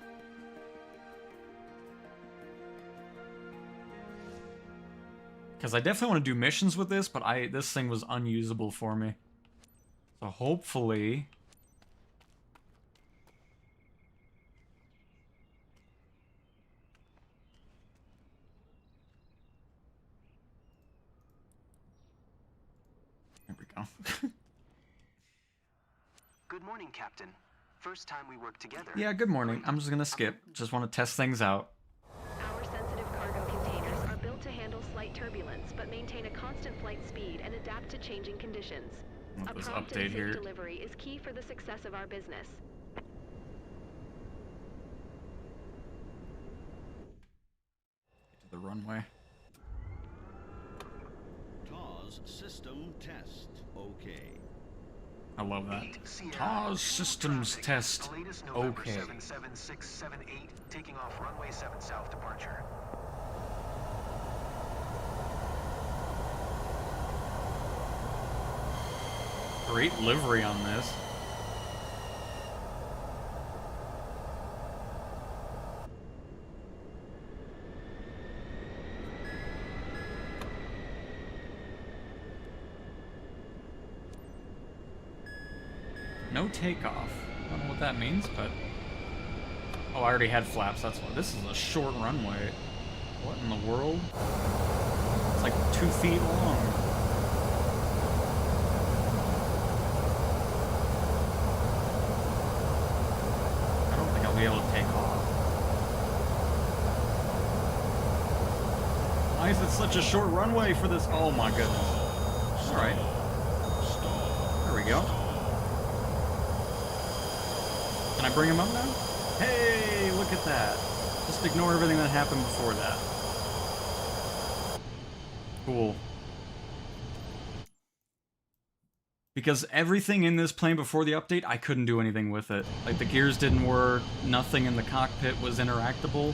Because I definitely want to do missions with this, but this thing was unusable for me. So hopefully... There we go. Good morning, Captain. First time we work together. Yeah, good morning. I'm just gonna skip. Just want to test things out. Our sensitive cargo containers are built to handle slight turbulence, but maintain a constant flight speed and adapt to changing conditions. A This prompt update and safe here. delivery is key for the success of our business. To the runway. TAWS system test. Okay. I love that. Sierra, TAWS systems traffic. test. The latest November Okay. 77678, taking off runway 7 south departure. Great livery on this. No takeoff. I don't know what that means, but... Oh, I already had flaps, that's why. This is a short runway. What in the world? It's like 2 feet long. I don't think I'll be able to take off. Why is it such a short runway for this? Oh my goodness. Alright. There we go. Can I bring him up now? Hey, look at that. Just ignore everything that happened before that. Cool. Because everything in this plane before the update, I couldn't do anything with it. Like, the gears didn't work, nothing in the cockpit was interactable.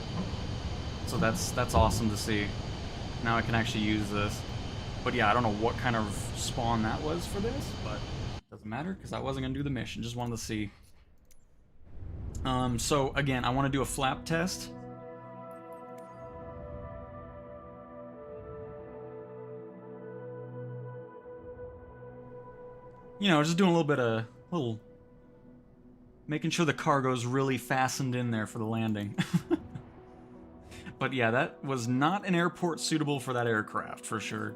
So that's awesome to see. Now I can actually use this. But yeah, I don't know what kind of spawn that was for this, but it doesn't matter, because I wasn't going to do the mission, just wanted to see. So again, I want to do a flap test. You know, just doing a little bit of, making sure the cargo's really fastened in there for the landing. But yeah, that was not an airport suitable for that aircraft, for sure.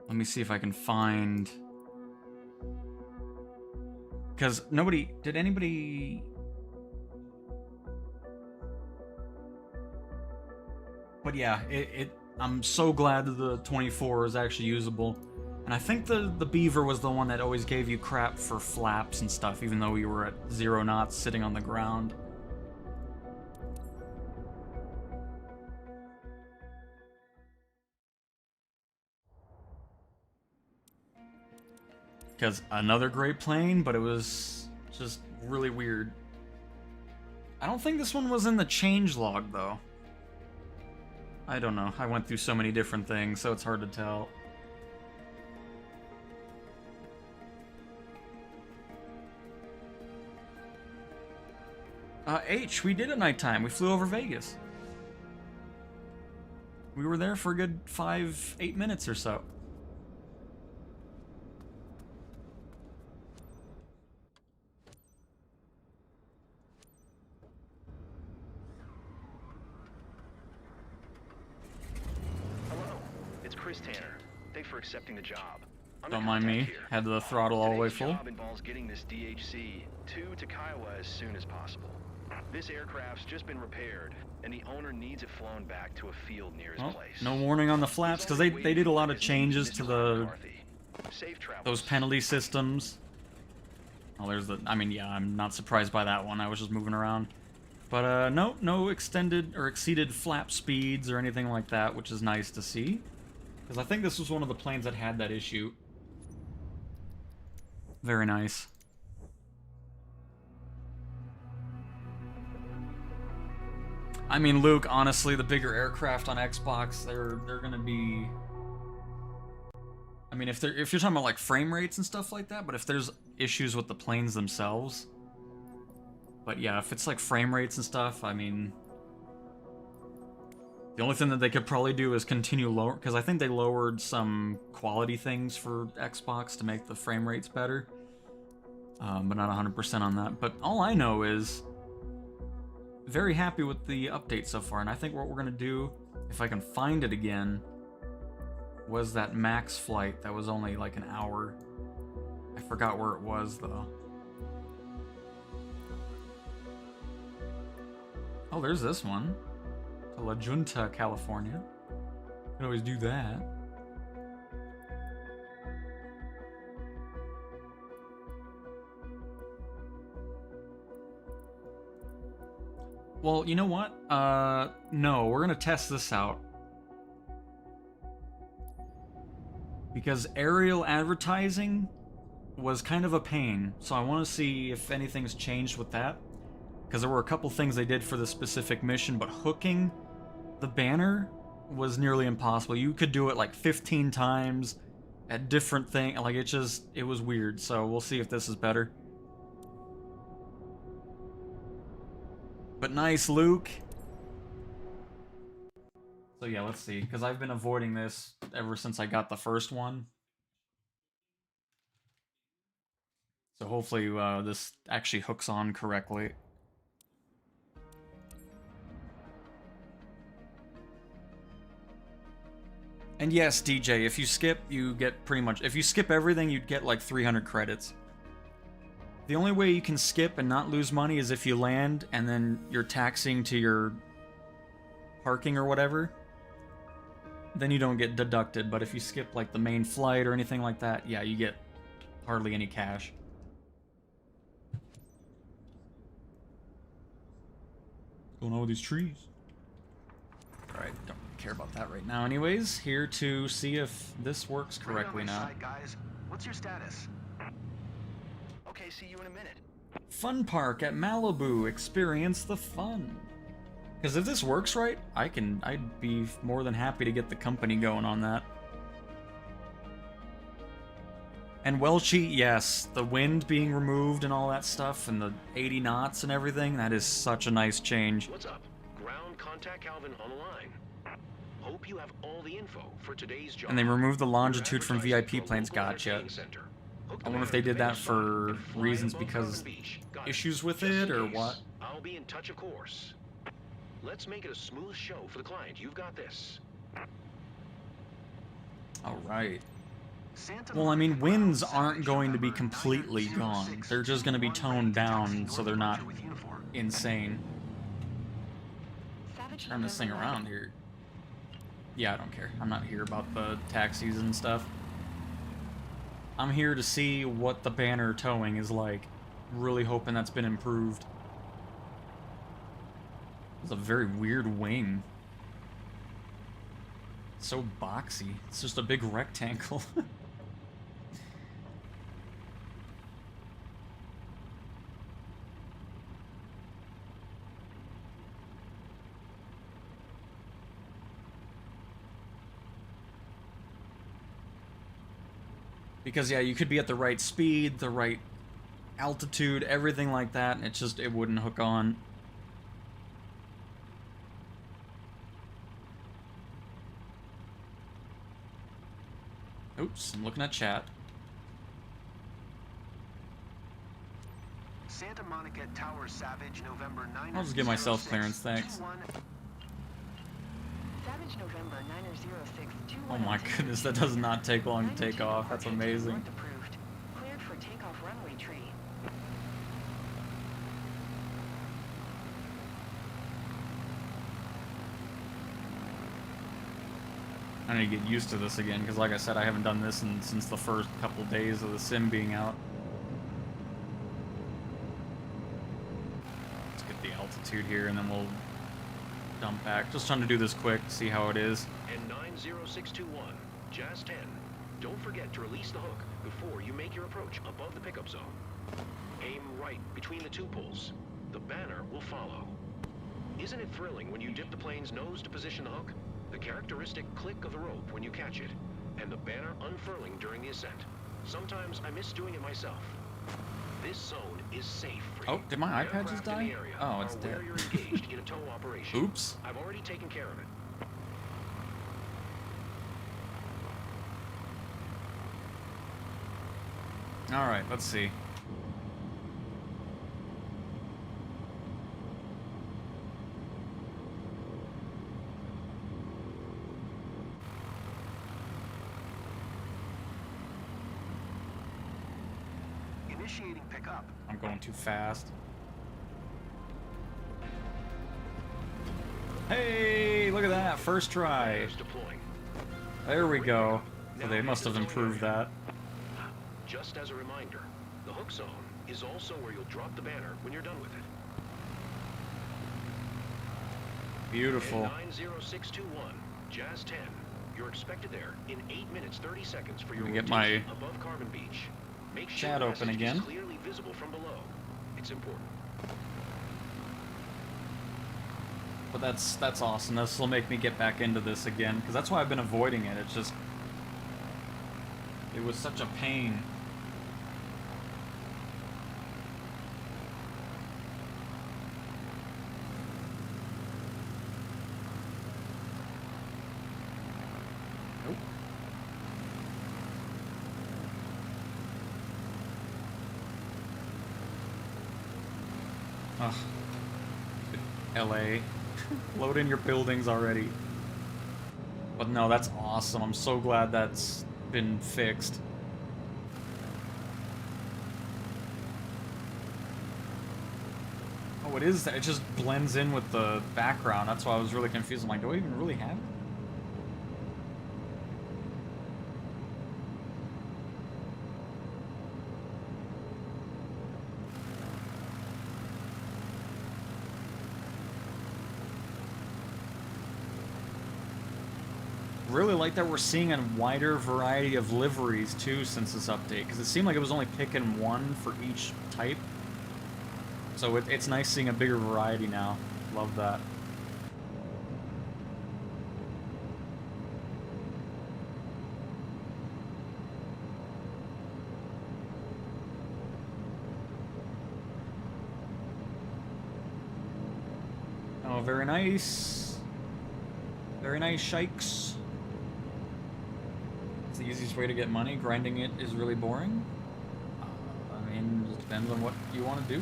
Let me see if I can find... Because did anybody... But yeah, I'm so glad that the 24 is actually usable. And I think the Beaver was the one that always gave you crap for flaps and stuff, even though you were at 0 knots sitting on the ground. Because another great plane, but it was just really weird. I don't think this one was in the changelog, though. I don't know. I went through so many different things, so it's hard to tell. H, we did it nighttime. We flew over Vegas. We were there for a good 5-8 minutes or so. Hello, it's Chris Tanner. Thanks for accepting the job. I'm the Don't mind me. contact here. Had the throttle all the way Today's full. job involves getting this DHC to Kiowa as soon as possible. This aircraft's just been repaired, and the owner needs it flown back to a field near his Well, place. no warning on the flaps, because they did a lot of changes to the Safe travels. those penalty systems. Oh, there's the... I mean, yeah, I'm not surprised by that one. I was just moving around. But, no extended or exceeded flap speeds or anything like that, which is nice to see. Because I think this was one of the planes that had that issue. Very nice. I mean, Luke, honestly, the bigger aircraft on Xbox, they're gonna be... I mean, if you're talking about like frame rates and stuff like that, but if there's issues with the planes themselves, but yeah, if it's like frame rates and stuff, I mean, the only thing that they could probably do is continue lower, because I think they lowered some quality things for Xbox to make the frame rates better, but not 100% on that. But all I know is very happy with the update so far, and I think what we're gonna do, if I can find it again, was that max flight that was only like an hour. I forgot where it was though. Oh, there's this one. To La Junta, California. Can always do that. Well, you know what? No, we're gonna test this out. Because aerial advertising was kind of a pain, so I want to see if anything's changed with that. Because there were a couple things they did for the specific mission, but hooking the banner was nearly impossible. You could do it like 15 times at different things. Like, it was weird, so we'll see if this is better. But nice, Luke. So yeah, let's see, because I've been avoiding this ever since I got the first one. So hopefully this actually hooks on correctly. And yes, DJ, if you skip, you get pretty much... If you skip everything, you'd get like 300 credits. The only way you can skip and not lose money is if you land and then you're taxiing to your parking or whatever. Then you don't get deducted, but if you skip like the main flight or anything like that, yeah, you get hardly any cash. What's going on with these trees? Alright, don't care about that right now anyways. Here to see if this works correctly now. Side, guys. What's your status? Okay, see you in a minute. Fun park at Malibu. Experience the fun. Because if this works right, I'd be more than happy to get the company going on that. And Welchie, yes, the wind being removed and all that stuff, and the 80 knots and everything, that is such a nice change. What's up? Ground contact Calvin on the line. Hope you have all the info for today's job. And they removed the longitude from VIP planes, gotcha. I wonder if they did that for reasons because issues with it or what. I'll be in touch, of course. Let's make it a smooth show for the client. You've got this. Alright. Well, I mean, winds aren't going to be completely gone. They're just going to be toned down so they're not insane. Turn this thing around here. Yeah, I don't care. I'm not here about the taxis and stuff. I'm here to see what the banner towing is like. Really hoping that's been improved. It's a very weird wing. It's so boxy. It's just a big rectangle. Because yeah, you could be at the right speed, the right altitude, everything like that, and it wouldn't hook on. Oops, I'm looking at chat. Santa Monica Tower Savage, November 9. I'll just give myself clearance, thanks. Savage November 906 Oh my goodness, that does not take long to take off. That's amazing. Approved. Cleared for takeoff runway tree. I need to get used to this again, because like I said, I haven't done this since the first couple days of the sim being out. Let's get the altitude here, and then we'll dump back. Just trying to do this quick, see how it is. And 90621, Jazz 10. Don't forget to release the hook before you make your approach above the pickup zone. Aim right between the two pulls. The banner will follow. Isn't it thrilling when you dip the plane's nose to position the hook? The characteristic click of the rope when you catch it, and the banner unfurling during the ascent. Sometimes I miss doing it myself. This zone is safe for you. Oh, did my iPad just Aircraft in die? the area Oh, it's are dead. where you're engaged in a tow operation. Oops. I've already taken care of it. Alright, let's see. Initiating pickup. I'm going too fast. Hey, look at that, first try. Banner's deploying. There we go. So they must have improved that. Just as a reminder, the hook zone is also where you'll drop the banner when you're done with it. Beautiful. 90621, Jazz 10. You're expected there in 8 minutes 30 seconds for your Let me get rotation my above Carbon Beach. Make sure chat the open message again. is clearly visible from below. It's important. But that's awesome. This will make me get back into this again, because that's why I've been avoiding it. It's just... it was such a pain. Nope. Ugh. LA. Load in your buildings already. But no, that's awesome. I'm so glad that's been fixed. Oh, it is. It just blends in with the background. That's why I was really confused. I'm like, do I even really have it? Really like that we're seeing a wider variety of liveries too since this update, because it seemed like it was only picking one for each type. So it's nice seeing a bigger variety now. Love that. Oh, very nice. Very nice, shikes. It's the easiest way to get money. Grinding it is really boring. I mean, it just depends on what you want to do.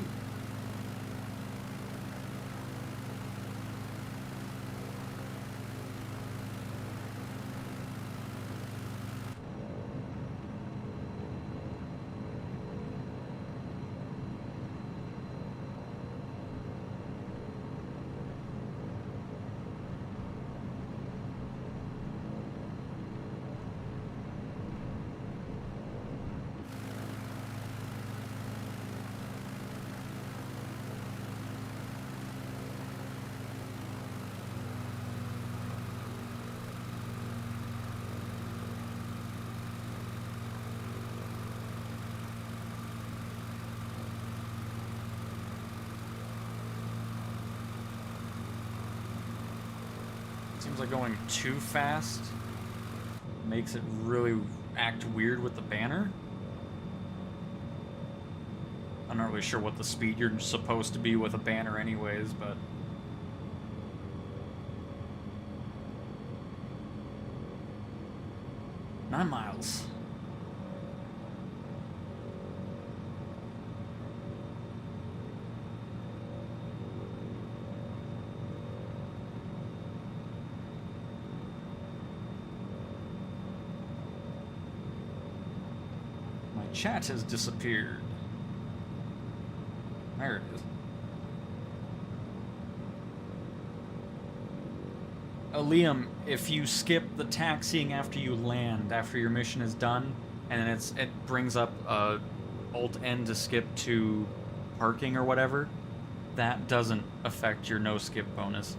Seems like going too fast makes it really act weird with the banner. I'm not really sure what the speed you're supposed to be with a banner anyways, but... 9 miles. My chat has disappeared. There it is. Liam, if you skip the taxiing after you land, after your mission is done, and then it brings up Alt-N to skip to parking or whatever, that doesn't affect your no-skip bonus.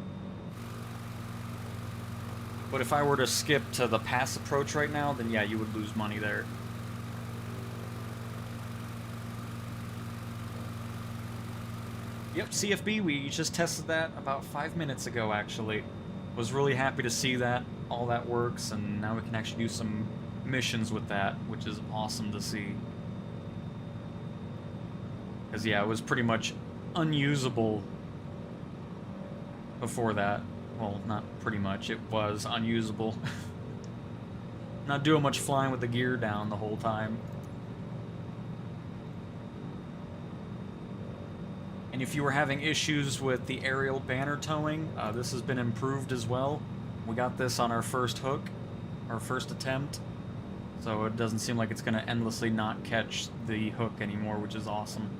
But if I were to skip to the pass approach right now, then yeah, you would lose money there. Yep, CFB, we just tested that about 5 minutes ago, actually. Was really happy to see that all that works, and now we can actually do some missions with that, which is awesome to see. Because yeah, it was pretty much unusable before that. Well, not pretty much, it was unusable. Not doing much flying with the gear down the whole time. And if you were having issues with the aerial banner towing, this has been improved as well. We got this on our first hook, our first attempt, so it doesn't seem like it's going to endlessly not catch the hook anymore, which is awesome.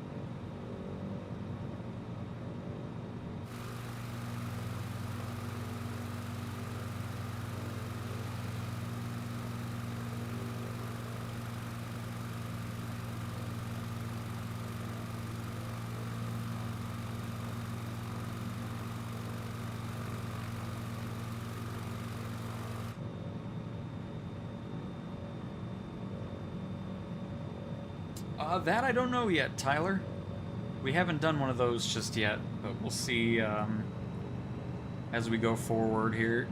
That I don't know yet, Tyler. We haven't done one of those just yet, but we'll see as we go forward here.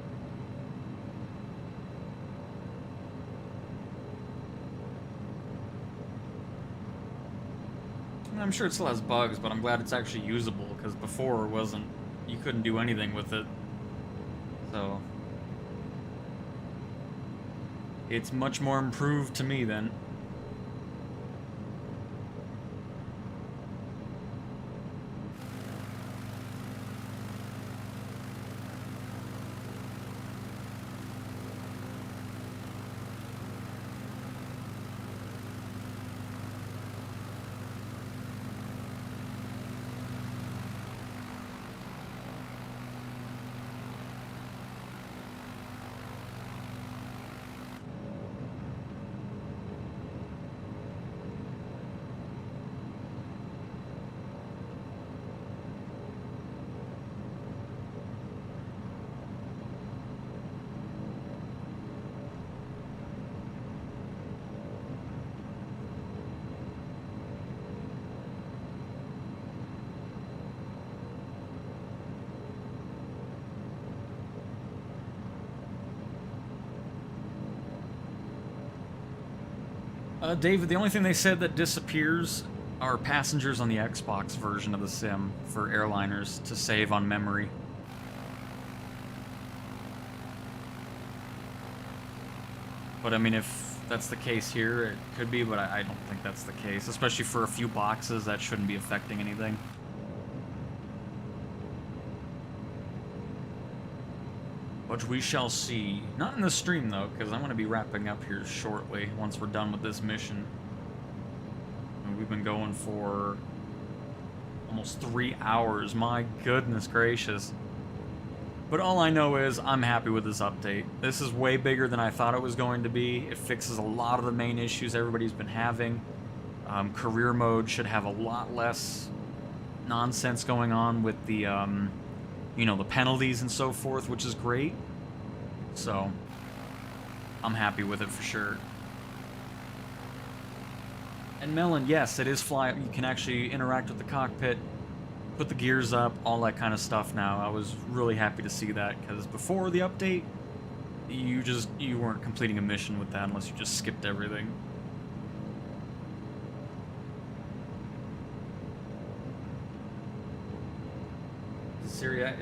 I'm sure it still has bugs, but I'm glad it's actually usable, because before it wasn't, you couldn't do anything with it. So it's much more improved to me then. David, the only thing they said that disappears are passengers on the Xbox version of the sim for airliners to save on memory. But I mean, if that's the case here, it could be, but I don't think that's the case. Especially for a few boxes, that shouldn't be affecting anything. But we shall see. Not in the stream, though, because I'm going to be wrapping up here shortly, once we're done with this mission. And we've been going for almost 3 hours. My goodness gracious. But all I know is I'm happy with this update. This is way bigger than I thought it was going to be. It fixes a lot of the main issues everybody's been having. Career mode should have a lot less nonsense going on with the, you know, the penalties and so forth, which is great. So, I'm happy with it for sure. And Melon, yes, it is fly. You can actually interact with the cockpit, put the gears up, all that kind of stuff now. I was really happy to see that, because before the update, you weren't completing a mission with that unless you just skipped everything. Is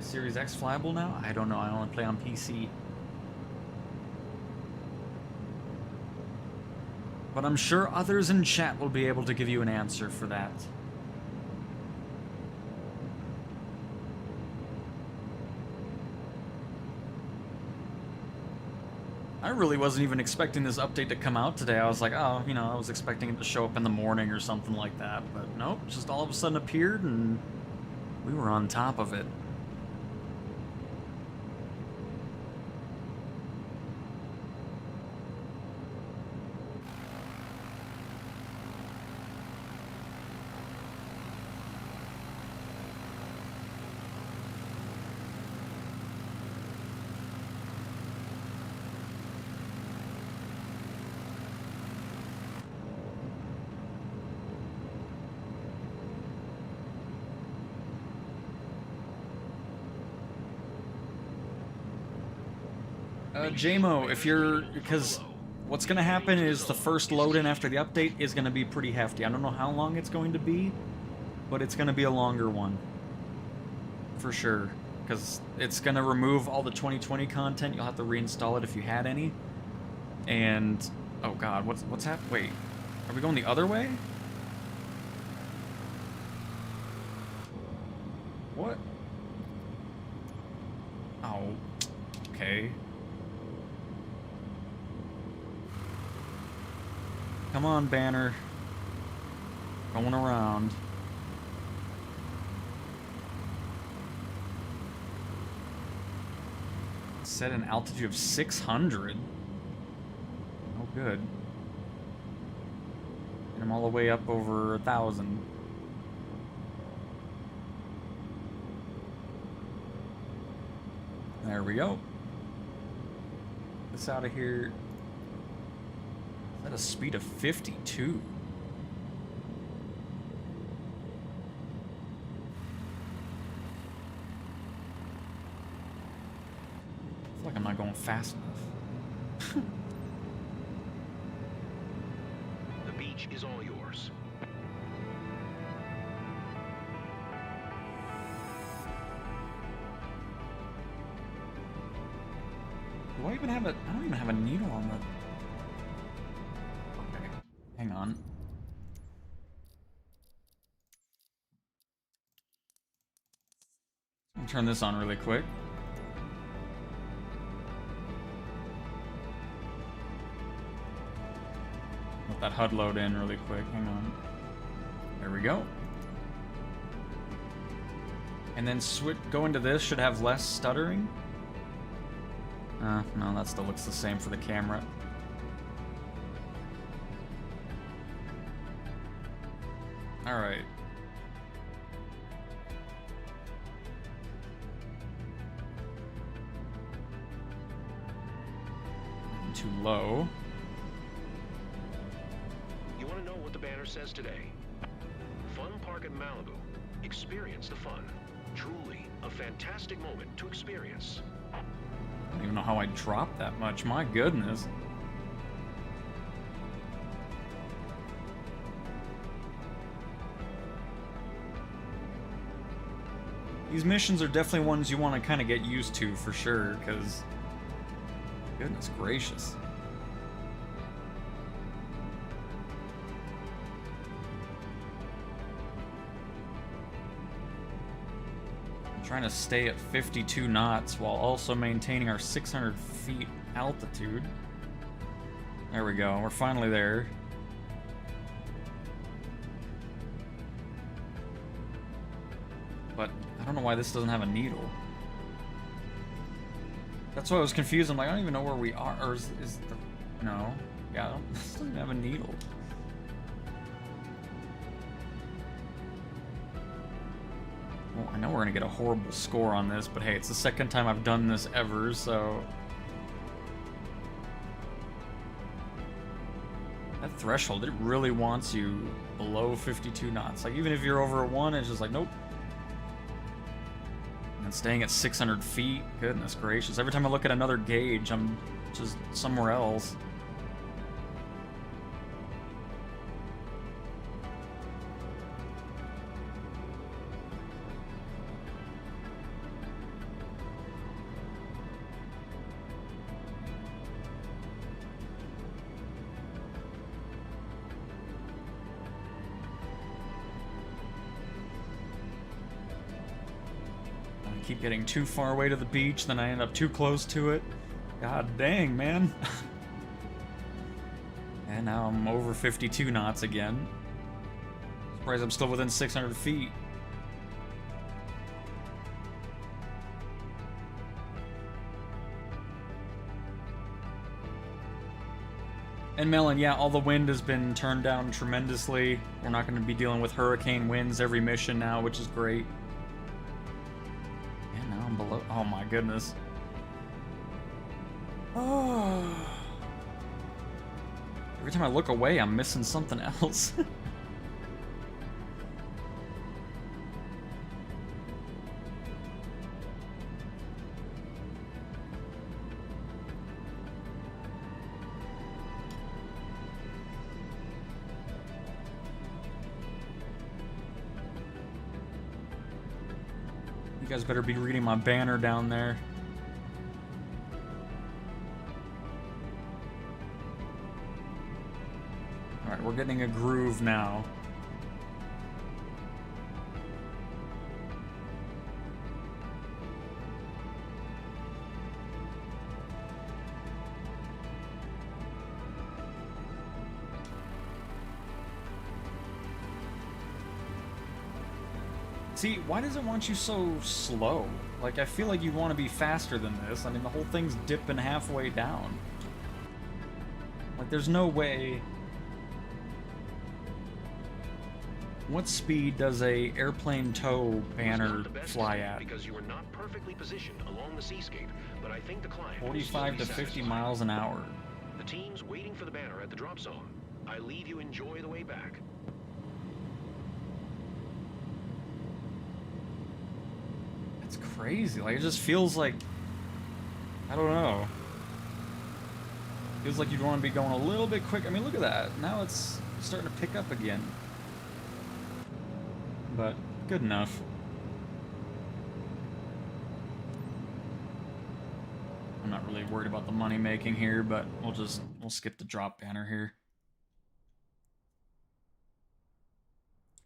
Series X flyable now? I don't know. I only play on PC. But I'm sure others in chat will be able to give you an answer for that. I really wasn't even expecting this update to come out today. I was like, oh, you know, I was expecting it to show up in the morning or something like that. But nope, just all of a sudden appeared and we were on top of it. JMO, if you're, because what's going to happen is the first load-in after the update is going to be pretty hefty. I don't know how long it's going to be, but it's going to be a longer one. For sure. Because it's going to remove all the 2020 content. You'll have to reinstall it if you had any. And, oh god, what's happening? Wait, are we going the other way? What? Oh, okay. Come on, banner. Going around. Set an altitude of 600. Oh, good. And I'm all the way up over 1,000. There we go. This out of here. At a speed of 52. I feel like I'm not going fast enough. The beach is all yours. Do I even have a... I don't even have a needle on the... Hang on. I'll turn this on really quick. Let that HUD load in really quick. Hang on. There we go. And then go into this. Should have less stuttering. No, that still looks the same for the camera. Alright. Too low. You want to know what the banner says today? Fun Park at Malibu. Experience the fun. Truly a fantastic moment to experience. I don't even know how I dropped that much. My goodness. These missions are definitely ones you want to kind of get used to for sure, because goodness gracious. I'm trying to stay at 52 knots while also maintaining our 600 feet altitude. There we go, we're finally there. But I don't know why this doesn't have a needle. That's why I was confused. I'm like, I don't even know where we are. Or is the... No. Yeah, this doesn't have a needle. Well, I know we're going to get a horrible score on this, but hey, it's the second time I've done this ever, so... That threshold, it really wants you below 52 knots. Like, even if you're over 1, it's just like, nope. And staying at 600 feet, goodness gracious. Every time I look at another gauge, I'm just somewhere else. keep getting too far away to the beach, then I end up too close to it. God dang, man. And now I'm over 52 knots again. Surprised I'm still within 600 feet. And Melon, yeah, all the wind has been turned down tremendously. We're not going to be dealing with hurricane winds every mission now, which is great. And now I'm below. Oh my goodness. Oh. Every time I look away, I'm missing something else. You guys better be reading my banner down there. Alright, we're getting a groove now. See, why does it want you so slow? Like, I feel like you want to be faster than this. I mean, the whole thing's dipping halfway down. Like, there's no way... What speed does a airplane tow banner fly at? Because you were not perfectly positioned along the seascape, but I think the climb 45 to 50 miles an hour. The team's waiting for the banner at the drop zone. I leave you enjoy the way back. It's crazy. Like, it just feels like... I don't know. Feels like you'd want to be going a little bit quick. I mean, look at that. Now it's starting to pick up again. But good enough. I'm not really worried about the money making here, but we'll skip the drop banner here.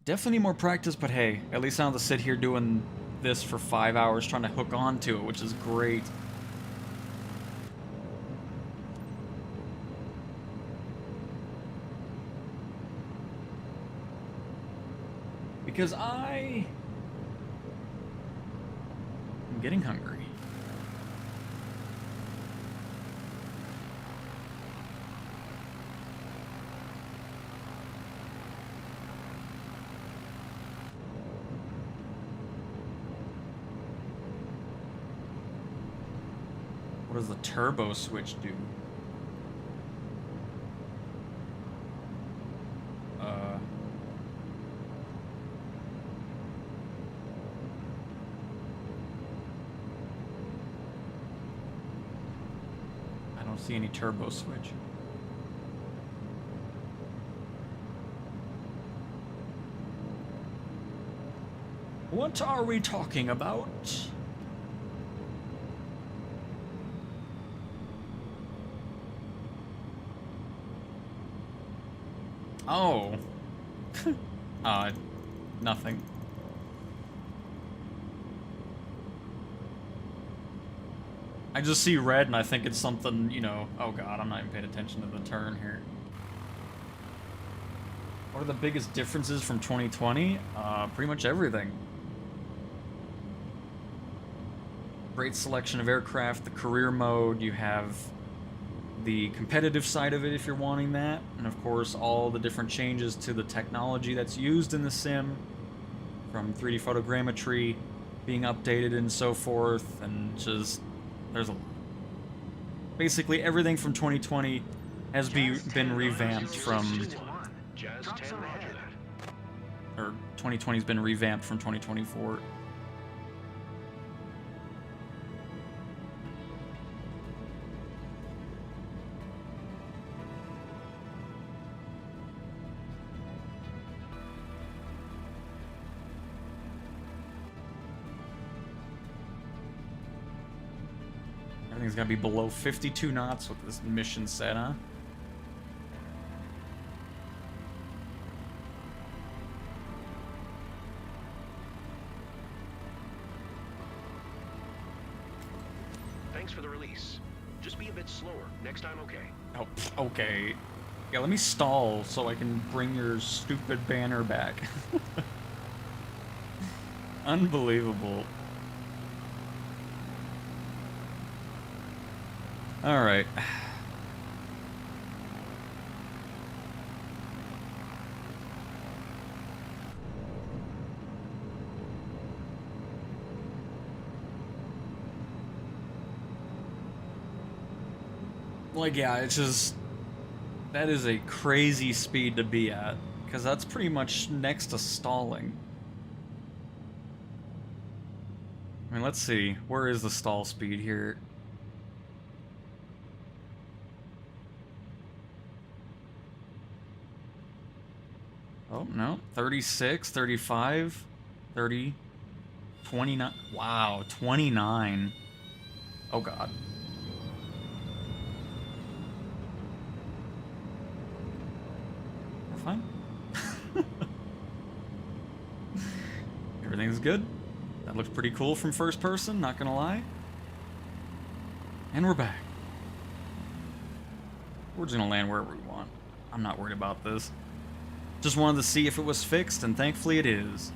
Definitely need more practice, but hey, at least I don't have to sit here doing this for 5 hours trying to hook onto it, which is great. Because I'm getting hungry. What does the turbo switch do? I don't see any turbo switch. What are we talking about? Oh. Nothing. I just see red and I think it's something, you know, oh god, I'm not even paying attention to the turn here. What are the biggest differences from 2020? Pretty much everything. Great selection of aircraft, the career mode, you have the competitive side of it if you're wanting that, and of course all the different changes to the technology that's used in the sim, from 3D photogrammetry being updated and so forth, and just there's a basically everything from 2020 has been revamped from, Jazz 10, roger that. or 2020's been revamped from 2024. Everything's gotta be below 52 knots with this mission set, huh? Thanks for the release. Just be a bit slower. Next time, okay? Oh, okay. Yeah, let me stall so I can bring your stupid banner back. Unbelievable. Alright. Like, yeah, it's just... That is a crazy speed to be at, because that's pretty much next to stalling. I mean, let's see. Where is the stall speed here? Oh, no. 36, 35, 30, 29. Wow, 29. Oh, God. We're fine. Everything's good. That looks pretty cool from first person, not gonna lie. And we're back. We're just gonna land wherever we want. I'm not worried about this. Just wanted to see if it was fixed, and thankfully it is.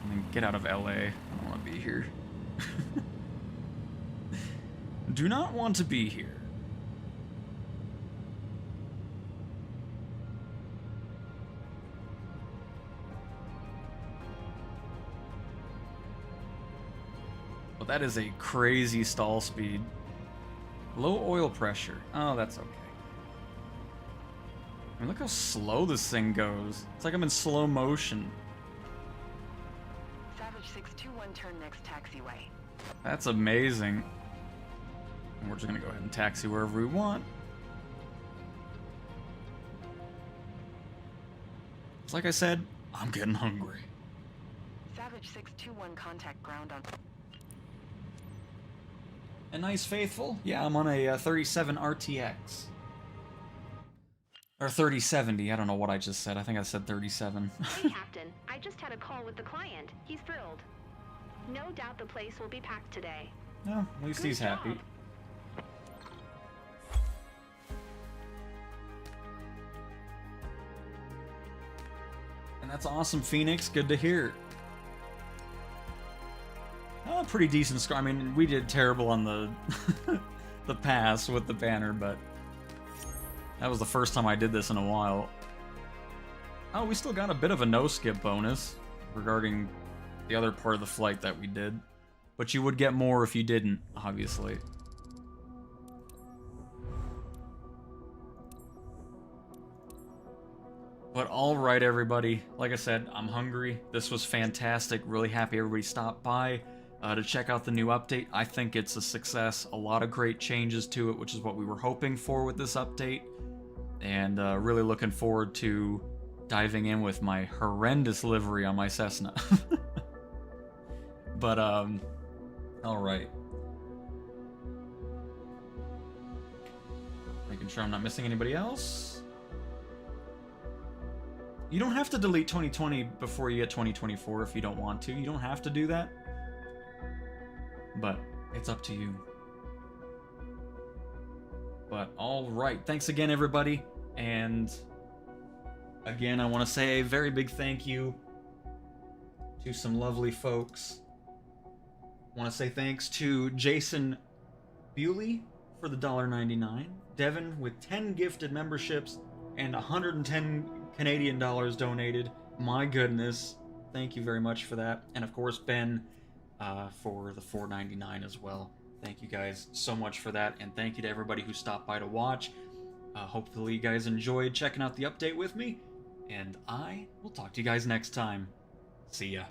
I mean, get out of LA. I don't want to be here. Do not want to be here. Well, that is a crazy stall speed. Low oil pressure. Oh, that's okay. I mean, look how slow this thing goes. It's like I'm in slow motion. Savage 621, turn next taxiway. That's amazing. And we're just gonna go ahead and taxi wherever we want. It's like I said, I'm getting hungry. Savage 621, contact ground on... A nice faithful? Yeah, I'm on a 37 RTX. Or 3070, I don't know what I just said. I think I said 37. Hey, Captain. I just had a call with the client. He's thrilled. No doubt the place will be packed today. No, at least he's happy. job. And that's awesome, Phoenix. Good to hear. Oh, pretty decent score. I mean, we did terrible on the the pass with the banner, but that was the first time I did this in a while. Oh, we still got a bit of a no-skip bonus regarding the other part of the flight that we did. But you would get more if you didn't, obviously. But alright, everybody. Like I said, I'm hungry. This was fantastic. Really happy everybody stopped by to check out the new update. I think it's a success. A lot of great changes to it, which is what we were hoping for with this update. And really looking forward to diving in with my horrendous livery on my Cessna. But, alright. Making sure I'm not missing anybody else. You don't have to delete 2020 before you get 2024 if you don't want to. You don't have to do that. But it's up to you. But alright, thanks again, everybody. And again, I want to say a very big thank you to some lovely folks. I want to say thanks to Jason Bewley for the $1.99, Devin with 10 gifted memberships, and 110 Canadian dollars donated. My goodness, thank you very much for that. And of course, Ben for the $4.99 as well. Thank you guys so much for that, and thank you to everybody who stopped by to watch. Hopefully you guys enjoyed checking out the update with me, and I will talk to you guys next time. See ya.